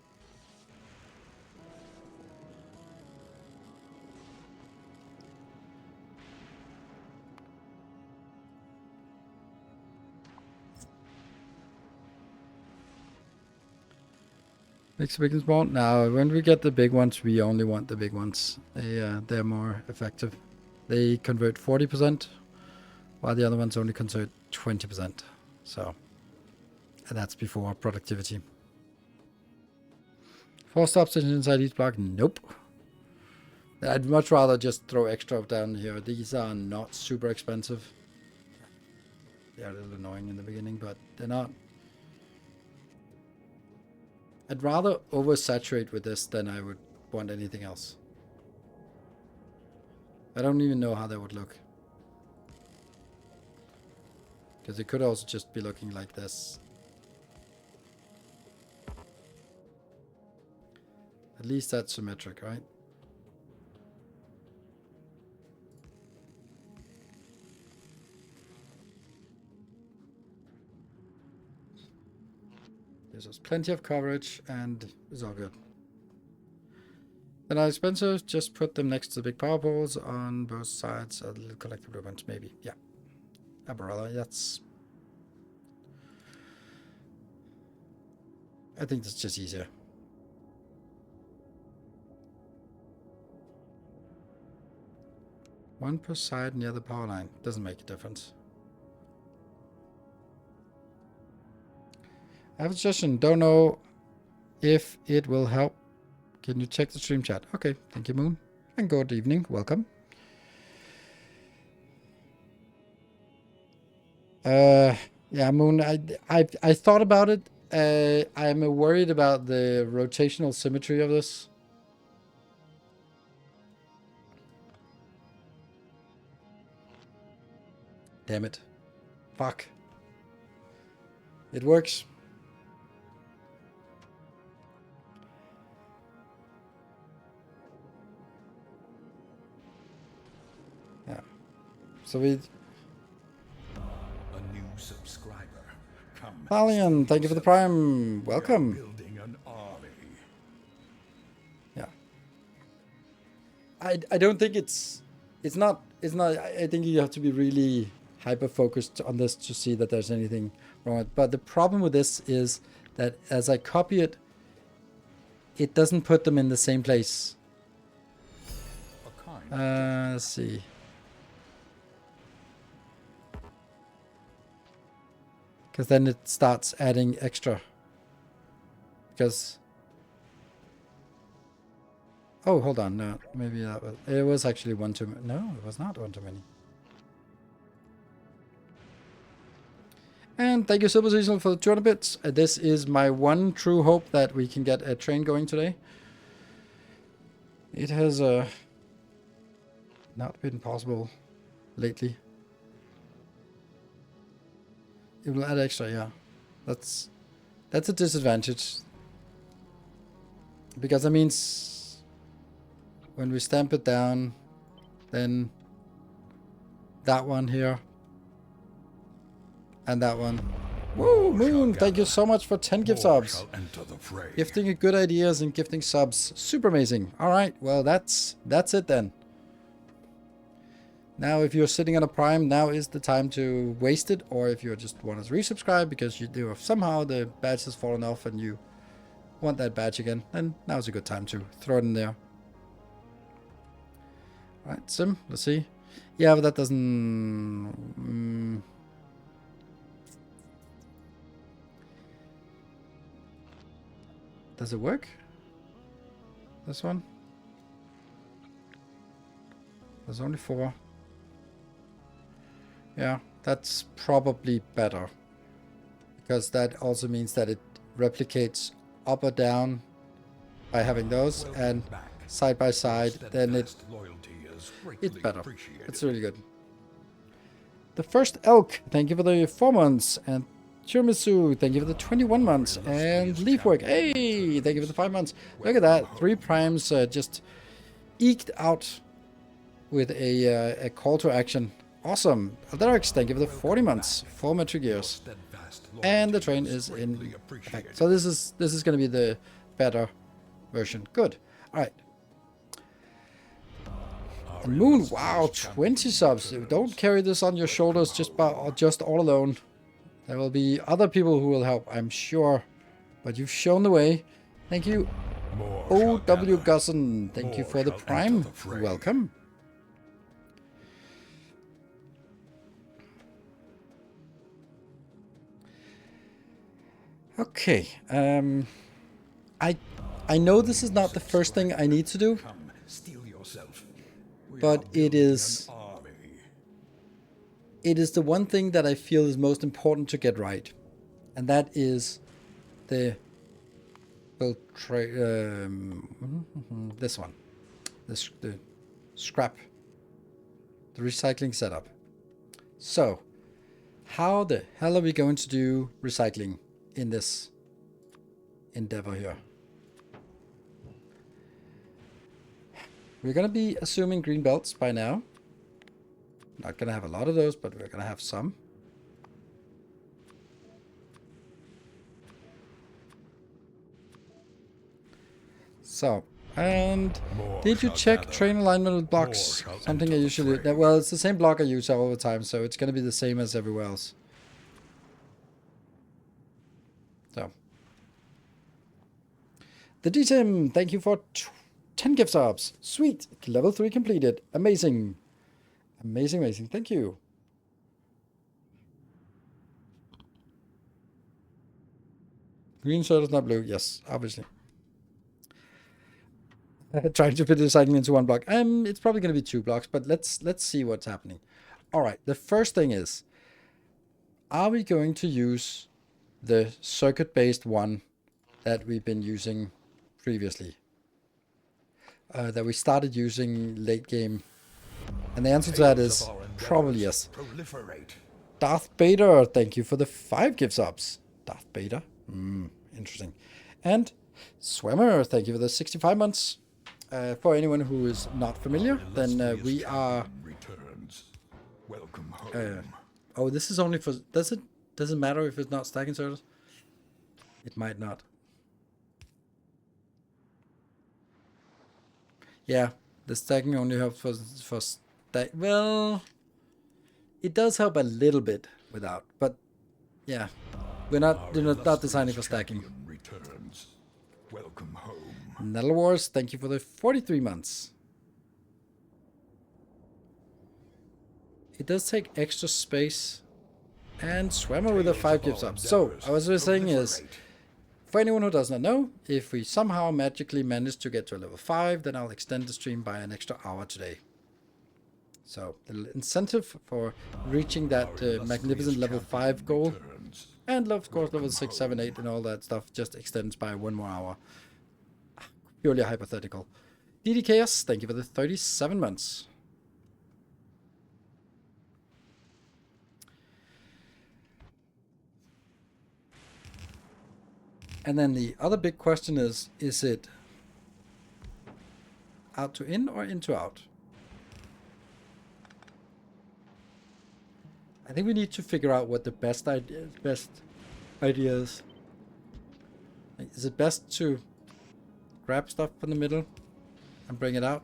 Makes a big spawn. Now, when we get the big ones, we only want the big ones. They're more effective. They convert 40%, while the other ones only convert 20%. So, and that's before productivity. 4 stops inside each block? Nope. I'd much rather just throw extra down here. These are not super expensive. They're a little annoying in the beginning, but they're not. I'd rather oversaturate with this than I would want anything else. I don't even know how that would look. Because it could also just be looking like this. At least that's symmetric, right? Gives us plenty of coverage and it's all good. Then our expensive, just put them next to the big power poles on both sides. A little collective blueprint, maybe. Yeah. Umbrella, that's... I think that's just easier. One per side near the power line. Doesn't make a difference. I have a suggestion. Don't know if it will help. Can you check the stream chat? Okay, thank you, Moon. And good evening. Welcome. Yeah, Moon. I thought about it. I'm worried about the rotational symmetry of this. Damn it. Fuck. It works. Yeah. So we... A new subscriber. Come. Valian, thank you for the prime. Welcome. Building an army. Yeah. I don't think it's not I think you have to be really hyper focused on this to see that there's anything wrong with it. But the problem with this is that as I copy it, it doesn't put them in the same place. Let's see. Because then it starts adding extra. Because... Oh, hold on. No, maybe that was... It was actually one too many. No, it was not one too many. And thank you, Silver Seasonal, for the 200 bits. This is my one true hope that we can get a train going today. It has not been possible lately. It will add extra, yeah. That's a disadvantage. Because that means when we stamp it down, then that one here and that one Woo, Moon, thank you so much for 10 gift subs. Shall enter the fray. Gifting good ideas and gifting subs. Super amazing. Alright, well that's it then. Now if you're sitting on a Prime, now is the time to waste it. Or if you just want to resubscribe because you do somehow the badge has fallen off and you want that badge again, then now's a good time to throw it in there. Alright, Sim, let's see. Yeah, but that doesn't... Does it work? This one? There's only 4. Yeah, that's probably better. Because that also means that it replicates up or down by having those, and side by side, then it's better. It's really good. The first elk, thank you for the 4 months, and Tiramisu, thank you for the 21 months, and Leafwork, hey, thank you for the 5 months. Look at that, 3 primes just eked out with a call to action. Awesome. Alderix, thank you for the 40 months, 4 metric years, and the train is in effect. So this is going to be the better version. Good. All right. And Moon, wow, 20 subs. Don't carry this on your shoulders just all alone. There will be other people who will help, I'm sure. But you've shown the way. Thank you. O.W. Gusson, thank you for the Prime. Welcome. Okay. I know this is not the first thing I need to do. But it is the one thing that I feel is most important to get right, and that is this one, the scrap, the recycling setup. So, how the hell are we going to do recycling in this endeavor here? We're going to be assuming green belts by now. Not going to have a lot of those, but we're going to have some. So, and did you check train alignment with blocks? Something I usually do. Well, it's the same block I use all the time, so it's going to be the same as everywhere else. So. The DTIM, thank you for 10 gift subs. Sweet. Level 3 completed. Amazing. Amazing, amazing. Thank you. Green shirt is not blue. Yes, obviously. Trying to fit recycling into 1 block. It's probably going to be 2 blocks, but let's see what's happening. All right. The first thing is, are we going to use the circuit-based one that we've been using previously? That we started using late game? And the answer to that is probably yes. Darth Vader, thank you for the 5 gift subs. Darth Vader, interesting. And Swimmer, thank you for the 65 months. For anyone who is not familiar, then we are. Welcome home. Oh, this is only for. Does it matter if it's not stacking service? It might not. Yeah, the stacking only helps for stack. Well, it does help a little bit without, but yeah, we're not designing for stacking. Welcome home. Nettle Wars, thank you for the 43 months. It does take extra space, and Swimmer with a 5 gift subs. So, I was just saying is, for anyone who does not know, if we somehow magically manage to get to a level 5, then I'll extend the stream by an extra hour today. So, the incentive for reaching that magnificent level 5 goal, and of course level 6, 7, 8 and all that stuff just extends by 1 more hour. Purely hypothetical. DDKS, thank you for the 37 months. And then the other big question is it out to in or in to out? I think we need to figure out what the best ideas. Like, is it best to grab stuff from the middle and bring it out?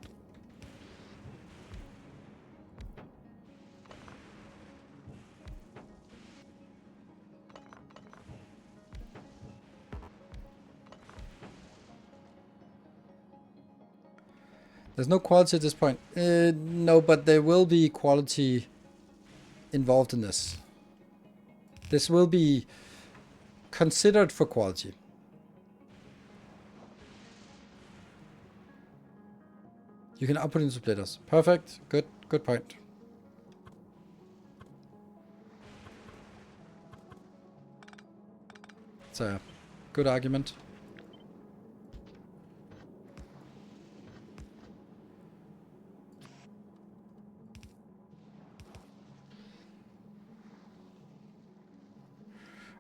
There's no quality at this point. No, but there will be quality involved in this. This will be considered for quality. You can output into splitters. Perfect. Good point. It's a good argument.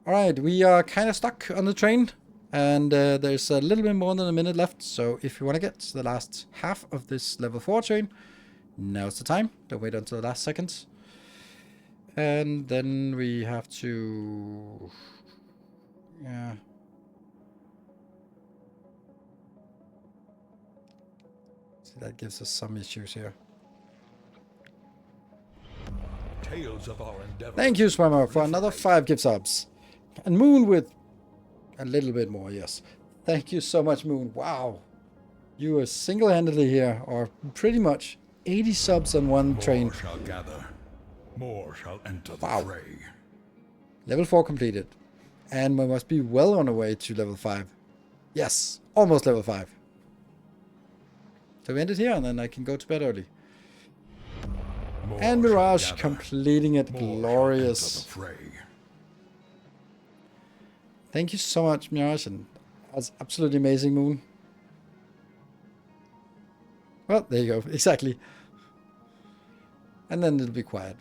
Alright, we are kind of stuck on the train, and there's a little bit more than a minute left, so if you want to get to the last half of this level 4 train, now's the time. Don't wait until the last seconds. And then we have to... yeah. See, that gives us some issues here. Tales of our endeavor. Thank you, Swimmer, for another 5 gift subs. And Moon with a little bit more, yes. Thank you so much, Moon. Wow. You are single-handedly here, or pretty much 80 subs on one train. More shall gather. More shall enter the Wow. fray. Level 4 completed. And we must be well on our way to level 5. Yes, almost level 5. So we end it here, and then I can go to bed early. More And shall Mirage gather. completing it. More shall Glorious. enter the fray. Thank you so much, Mirage, and that was absolutely amazing, Moon. Well, there you go. Exactly. And then it'll be quiet.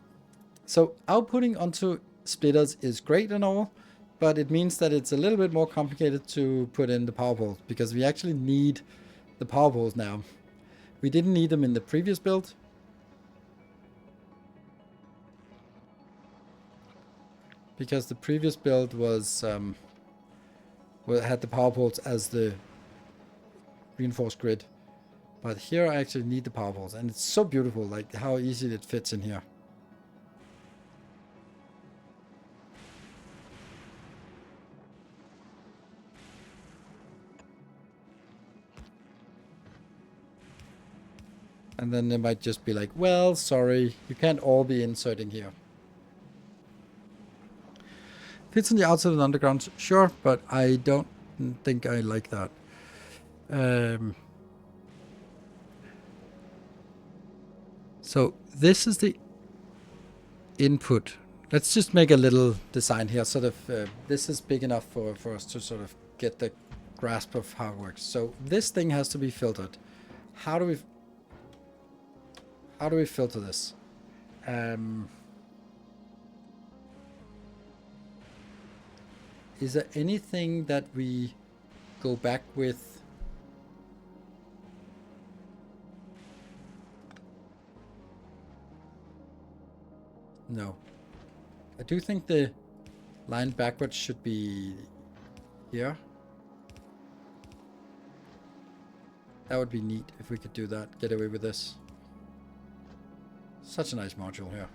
So outputting onto splitters is great and all, but it means that it's a little bit more complicated to put in the power poles, because we actually need the power poles now. We didn't need them in the previous build. Because the previous build was had the power poles as the reinforced grid. But here I actually need the power poles, and it's so beautiful, like how easy it fits in here. And then they might just be like, well, sorry, you can't all be inserting here. Fits on the outside of the underground, sure, but I don't think I like that. So this is the input. Let's just make a little design here. Sort of, this is big enough for us to sort of get the grasp of how it works. So this thing has to be filtered. How do we filter this? Is there anything that we go back with? No. I do think the line backwards should be here. That would be neat if we could do that. Get away with this. Such a nice module here.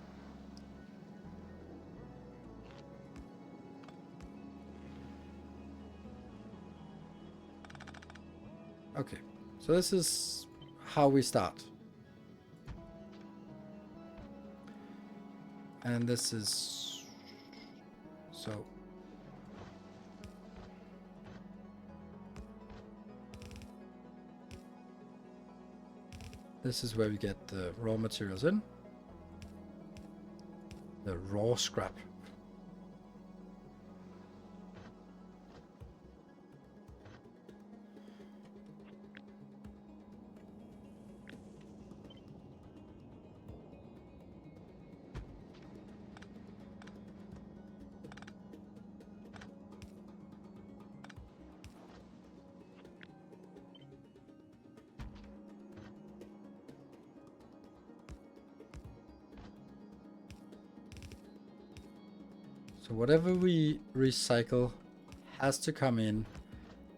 Okay, so this is how we start. And this is... so... this is where we get the raw materials in. The raw scrap. So whatever we recycle has to come in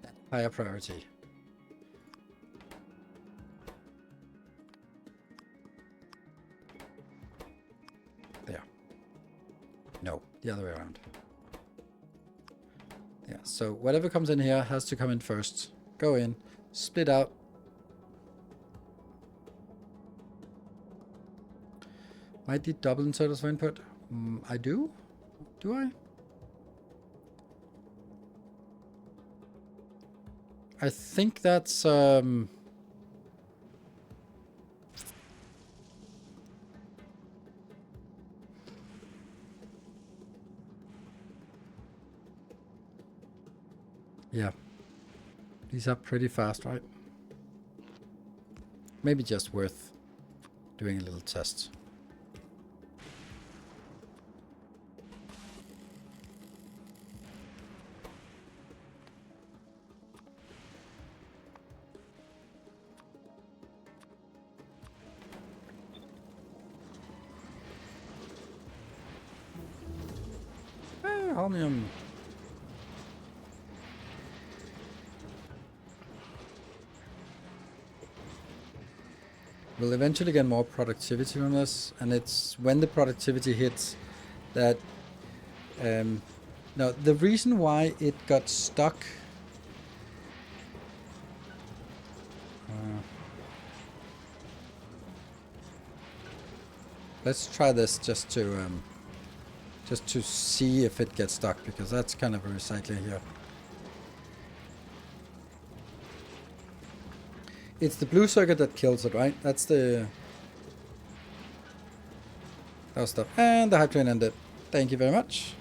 at higher priority. There. No, the other way around. Yeah, so whatever comes in here has to come in first. Go in, split out. Might need double inserters for input. I do? Do I? I think that's yeah. These are pretty fast, right? Maybe just worth doing a little test. Holmium. We'll eventually get more productivity from this, and it's when the productivity hits that now the reason why it got stuck let's try this just to see if it gets stuck, because that's kind of a recycling here. It's the blue circuit that kills it, right? That's the... that was stuff. And the hype train ended. Thank you very much.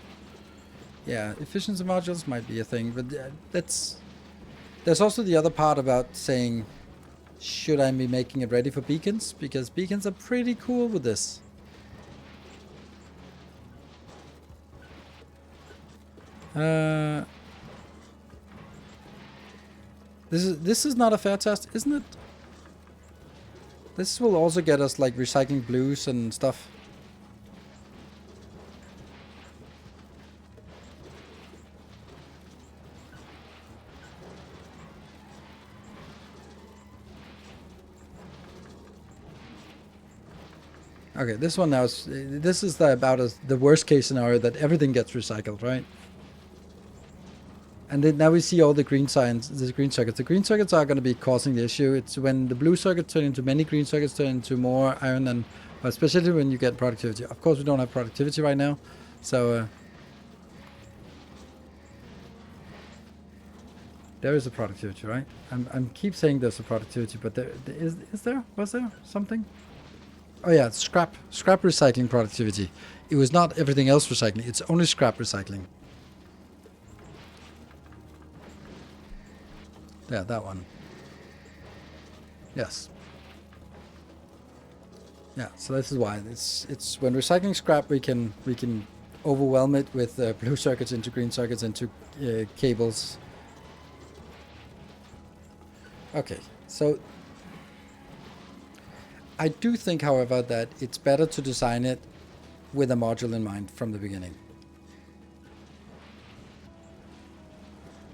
Yeah, efficiency modules might be a thing, but that's... There's also the other part about saying, should I be making it ready for beacons? Because beacons are pretty cool with this. This is not a fair test, isn't it? This will also get us like recycling blues and stuff. Okay, this one now is this is the worst case scenario that everything gets recycled, right? And then now we see all the green signs, the green circuits. The green circuits are going to be causing the issue. It's when the blue circuits turn into many green circuits, turn into more iron, and especially when you get productivity. Of course, we don't have productivity right now, so there is a productivity, right? I'm keep saying there's a productivity, but was there something? Oh yeah, scrap recycling productivity. It was not everything else recycling. It's only scrap recycling. Yeah, that one. Yes. Yeah, so this is why it's when recycling scrap we can overwhelm it with blue circuits into green circuits into cables. Okay, so I do think, however, that it's better to design it with a module in mind from the beginning.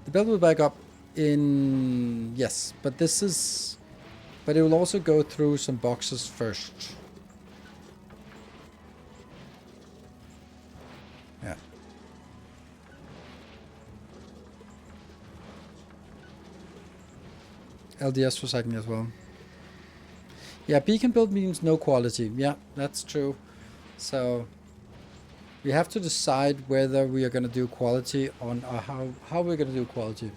The build will back up in... yes, but it will also go through some boxes first. Yeah. LDS recycling as well. Yeah, beacon build means no quality. Yeah, that's true. So we have to decide whether we are going to do quality on or how we're going to do quality.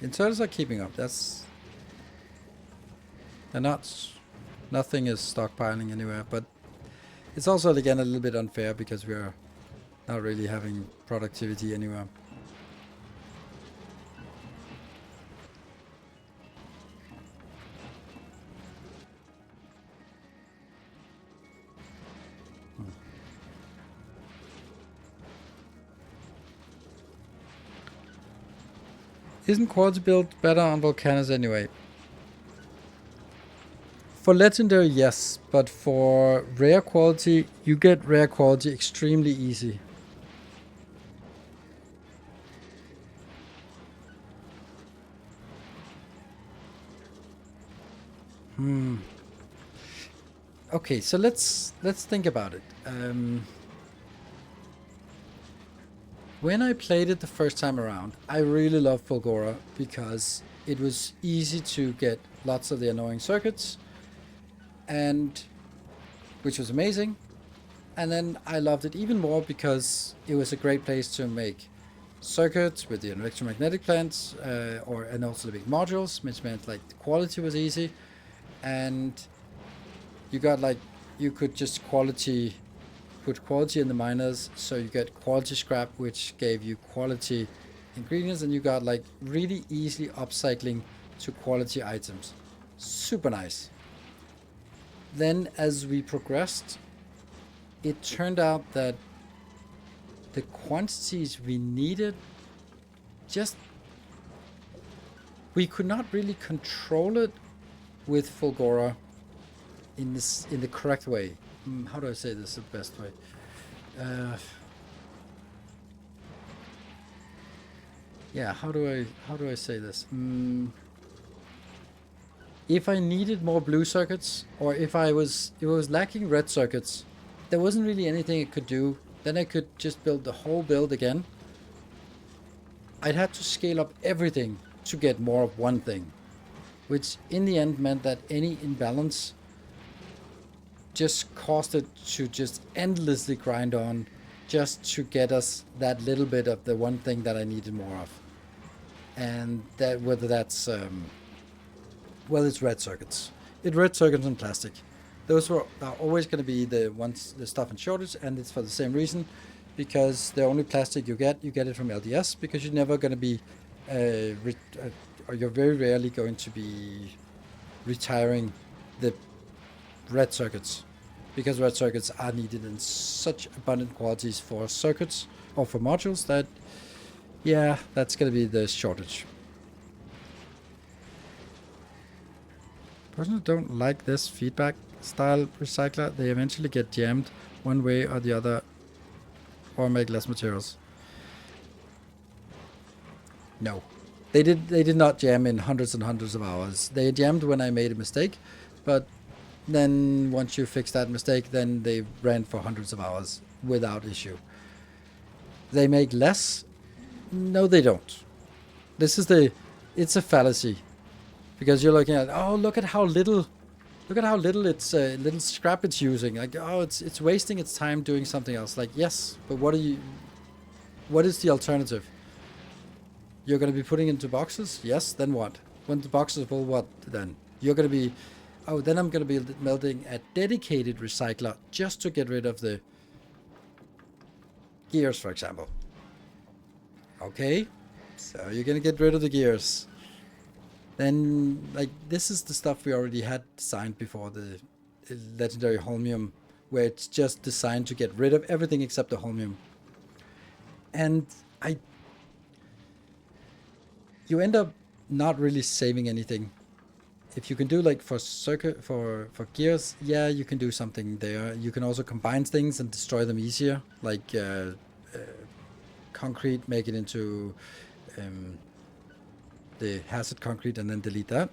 Inserters are keeping up. They're not. Nothing is stockpiling anywhere, but it's also again a little bit unfair because we are not really having productivity anywhere. Isn't quality build better on Vulcanus anyway? For legendary, yes, but for rare quality, you get rare quality extremely easy. Okay, so let's think about it. When I played it the first time around, I really loved Fulgora because it was easy to get lots of the annoying circuits, and which was amazing. And then I loved it even more because it was a great place to make circuits with the electromagnetic plants, and also the big modules, which meant like the quality was easy, and you got like you could just put quality in the miners, so you get quality scrap, which gave you quality ingredients, and you got like really easily upcycling to quality items. Super nice. Then as we progressed, it turned out that the quantities we needed just we could not really control it with Fulgora in the correct way. How do I say this the best way? Yeah, how do I say this? If I needed more blue circuits, or if I was lacking red circuits, there wasn't really anything I could do. Then I could just build the whole build again. I'd have to scale up everything to get more of one thing, which in the end meant that any imbalance just caused it to just endlessly grind on just to get us that little bit of the one thing that I needed more of. And that whether that's well, it's red circuits. It's red circuits and plastic. Those are always going to be the stuff in shortage, and it's for the same reason, because the only plastic you get it from LDS, because you're never going to be, or you're very rarely going to be retiring the red circuits, because red circuits are needed in such abundant quantities for circuits or for modules that, yeah, that's going to be the shortage. Personally don't like this feedback style recycler. They eventually get jammed one way or the other, or make less materials. No, they did not jam in hundreds and hundreds of hours. They jammed when I made a mistake, but then once you fix that mistake, then they ran for hundreds of hours without issue. They make less? No, they don't. It's a fallacy, because you're looking at, oh, look at how little it's little scrap it's using. Like, oh, it's wasting its time doing something else. Like, yes, but what is the alternative? You're going to be putting into boxes? Yes, then what? When the boxes full, what then? You're going to be, oh, then I'm going to be melting a dedicated recycler just to get rid of the gears, for example. Okay, so you're going to get rid of the gears. Then, like, this is the stuff we already had designed before, the legendary holmium, where it's just designed to get rid of everything except the holmium. And you end up not really saving anything. If you can do like for circuit for gears, yeah, you can do something there. You can also combine things and destroy them easier, like concrete, make it into the hazard concrete, and then delete that.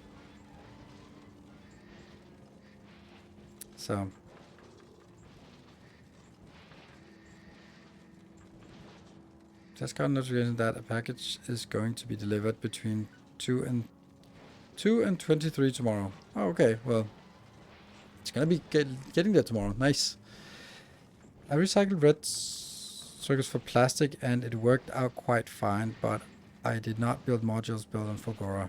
So just got a notification that a package is going to be delivered between 2 and 23 tomorrow. Oh, okay, well, it's gonna be getting there tomorrow. Nice. I recycled red circuits for plastic and it worked out quite fine, but I did not build modules built on Fulgora.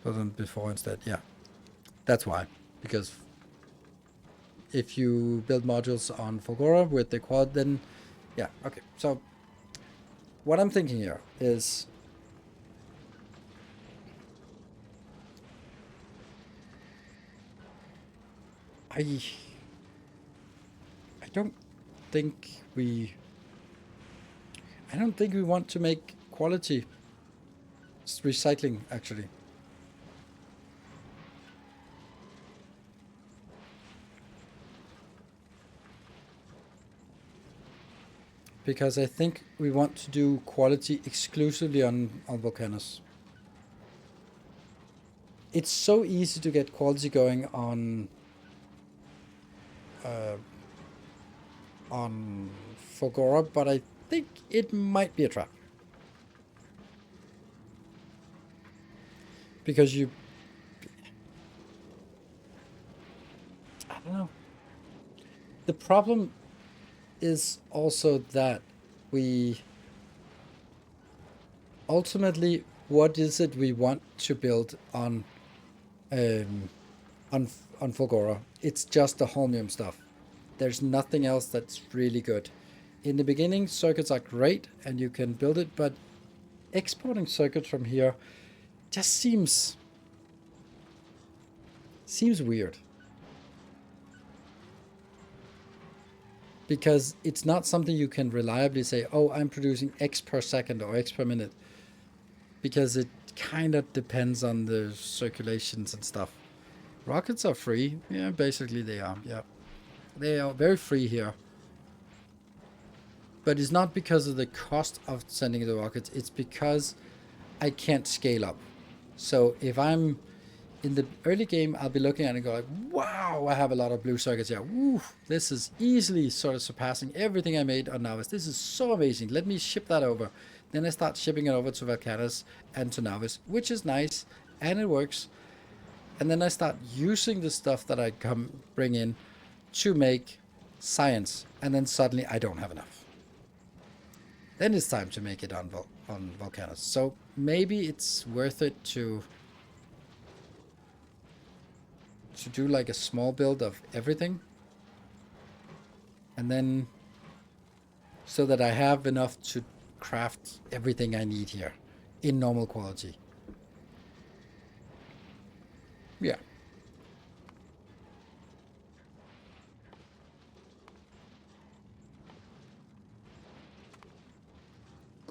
Built them before instead. Yeah, that's why. Because if you build modules on Fulgora with the quad, then yeah, okay. So what I'm thinking here is I don't think we want to make quality recycling, actually. because I think we want to do quality exclusively on Vulcanus. It's so easy to get quality going on Fulgora, but I think it might be a trap. Because I don't know. The problem is also that we ultimately, what is it we want to build on Fulgora? It's just the Holmium stuff. There's nothing else that's really good. In the beginning, circuits are great and you can build it, but exporting circuits from here just seems weird. Because it's not something you can reliably say, oh, I'm producing X per second or X per minute. Because it kind of depends on the circulations and stuff. Rockets are free. Yeah, basically they are. Yeah. They are very free here. But it's not because of the cost of sending the rockets. It's because I can't scale up. So if I'm in the early game, I'll be looking at it and go like, wow, I have a lot of blue circuits here. Woo, this is easily sort of surpassing everything I made on Navis. This is so amazing. Let me ship that over. Then I start shipping it over to Vulcanus and to Navis, which is nice, and it works. And then I start using the stuff that I bring in to make science, and then suddenly I don't have enough. Then it's time to make it on Vulcanus. So maybe it's worth it to do like a small build of everything, and then so that I have enough to craft everything I need here in normal quality. Yeah.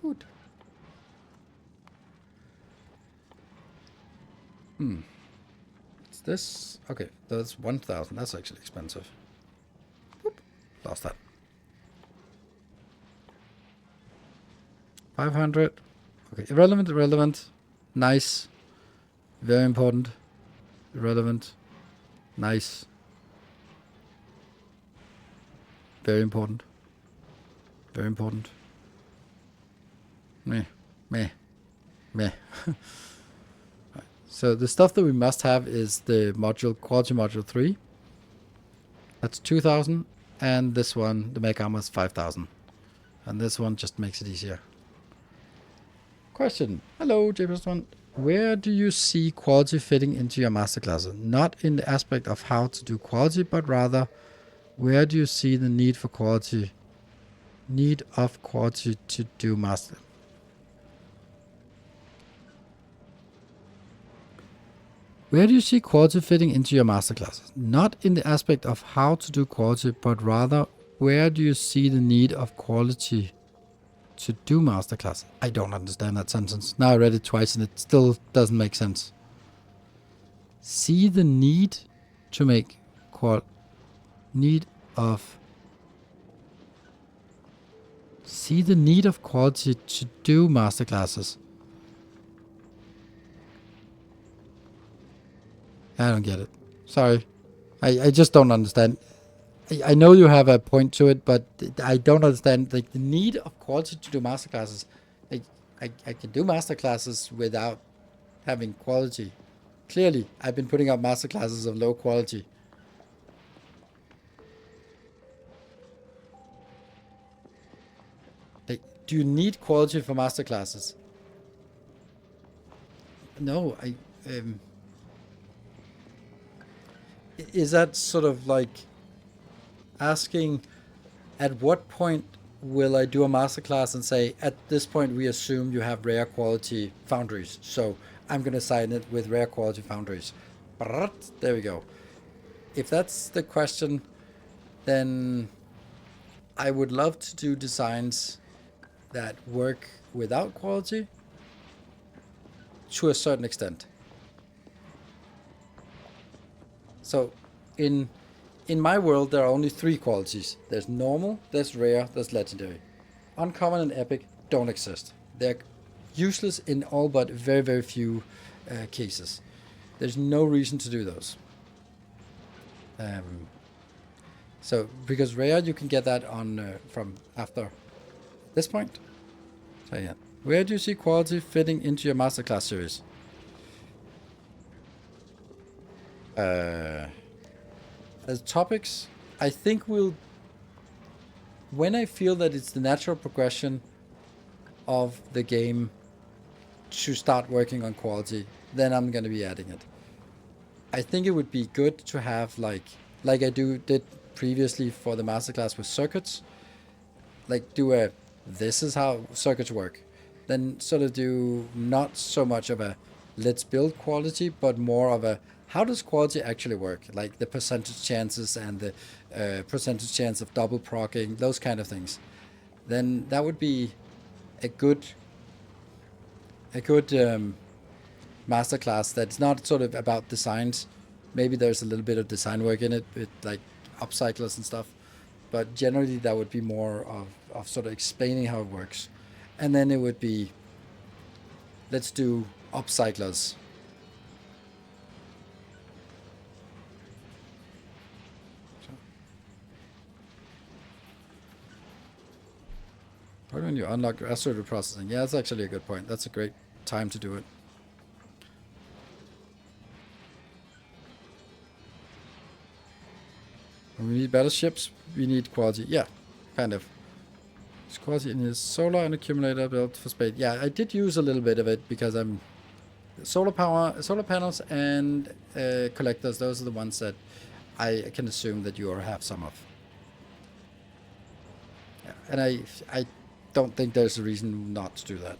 Good. What's this? Okay, that's 1,000. That's actually expensive. Oop, lost that. 500. Okay, irrelevant. Nice. Very important. Irrelevant. Nice. Very important. Very important. Meh. So the stuff that we must have is the quality module 3. That's 2,000. And this one, the mech armor, is 5,000. And this one just makes it easier. Question. Hello, J+1. Where do you see quality fitting into your masterclasses? Not in the aspect of how to do quality, but rather, where do you see the need of quality to do master? Where do you see quality fitting into your masterclasses? Not in the aspect of how to do quality, but rather, where do you see the need of quality to do masterclasses? I don't understand that sentence. Now I read it twice and it still doesn't make sense. See the need to make see the need of quality to do masterclasses. I don't get it. Sorry. I just don't understand. I know you have a point to it, but I don't understand like the need of quality to do masterclasses. Like, I can do masterclasses without having quality. Clearly, I've been putting out masterclasses of low quality. Like, do you need quality for masterclasses? No, is that sort of like asking at what point will I do a masterclass and say at this point we assume you have rare quality foundries, so I'm going to sign it with rare quality foundries. There we go. If that's the question, then I would love to do designs that work without quality to a certain extent. So in my world, there are only 3 qualities. There's normal, there's rare, there's legendary. uncommon and epic don't exist. They're useless in all but very, very few cases. There's no reason to do those. So because rare, you can get that on from after this point. So yeah, where do you see quality fitting into your masterclass series? As topics, I think when I feel that it's the natural progression of the game to start working on quality, then I'm gonna be adding it. I think it would be good to have like I did previously for the masterclass with circuits, like do a this is how circuits work, then sort of do not so much of a let's build quality, but more of a how does quality actually work, like the percentage chances and the percentage chance of double proccing, those kind of things. Then that would be a good masterclass that's not sort of about designs. Maybe there's a little bit of design work in it with like upcyclers and stuff, but generally that would be more of sort of explaining how it works. And then it would be let's do upcyclers. Right when you unlock restorative processing. Yeah, that's actually a good point. That's a great time to do it. When we need battleships, we need quality. Yeah, kind of. It's quality in his solar and accumulator built for space. Yeah, I did use a little bit of it because I'm solar power, solar panels, and collectors. Those are the ones that I can assume that you have some of. Yeah, and I don't think there's a reason not to do that.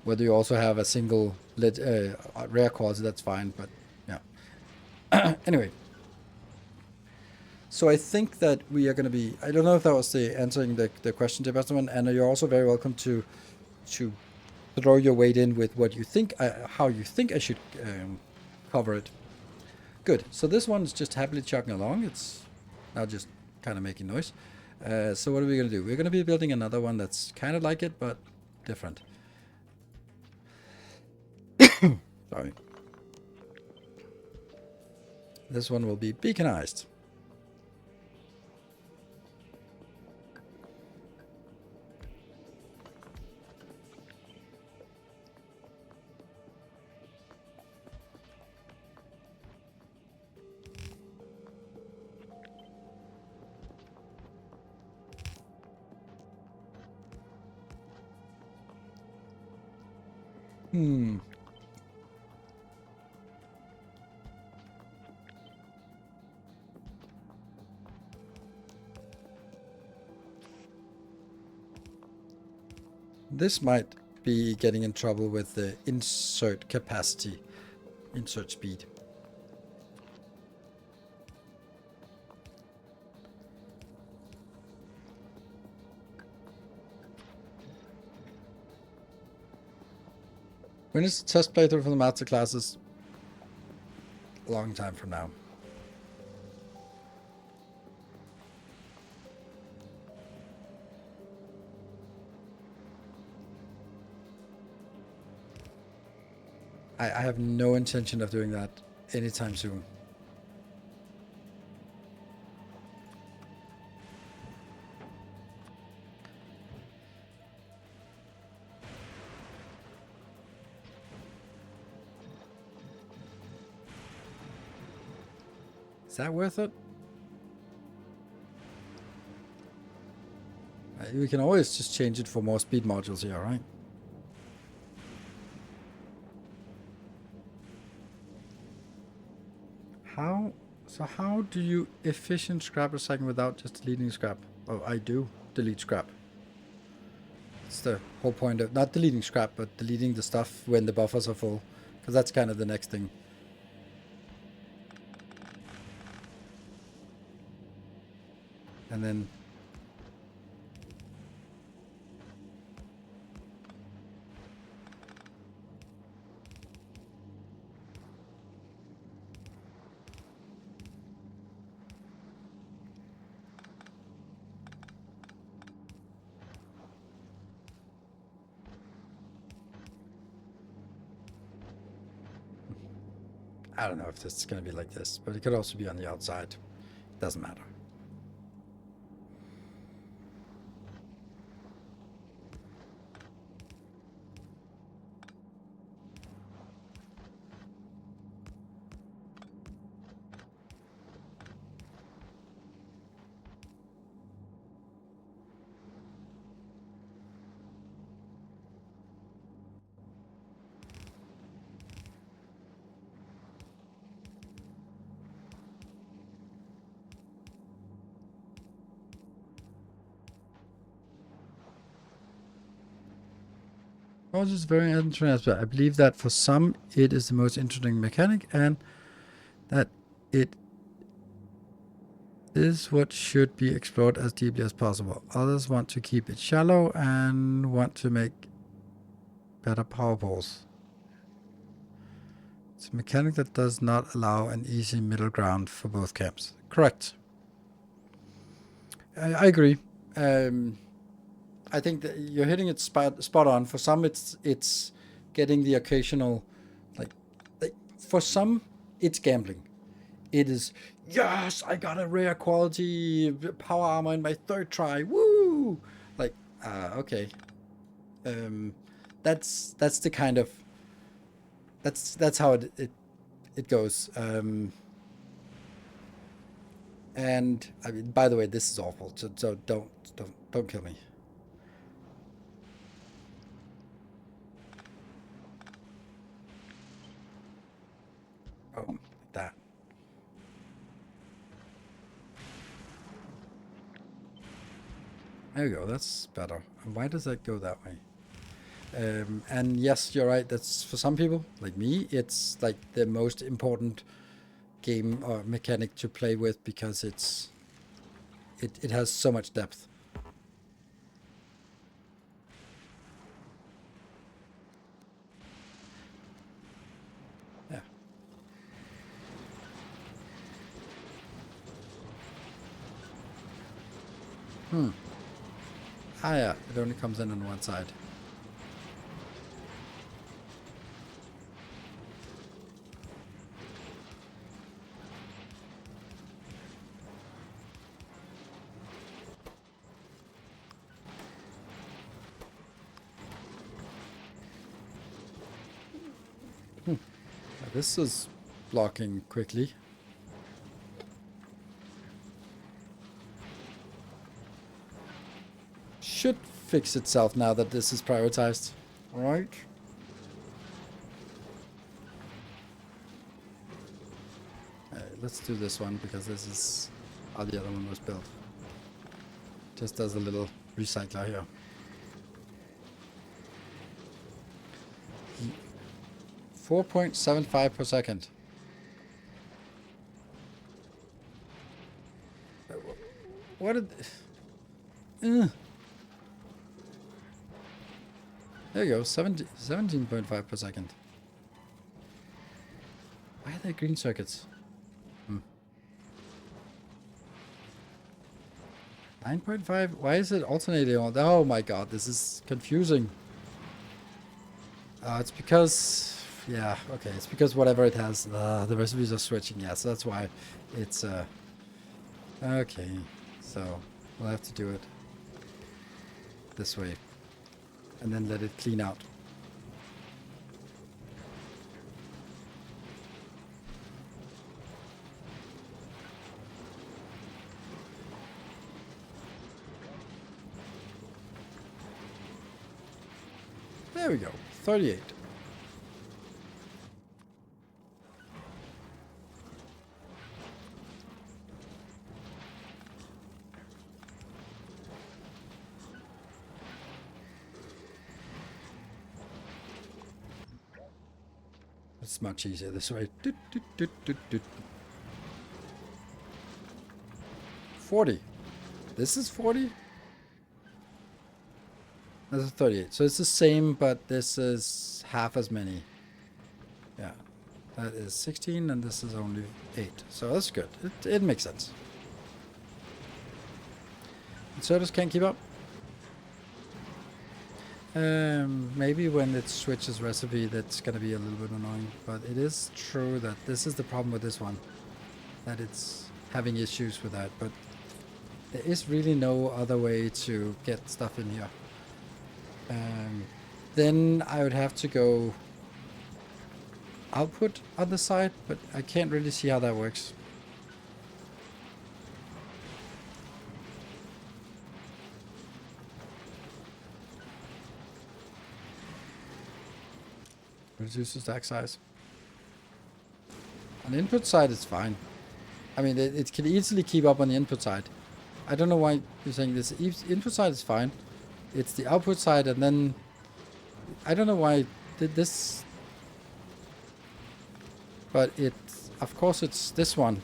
Whether you also have a single rare quality, that's fine. But yeah. Anyway, so I think that we are going to be. I don't know if that was the answering the question, Sebastian, and you're also very welcome to throw your weight in with what you think, how you think I should cover it. Good. So this one is just happily chugging along. It's now just kind of making noise. So what are we going to do? We're going to be building another one that's kind of like it, but different. Sorry. This one will be beaconized. This might be getting in trouble with the insert capacity, insert speed. When is the test playthrough for the master classes? A long time from now. I have no intention of doing that anytime soon. Is that worth it? We can always just change it for more speed modules here, right? How do you efficient scrap recycling without just deleting scrap? Oh, I do delete scrap. It's the whole point of not deleting scrap, but deleting the stuff when the buffers are full, because that's kind of the next thing. And then I don't know if this is going to be like this, but it could also be on the outside. Doesn't matter. Oh, this is very interesting. I believe that for some it is the most interesting mechanic, and that it is what should be explored as deeply as possible. Others want to keep it shallow and want to make better power poles. It's a mechanic that does not allow an easy middle ground for both camps. Correct. I agree. I think that you're hitting it spot on. For some, it's getting the occasional, like for some, it's gambling. It is, yes, I got a rare quality power armor in my third try. Woo! Like, okay. That's the kind of, that's how it goes. And I mean, by the way, this is awful. So don't kill me. Oh, like that. There you go. That's better. And why does that go that way? And yes, you're right. That's for some people like me. It's like the most important game or mechanic to play with because it has so much depth. Yeah. Ah, yeah. It only comes in on one side. This is blocking quickly. Should fix itself now that this is prioritized. Right? Let's do this one because this is how the other one was built. Just as a little recycler here. 4.75 per second. What did... There you go, 17.5 per second. Why are there green circuits? 9.5? Why is it alternating on? Oh my god, this is confusing. It's because... Yeah, okay, it's because whatever it has, the recipes are switching, yeah, so that's why it's... Okay, so we'll have to do it this way. And then let it clean out. There we go, 38. It's much easier this way. 40. This is 40? This is 38. So it's the same, but this is half as many. Yeah. That is 16, and this is only 8. So that's good. It makes sense. Inserters can't keep up. Maybe when it switches recipe, that's gonna be a little bit annoying. But it is true that this is the problem with this one, that it's having issues with that. But there is really no other way to get stuff in here. Then I would have to go output on the side, but I can't really see how that works. Reduce the stack size. On the input side, it's fine. I mean, it can easily keep up on the input side. I don't know why you're saying this. Input side is fine. It's the output side, and then I don't know why I did this, but of course it's this one.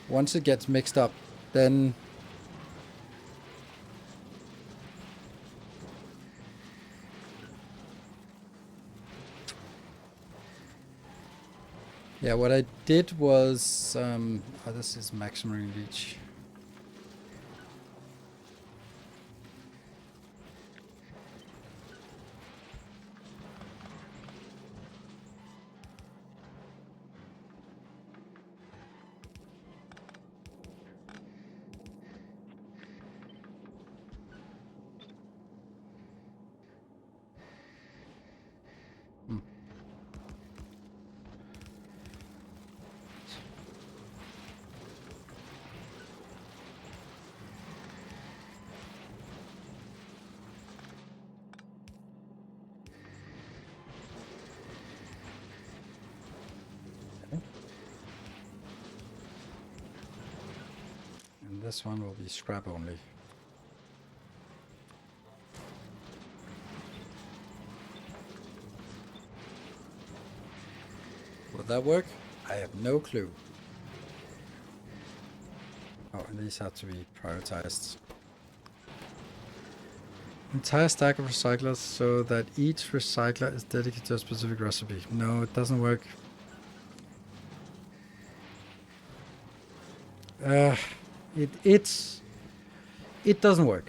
Once it gets mixed up, then yeah, what I did was oh, this is maximum reach. This one will be scrap only. Will that work? I have no clue. Oh, and these have to be prioritized. Entire stack of recyclers so that each recycler is dedicated to a specific recipe. No, it doesn't work. It doesn't work.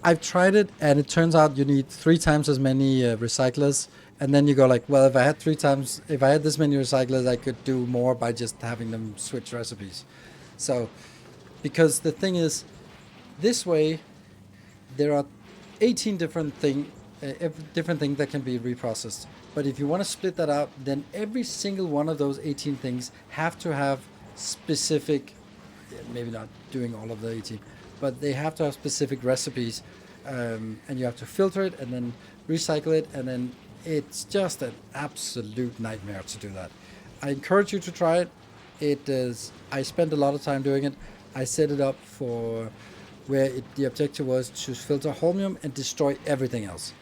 I've tried it, and it turns out you need 3 times as many recyclers, and then you go like, well, if I had this many recyclers, I could do more by just having them switch recipes. So, because the thing is, this way, there are 18 different things that can be reprocessed. But if you want to split that out, then every single one of those 18 things have to have specific, maybe not doing all of the 18, but they have to have specific recipes, and you have to filter it and then recycle it, and then it's just an absolute nightmare to do that. I encourage you to try it. It is. I spent a lot of time doing it. I set it up for where the objective was to filter holmium and destroy everything else.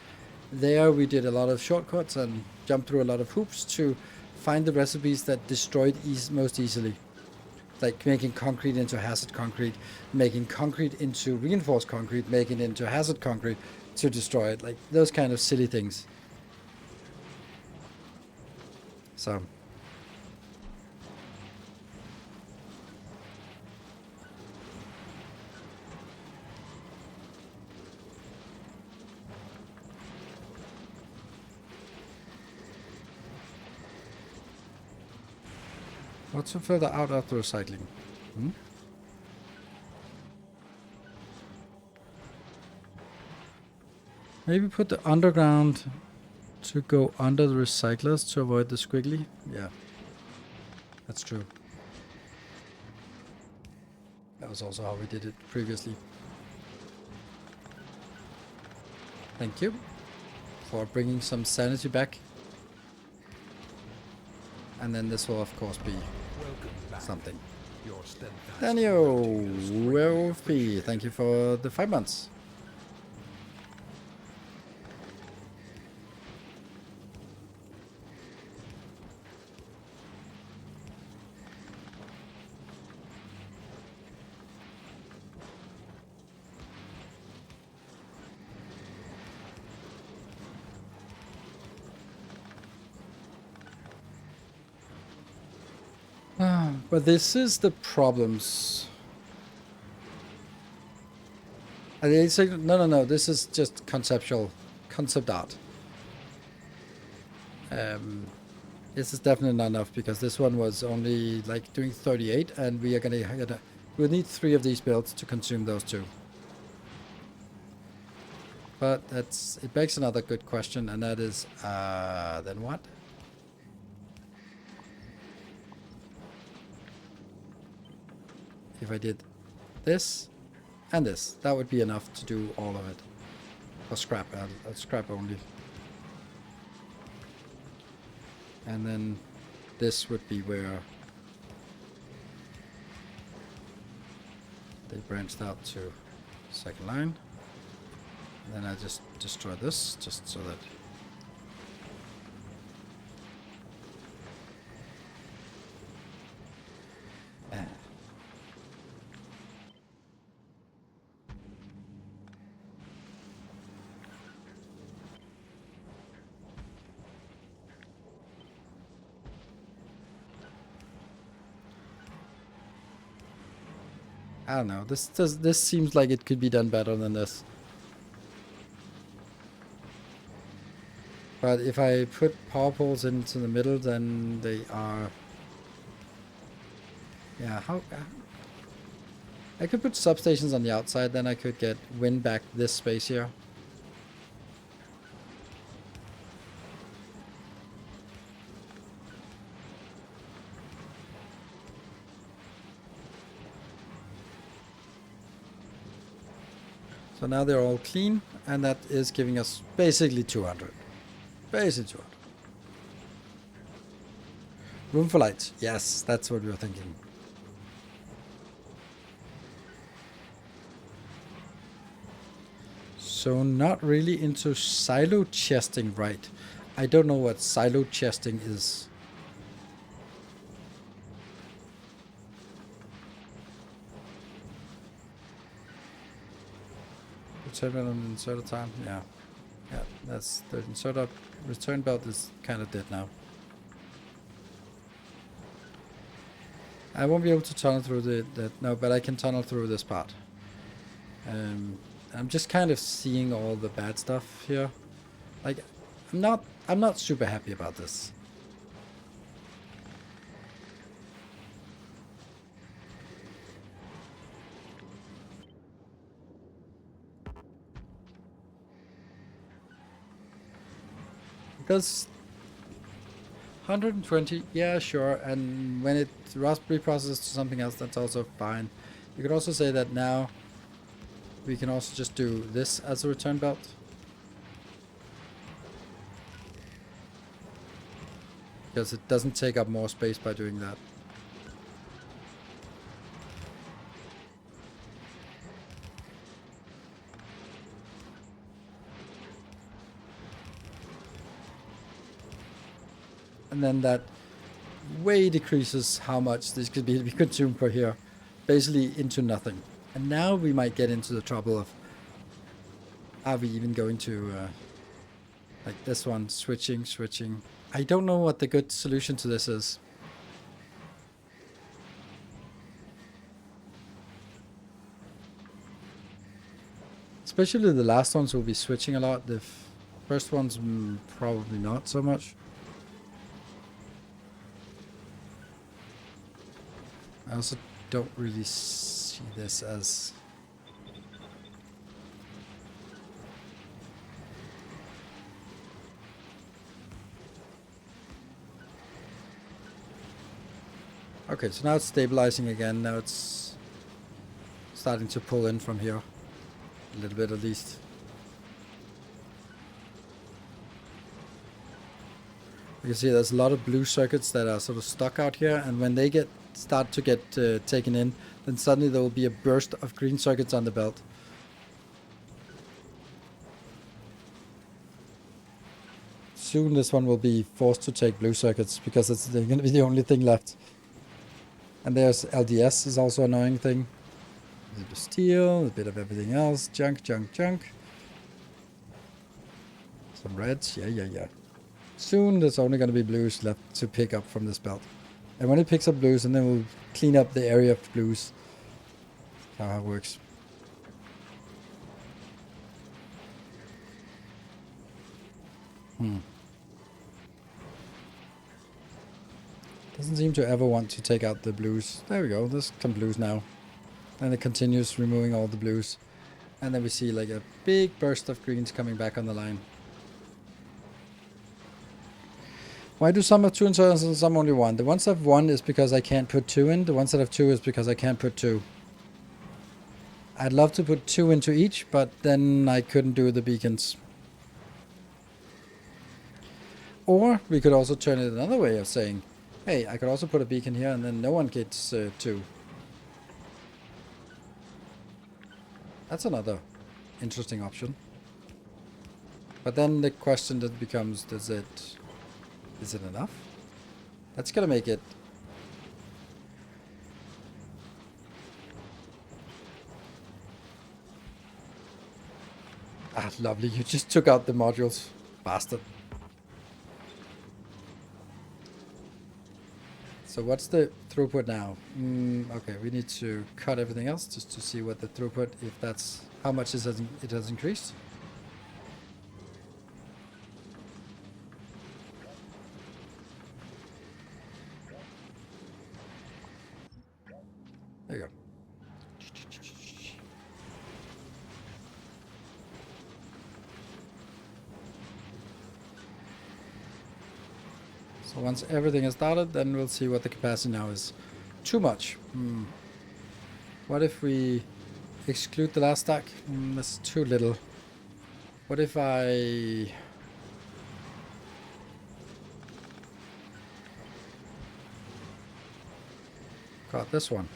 There we did a lot of shortcuts and jumped through a lot of hoops to find the recipes that destroyed most easily. Like making concrete into hazard concrete, making concrete into reinforced concrete, making it into hazard concrete to destroy it. Like those kind of silly things. So. What's further out after recycling? Maybe put the underground to go under the recyclers to avoid the squiggly. Yeah, that's true. That was also how we did it previously. Thank you for bringing some sanity back. And then this will of course be something. Daniel Wolfie, thank you for the 5 months. But this is the problems. And they say, no, this is just concept art. This is definitely not enough because this one was only like doing 38, and we are we'll need 3 of these builds to consume those 2. But it begs another good question, and that is, then what? If I did this and this, that would be enough to do all of it. Or scrap, scrap only. And then this would be where they branched out to second line. And then I just destroy this, just so that I don't know. This seems like it could be done better than this. But if I put power poles into the middle, then they are... Yeah, how... I could put substations on the outside, then I could win back this space here. So now they're all clean, and that is giving us basically 200. Basically 200. Room for lights. Yes, that's what we were thinking. So not really into silo chesting, right? I don't know what silo chesting is. Return belt on insert time, yeah. Yeah, that's the return belt is kind of dead now. I won't be able to tunnel through no, but I can tunnel through this part. I'm just kind of seeing all the bad stuff here. Like, I'm not super happy about this. Because 120, yeah, sure, and when it reprocesses to something else, that's also fine. You could also say that now we can also just do this as a return belt. Because it doesn't take up more space by doing that. And then that way decreases how much this could be consumed per here. Basically into nothing. And now we might get into the trouble of, are we even going to, like this one, switching. I don't know what the good solution to this is. Especially the last ones will be switching a lot. The first ones, probably not so much. I also don't really see this as... Okay, so now it's stabilizing again. Now it's starting to pull in from here. A little bit at least. You can see there's a lot of blue circuits that are sort of stuck out here, and when they start to get taken in, then suddenly there will be a burst of green circuits on the belt. Soon this one will be forced to take blue circuits because it's going to be the only thing left. And there's LDS is also an annoying thing. A bit of steel, a bit of everything else. Junk. Some reds, yeah. Soon there's only going to be blues left to pick up from this belt. And when it picks up blues, and then we'll clean up the area of blues. That's how it works. Doesn't seem to ever want to take out the blues. There we go. There's some blues now. And it continues removing all the blues. And then we see like a big burst of greens coming back on the line. Why do some have 2 inserters and some only 1? The ones that have 1 is because I can't put 2 in. The ones that have 2 is because I can't put 2. I'd love to put 2 into each, but then I couldn't do the beacons. Or we could also turn it another way of saying, hey, I could also put a beacon here and then no one gets 2. That's another interesting option. But then the question that becomes, is it enough? That's gonna make it... Ah, lovely. You just took out the modules. Bastard. So what's the throughput now? Okay, we need to cut everything else just to see what the throughput, if that's how much it has increased. There you go. So once everything is started, then we'll see what the capacity now is. Too much. What if we exclude the last stack? That's too little. What if I... got this one?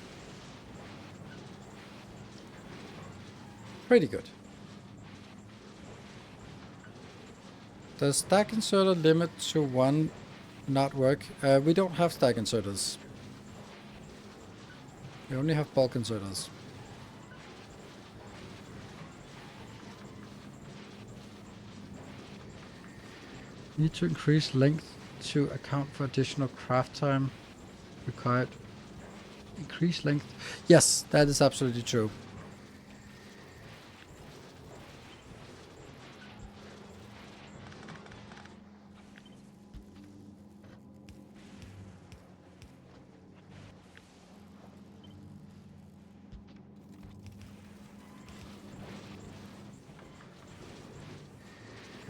Pretty good. Does stack inserter limit to 1 not work? We don't have stack inserters. We only have bulk inserters. Need to increase length to account for additional craft time required. Increase length. Yes, that is absolutely true.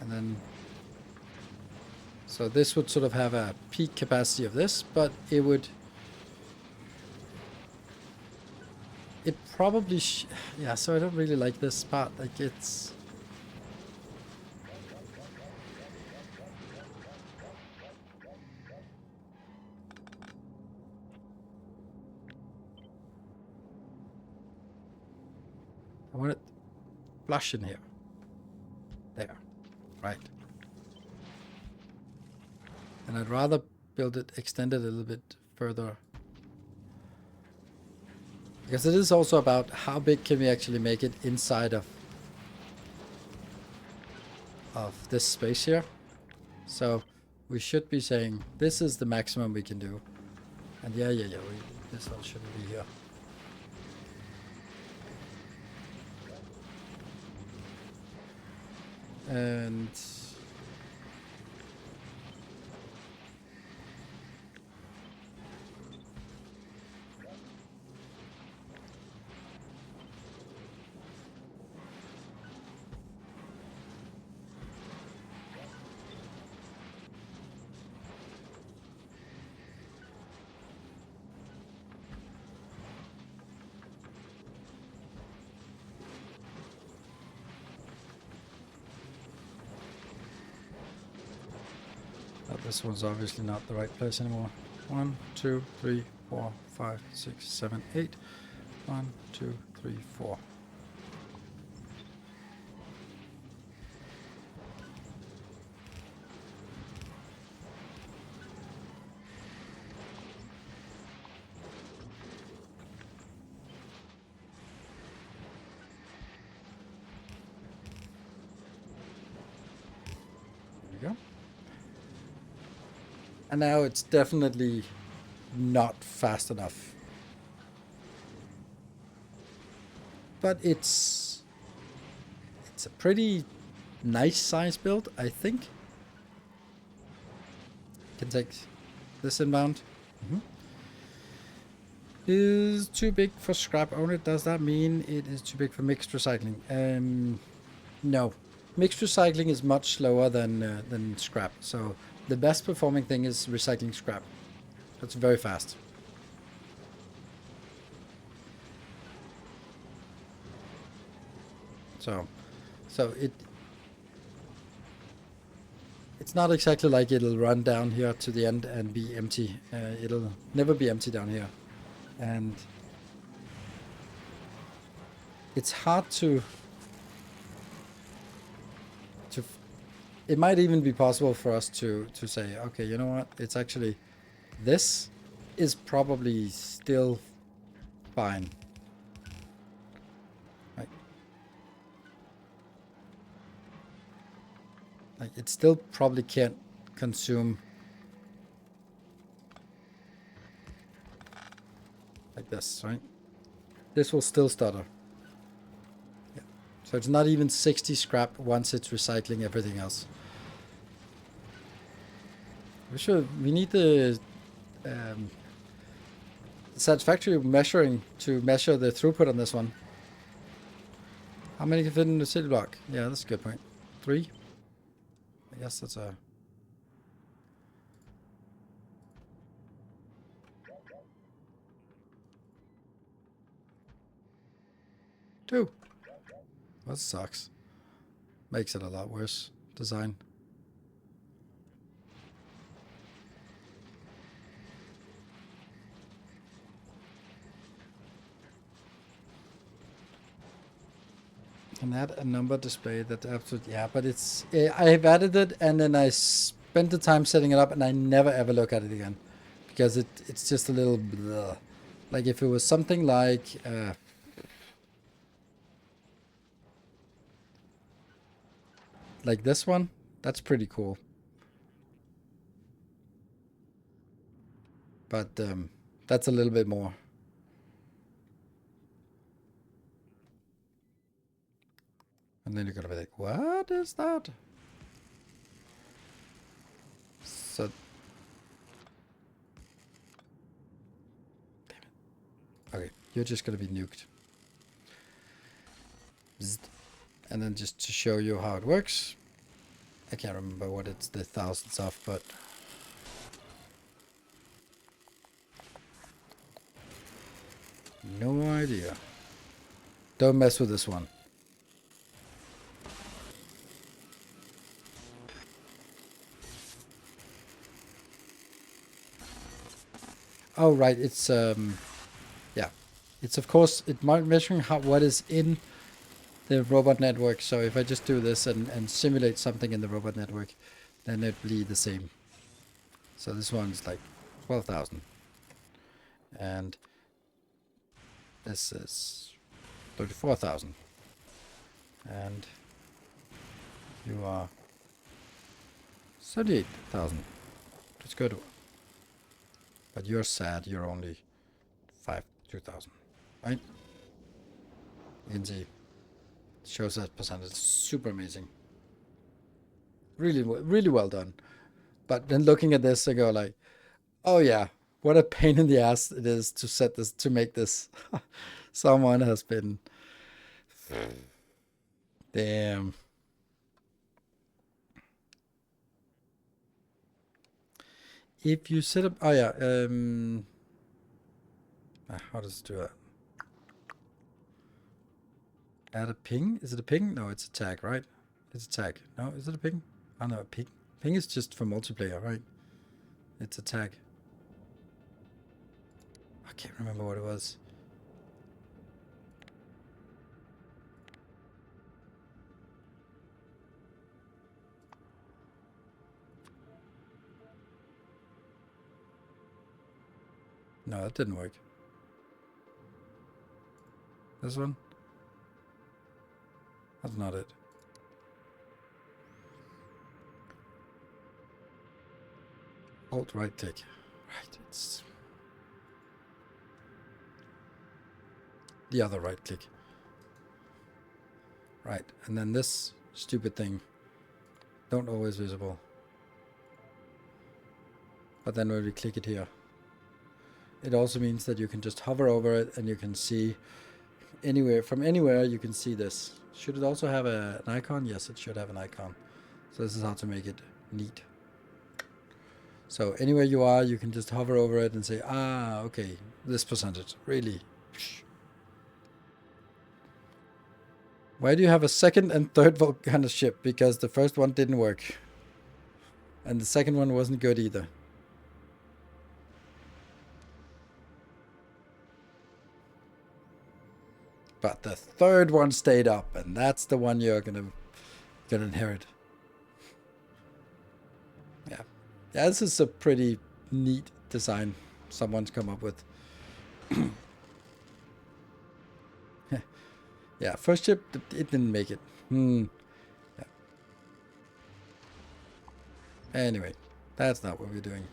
And then, so this would sort of have a peak capacity of this, but it would, it probably, yeah, so I don't really like this part, like it's, I want it flush in here. There. Right. And I'd rather build it, extend it a little bit further. Because it is also about how big can we actually make it inside of this space here. So we should be saying this is the maximum we can do. And yeah, this one shouldn't be here. And this one's obviously not the right place anymore. 1, 2, 3, 4, 5, 6, 7, 8. 1, 2, 3, 4. There we go. And now it's definitely not fast enough. But it's a pretty nice size build, I think. can take this inbound. Is too big for scrap only. Does that mean it is too big for mixed recycling? No. Mixed recycling is much slower than scrap. So the best performing thing is recycling scrap. It's very fast. So it's not exactly like it'll run down here to the end and be empty. It'll never be empty down here. And it's hard to it might even be possible for us to say, okay, you know what, it's actually, this is probably still fine. Like it still probably can't consume like this, right? This will still stutter. Yeah. So it's not even 60 scrap once it's recycling everything else. We need the Satisfactory measuring to measure the throughput on this one. How many can fit in the city block? Yeah, that's a good point. 3? I guess that's a... Two. That sucks. Makes it a lot worse. Design. Can add a number display that absolutely, yeah, but it's, I have added it and then I spent the time setting it up and I never ever look at it again because it's just a little blah. Like if it was something like this one, that's pretty cool. But that's a little bit more. And then you're gonna be like, what is that? So, damn it. Okay, you're just gonna be nuked. Bzzzt. And then just to show you how it works, I can't remember what it's the thousands of, but no idea. Don't mess with this one. Oh right, it's yeah, it's of course measuring what is in the robot network. So if I just do this and simulate something in the robot network, then it'd be the same. So this one's like 12,000, and this is 34,000, and you are 38,000. That's good. But you're sad, you're only 2,000, right? You can see, it shows that percentage, super amazing. Really, really well done. But then looking at this, I go like, oh yeah, what a pain in the ass it is to set this, to make this. Someone has been, damn. If you set up, oh yeah, how does it do that? Add a ping? Is it a ping? No, it's a tag, right? It's a tag. No, is it a ping? Oh no, a ping. Ping is just for multiplayer, right? It's a tag. I can't remember what it was. No, that didn't work. This one? That's not it. Alt right click. Right, it's the other right click. Right, and then this stupid thing. Don't always visible. But then when we click it here, it also means that you can just hover over it and you can see anywhere, from anywhere you can see this. Should it also have an icon? Yes, it should have an icon. So this is how to make it neat. So anywhere you are, you can just hover over it and say, ah, okay, this percentage, really. Why do you have a second and third Vulcanus ship? Because the first one didn't work. And the second one wasn't good either. But the third one stayed up, and that's the one you're gonna inherit. Yeah. Yeah, this is a pretty neat design someone's come up with. Yeah, first ship, it didn't make it. Yeah. Anyway, that's not what we're doing.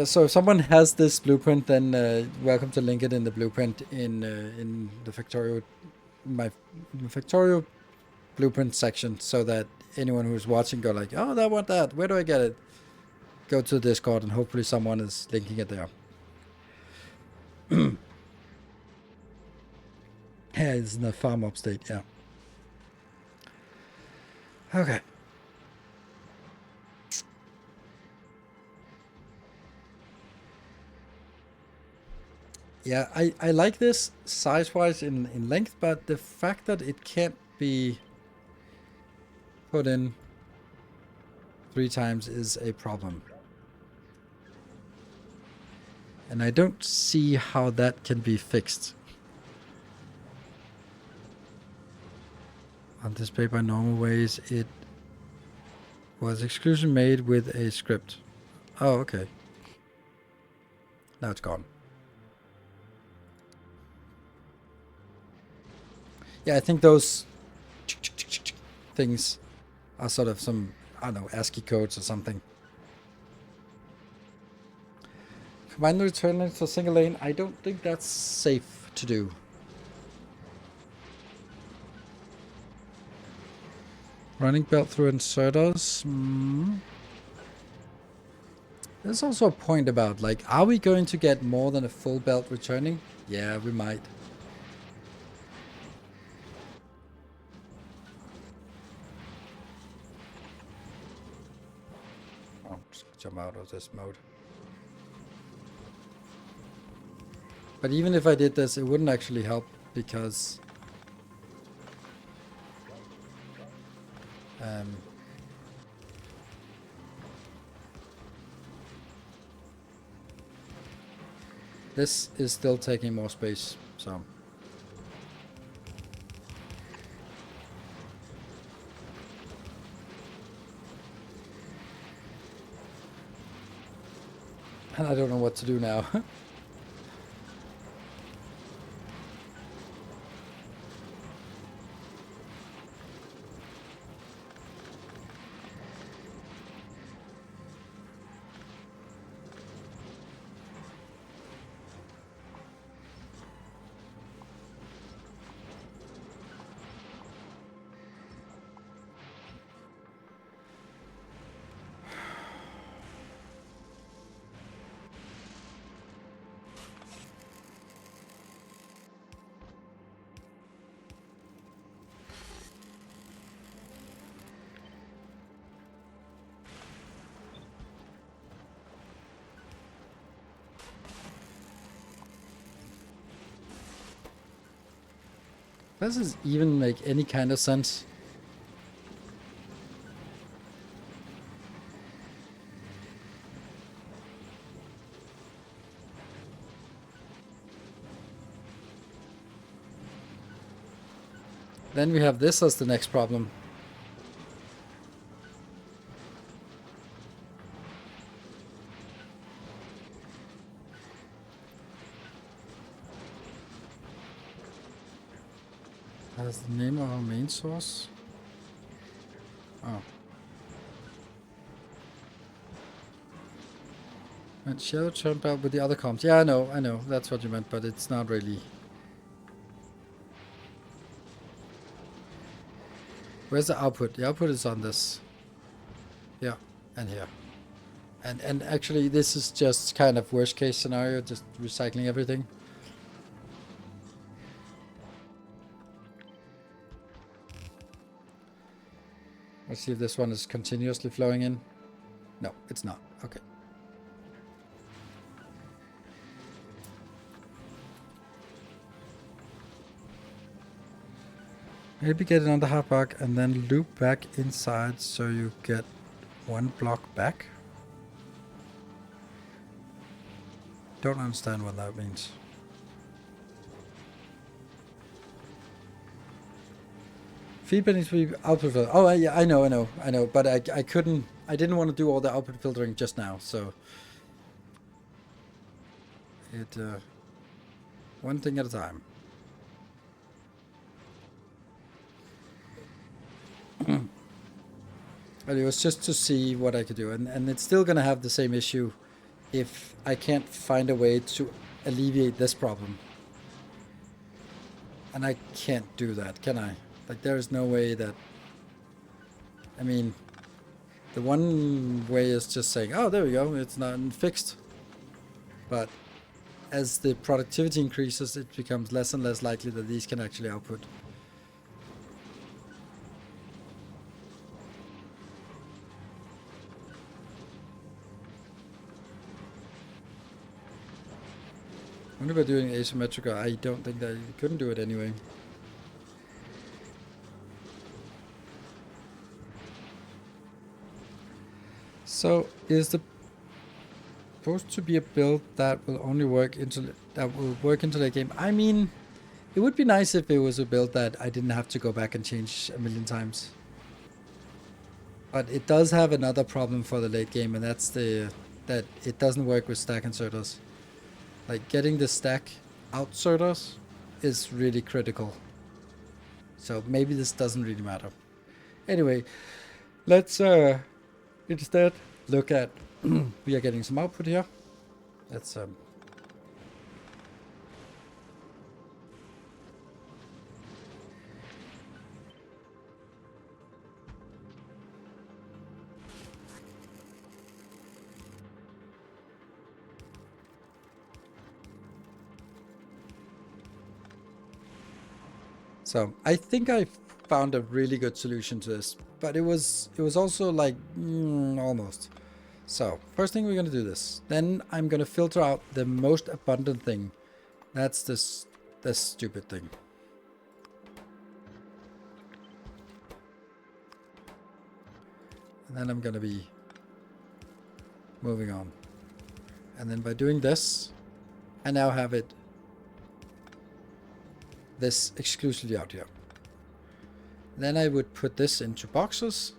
So if someone has this blueprint, then welcome to link it in the blueprint in the Factorio, my Factorio blueprint section, so that anyone who's watching go like, oh, I want that. Where do I get it? Go to Discord, and hopefully someone is linking it there. Yeah, it's in the farm upstate. Yeah. Okay. Yeah, I like this size-wise in length, but the fact that it can't be put in 3 times is a problem. And I don't see how that can be fixed. On display by normal ways, it was exclusion made with a script. Oh, okay. Now it's gone. Yeah, I think those things are sort of some, I don't know, ASCII codes or something. Combine the return lanes for single lane. I don't think that's safe to do. Running belt through inserters. There's also a point about, like, are we going to get more than a full belt returning? Yeah, we might. Oh, just jump out of this mode. But even if I did this, it wouldn't actually help, because this is still taking more space, so. And I don't know what to do now. Does this even make any kind of sense? Then we have this as the next problem. That's the name of our main source. Oh. And shadow turned out with the other comms. Yeah, I know. That's what you meant, but it's not really. Where's the output? The output is on this. Yeah. and here. And actually, this is just kind of worst case scenario, just recycling everything. Let's see if this one is continuously flowing in. No, it's not. Okay. Maybe get it on the hard block and then loop back inside so you get one block back. Don't understand what that means. Feedback needs to be output filter. Oh, yeah, I know. But I couldn't. I didn't want to do all the output filtering just now. So it one thing at a time. But it was just to see what I could do, and it's still gonna have the same issue if I can't find a way to alleviate this problem. And I can't do that, can I? Like, there is no way that... I mean, the one way is just saying, oh, there we go, it's not fixed. But as the productivity increases, it becomes less and less likely that these can actually output. Only by doing asymmetrical, I don't think that you couldn't do it anyway. So, is the supposed to be a build that will only work into late game? I mean, it would be nice if it was a build that I didn't have to go back and change a million times. But it does have another problem for the late game, and that's that it doesn't work with stack inserters. Like, getting the stack outserters is really critical. So maybe this doesn't really matter. Anyway, let's instead look at we are getting some output here. Let's so I think I found a really good solution to this, but it was also like almost. So first thing, we're gonna do this. Then I'm gonna filter out the most abundant thing. That's this stupid thing. And then I'm gonna be moving on. And then by doing this, I now have it this exclusively out here. Then I would put this into boxes.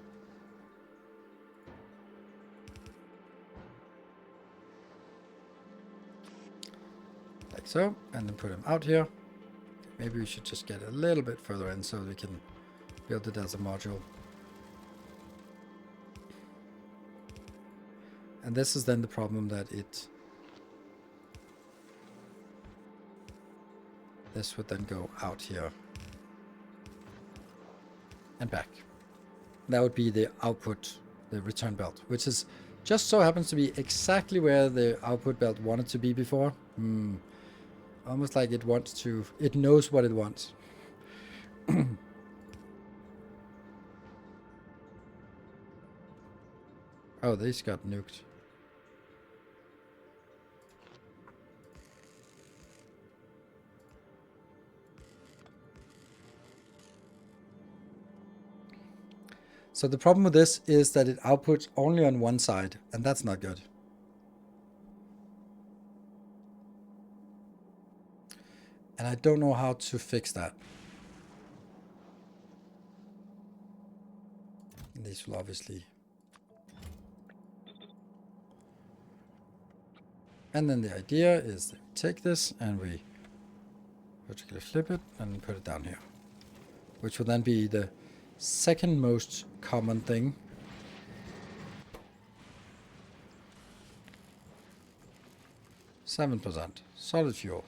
Like so, and then put them out here. Maybe we should just get a little bit further in so we can build it as a module. And this is then the problem that this would then go out here and back. That would be the output, the return belt, which is just so happens to be exactly where the output belt wanted to be before. Almost like it wants to, it knows what it wants. Oh, these got nuked. So the problem with this is that it outputs only on one side, and that's not good. And I don't know how to fix that. And these will obviously... And then the idea is that we take this and we vertically flip it and put it down here, which will then be the second most common thing. %, solid fuel.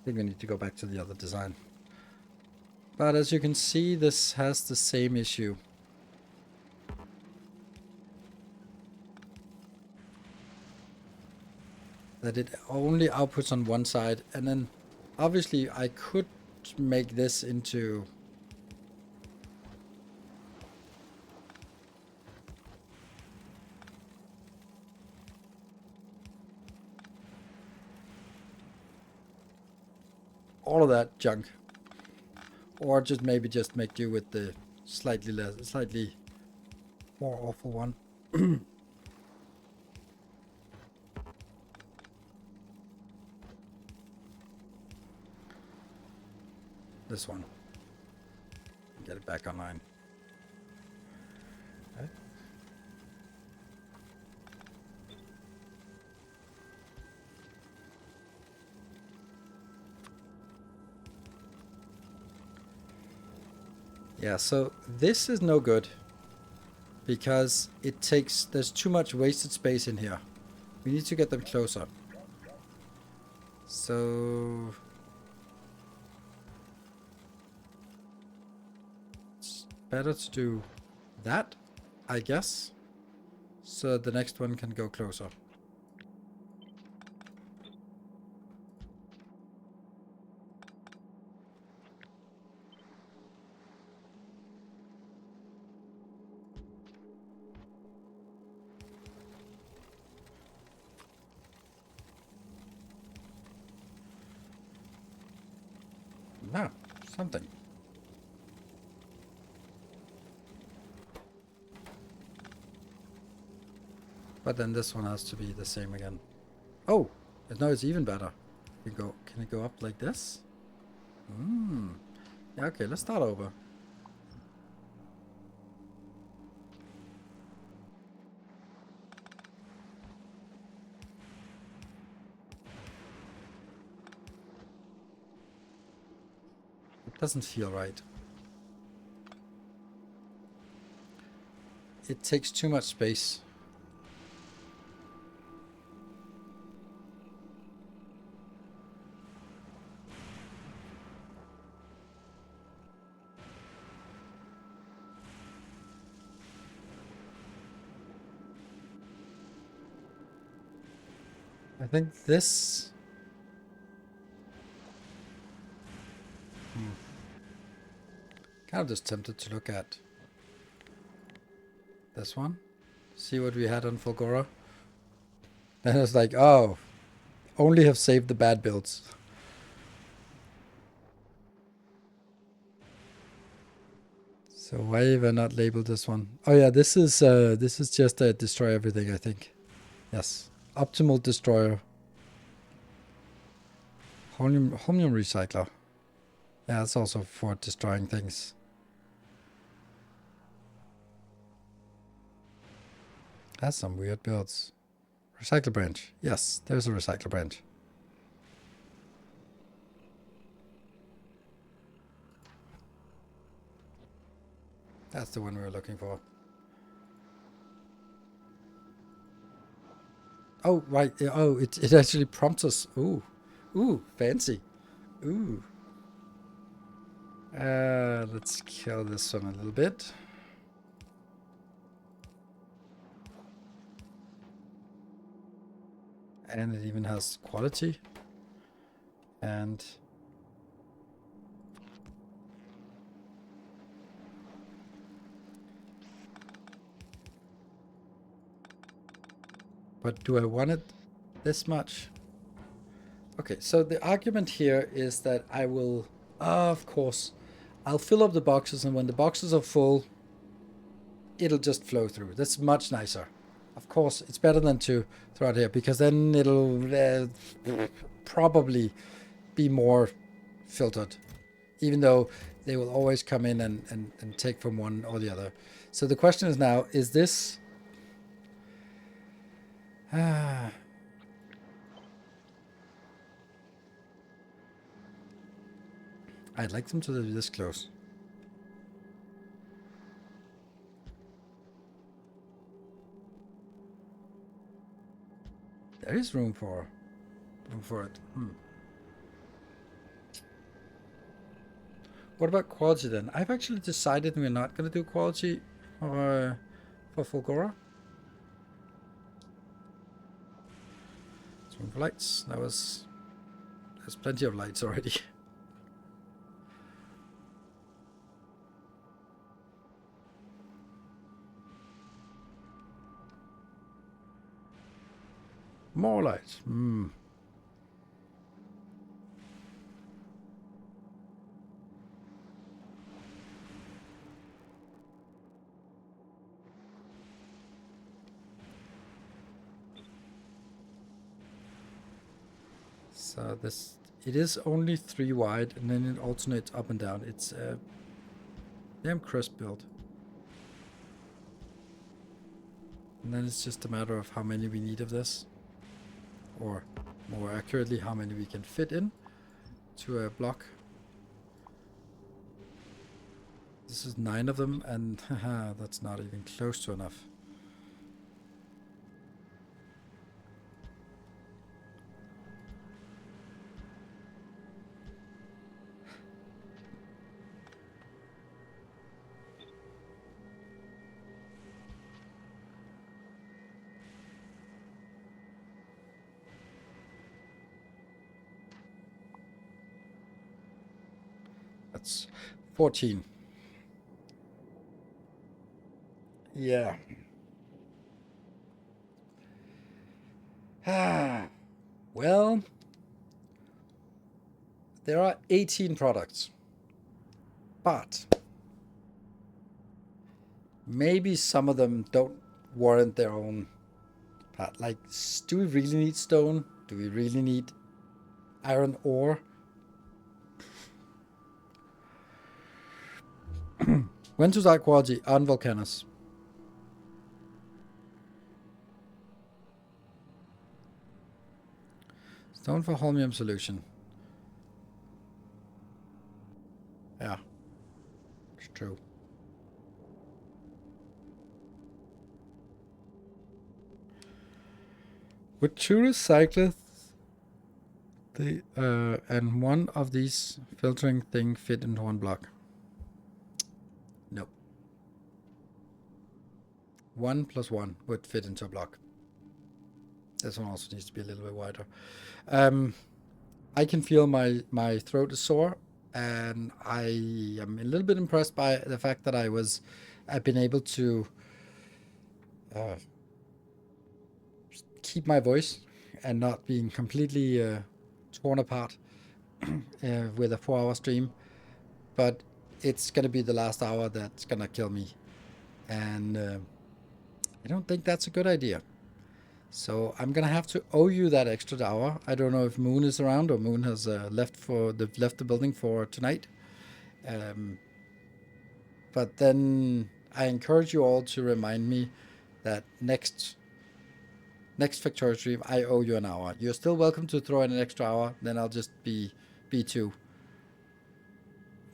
think we need to go back to the other design. But as you can see, this has the same issue. That it only outputs on one side, and then obviously I could make this into all of that junk, or just maybe just make do with the slightly more awful one. This one. Get it back online. Okay. Yeah, so this is no good because there's too much wasted space in here. We need to get them closer. So better to do that, I guess, so the next one can go closer. Now, something. But then this one has to be the same again. Oh, no, it's even better. Can it go up like this? Yeah, okay, let's start over. It doesn't feel right. It takes too much space. I think this... Kind of just tempted to look at this one. See what we had on Fulgora. Then it's like, oh, only have saved the bad builds. So why even not label this one? Oh yeah, this is just a destroy everything, I think. Yes. Optimal destroyer. Holmium recycler. Yeah, it's also for destroying things. That's some weird builds. Recycler branch. Yes, there's a recycler branch. That's the one we were looking for. Oh, right. Oh, it actually prompts us. Ooh. Ooh, fancy. Ooh. Let's kill this one a little bit. And it even has quality. And... But do I want it this much? Okay, so the argument here is that I will... of course, I'll fill up the boxes, and when the boxes are full, it'll just flow through. That's much nicer. Of course, it's better than to throw it here, because then it'll probably be more filtered, even though they will always come in and take from one or the other. So the question is now, is this... I'd like them to be this close. There is room for it. What about quality then? I've actually decided we're not going to do quality for Fulgora. Swing for lights. There's plenty of lights already. More lights. So it is only 3 wide, and then it alternates up and down. It's a damn crisp build. And then it's just a matter of how many we need of this, or more accurately, how many we can fit in to a block. This is 9 of them, and haha, that's not even close to enough. That's 14. Yeah. Well, there are 18 products, but maybe some of them don't warrant their own part. Like, do we really need stone? Do we really need iron ore? When to start quality on Vulcanus? Stone for holmium solution. Yeah, it's true. Would 2 recyclers and one of these filtering thing fit into 1 block? Nope. 1 plus 1 would fit into a block. This one also needs to be a little bit wider. I can feel my throat is sore, and I am a little bit impressed by the fact that I've been able to keep my voice and not being completely torn apart with a 4-hour stream. But it's gonna be the last hour that's gonna kill me, and I don't think that's a good idea. So I'm gonna have to owe you that extra hour. I don't know if Moon is around, or Moon has left the building for tonight. But then I encourage you all to remind me that next Factorio stream I owe you an hour. You're still welcome to throw in an extra hour. Then I'll just be B2.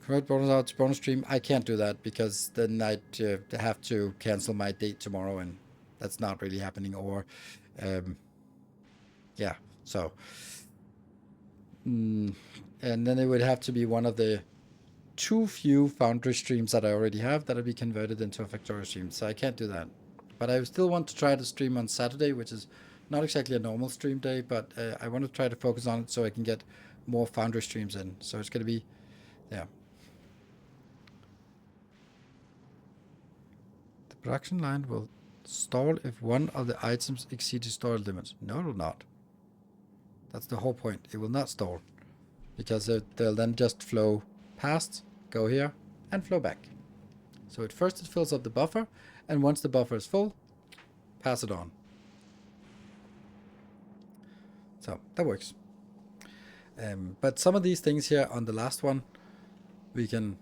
Convert bonus hour to bonus stream. I can't do that because then I'd have to cancel my date tomorrow, and that's not really happening. Or yeah, so and then it would have to be one of the too few Foundry streams that I already have that'll be converted into a Factorio stream. So I can't do that. But I still want to try to stream on Saturday, which is not exactly a normal stream day, but I want to try to focus on it so I can get more Foundry streams in. So it's going to be, yeah. The production line will stall if one of the items exceeds the storage limits. No, it will not. That's the whole point. It will not stall, because they'll then just flow past, go here, and flow back. So at first it fills up the buffer, and once the buffer is full, pass it on. So that works. But some of these things here on the last one, we can,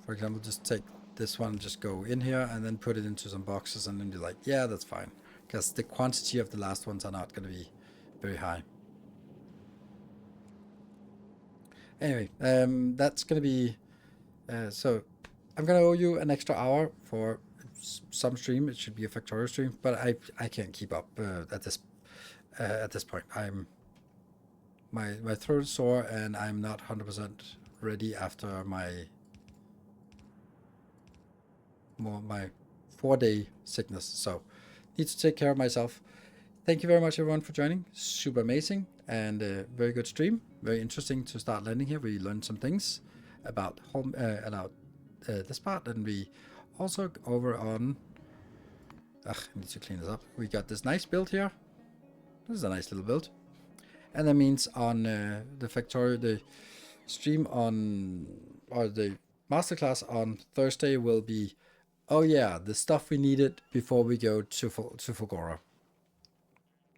for example, just take this one, just go in here and then put it into some boxes, and then be like, yeah, that's fine, because the quantity of the last ones are not going to be very high. Anyway, that's going to be, so I'm going to owe you an extra hour for some stream. It should be a Factorio stream, but I can't keep up at this point. My throat is sore, and I'm not 100% ready after my 4-day sickness. So need to take care of myself. Thank you very much everyone for joining. Super amazing and very good stream. Very interesting to start landing here. We learned some things about home this part, and we also over on I need to clean this up. We got this nice build here. This is a nice little build. And that means on the Factorio, the stream on, or the masterclass on Thursday will be, oh yeah, the stuff we needed before we go to Fulgora.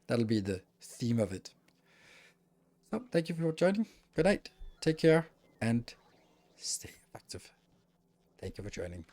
That'll be the theme of it. So thank you for joining. Good night. Take care and stay active. Thank you for joining.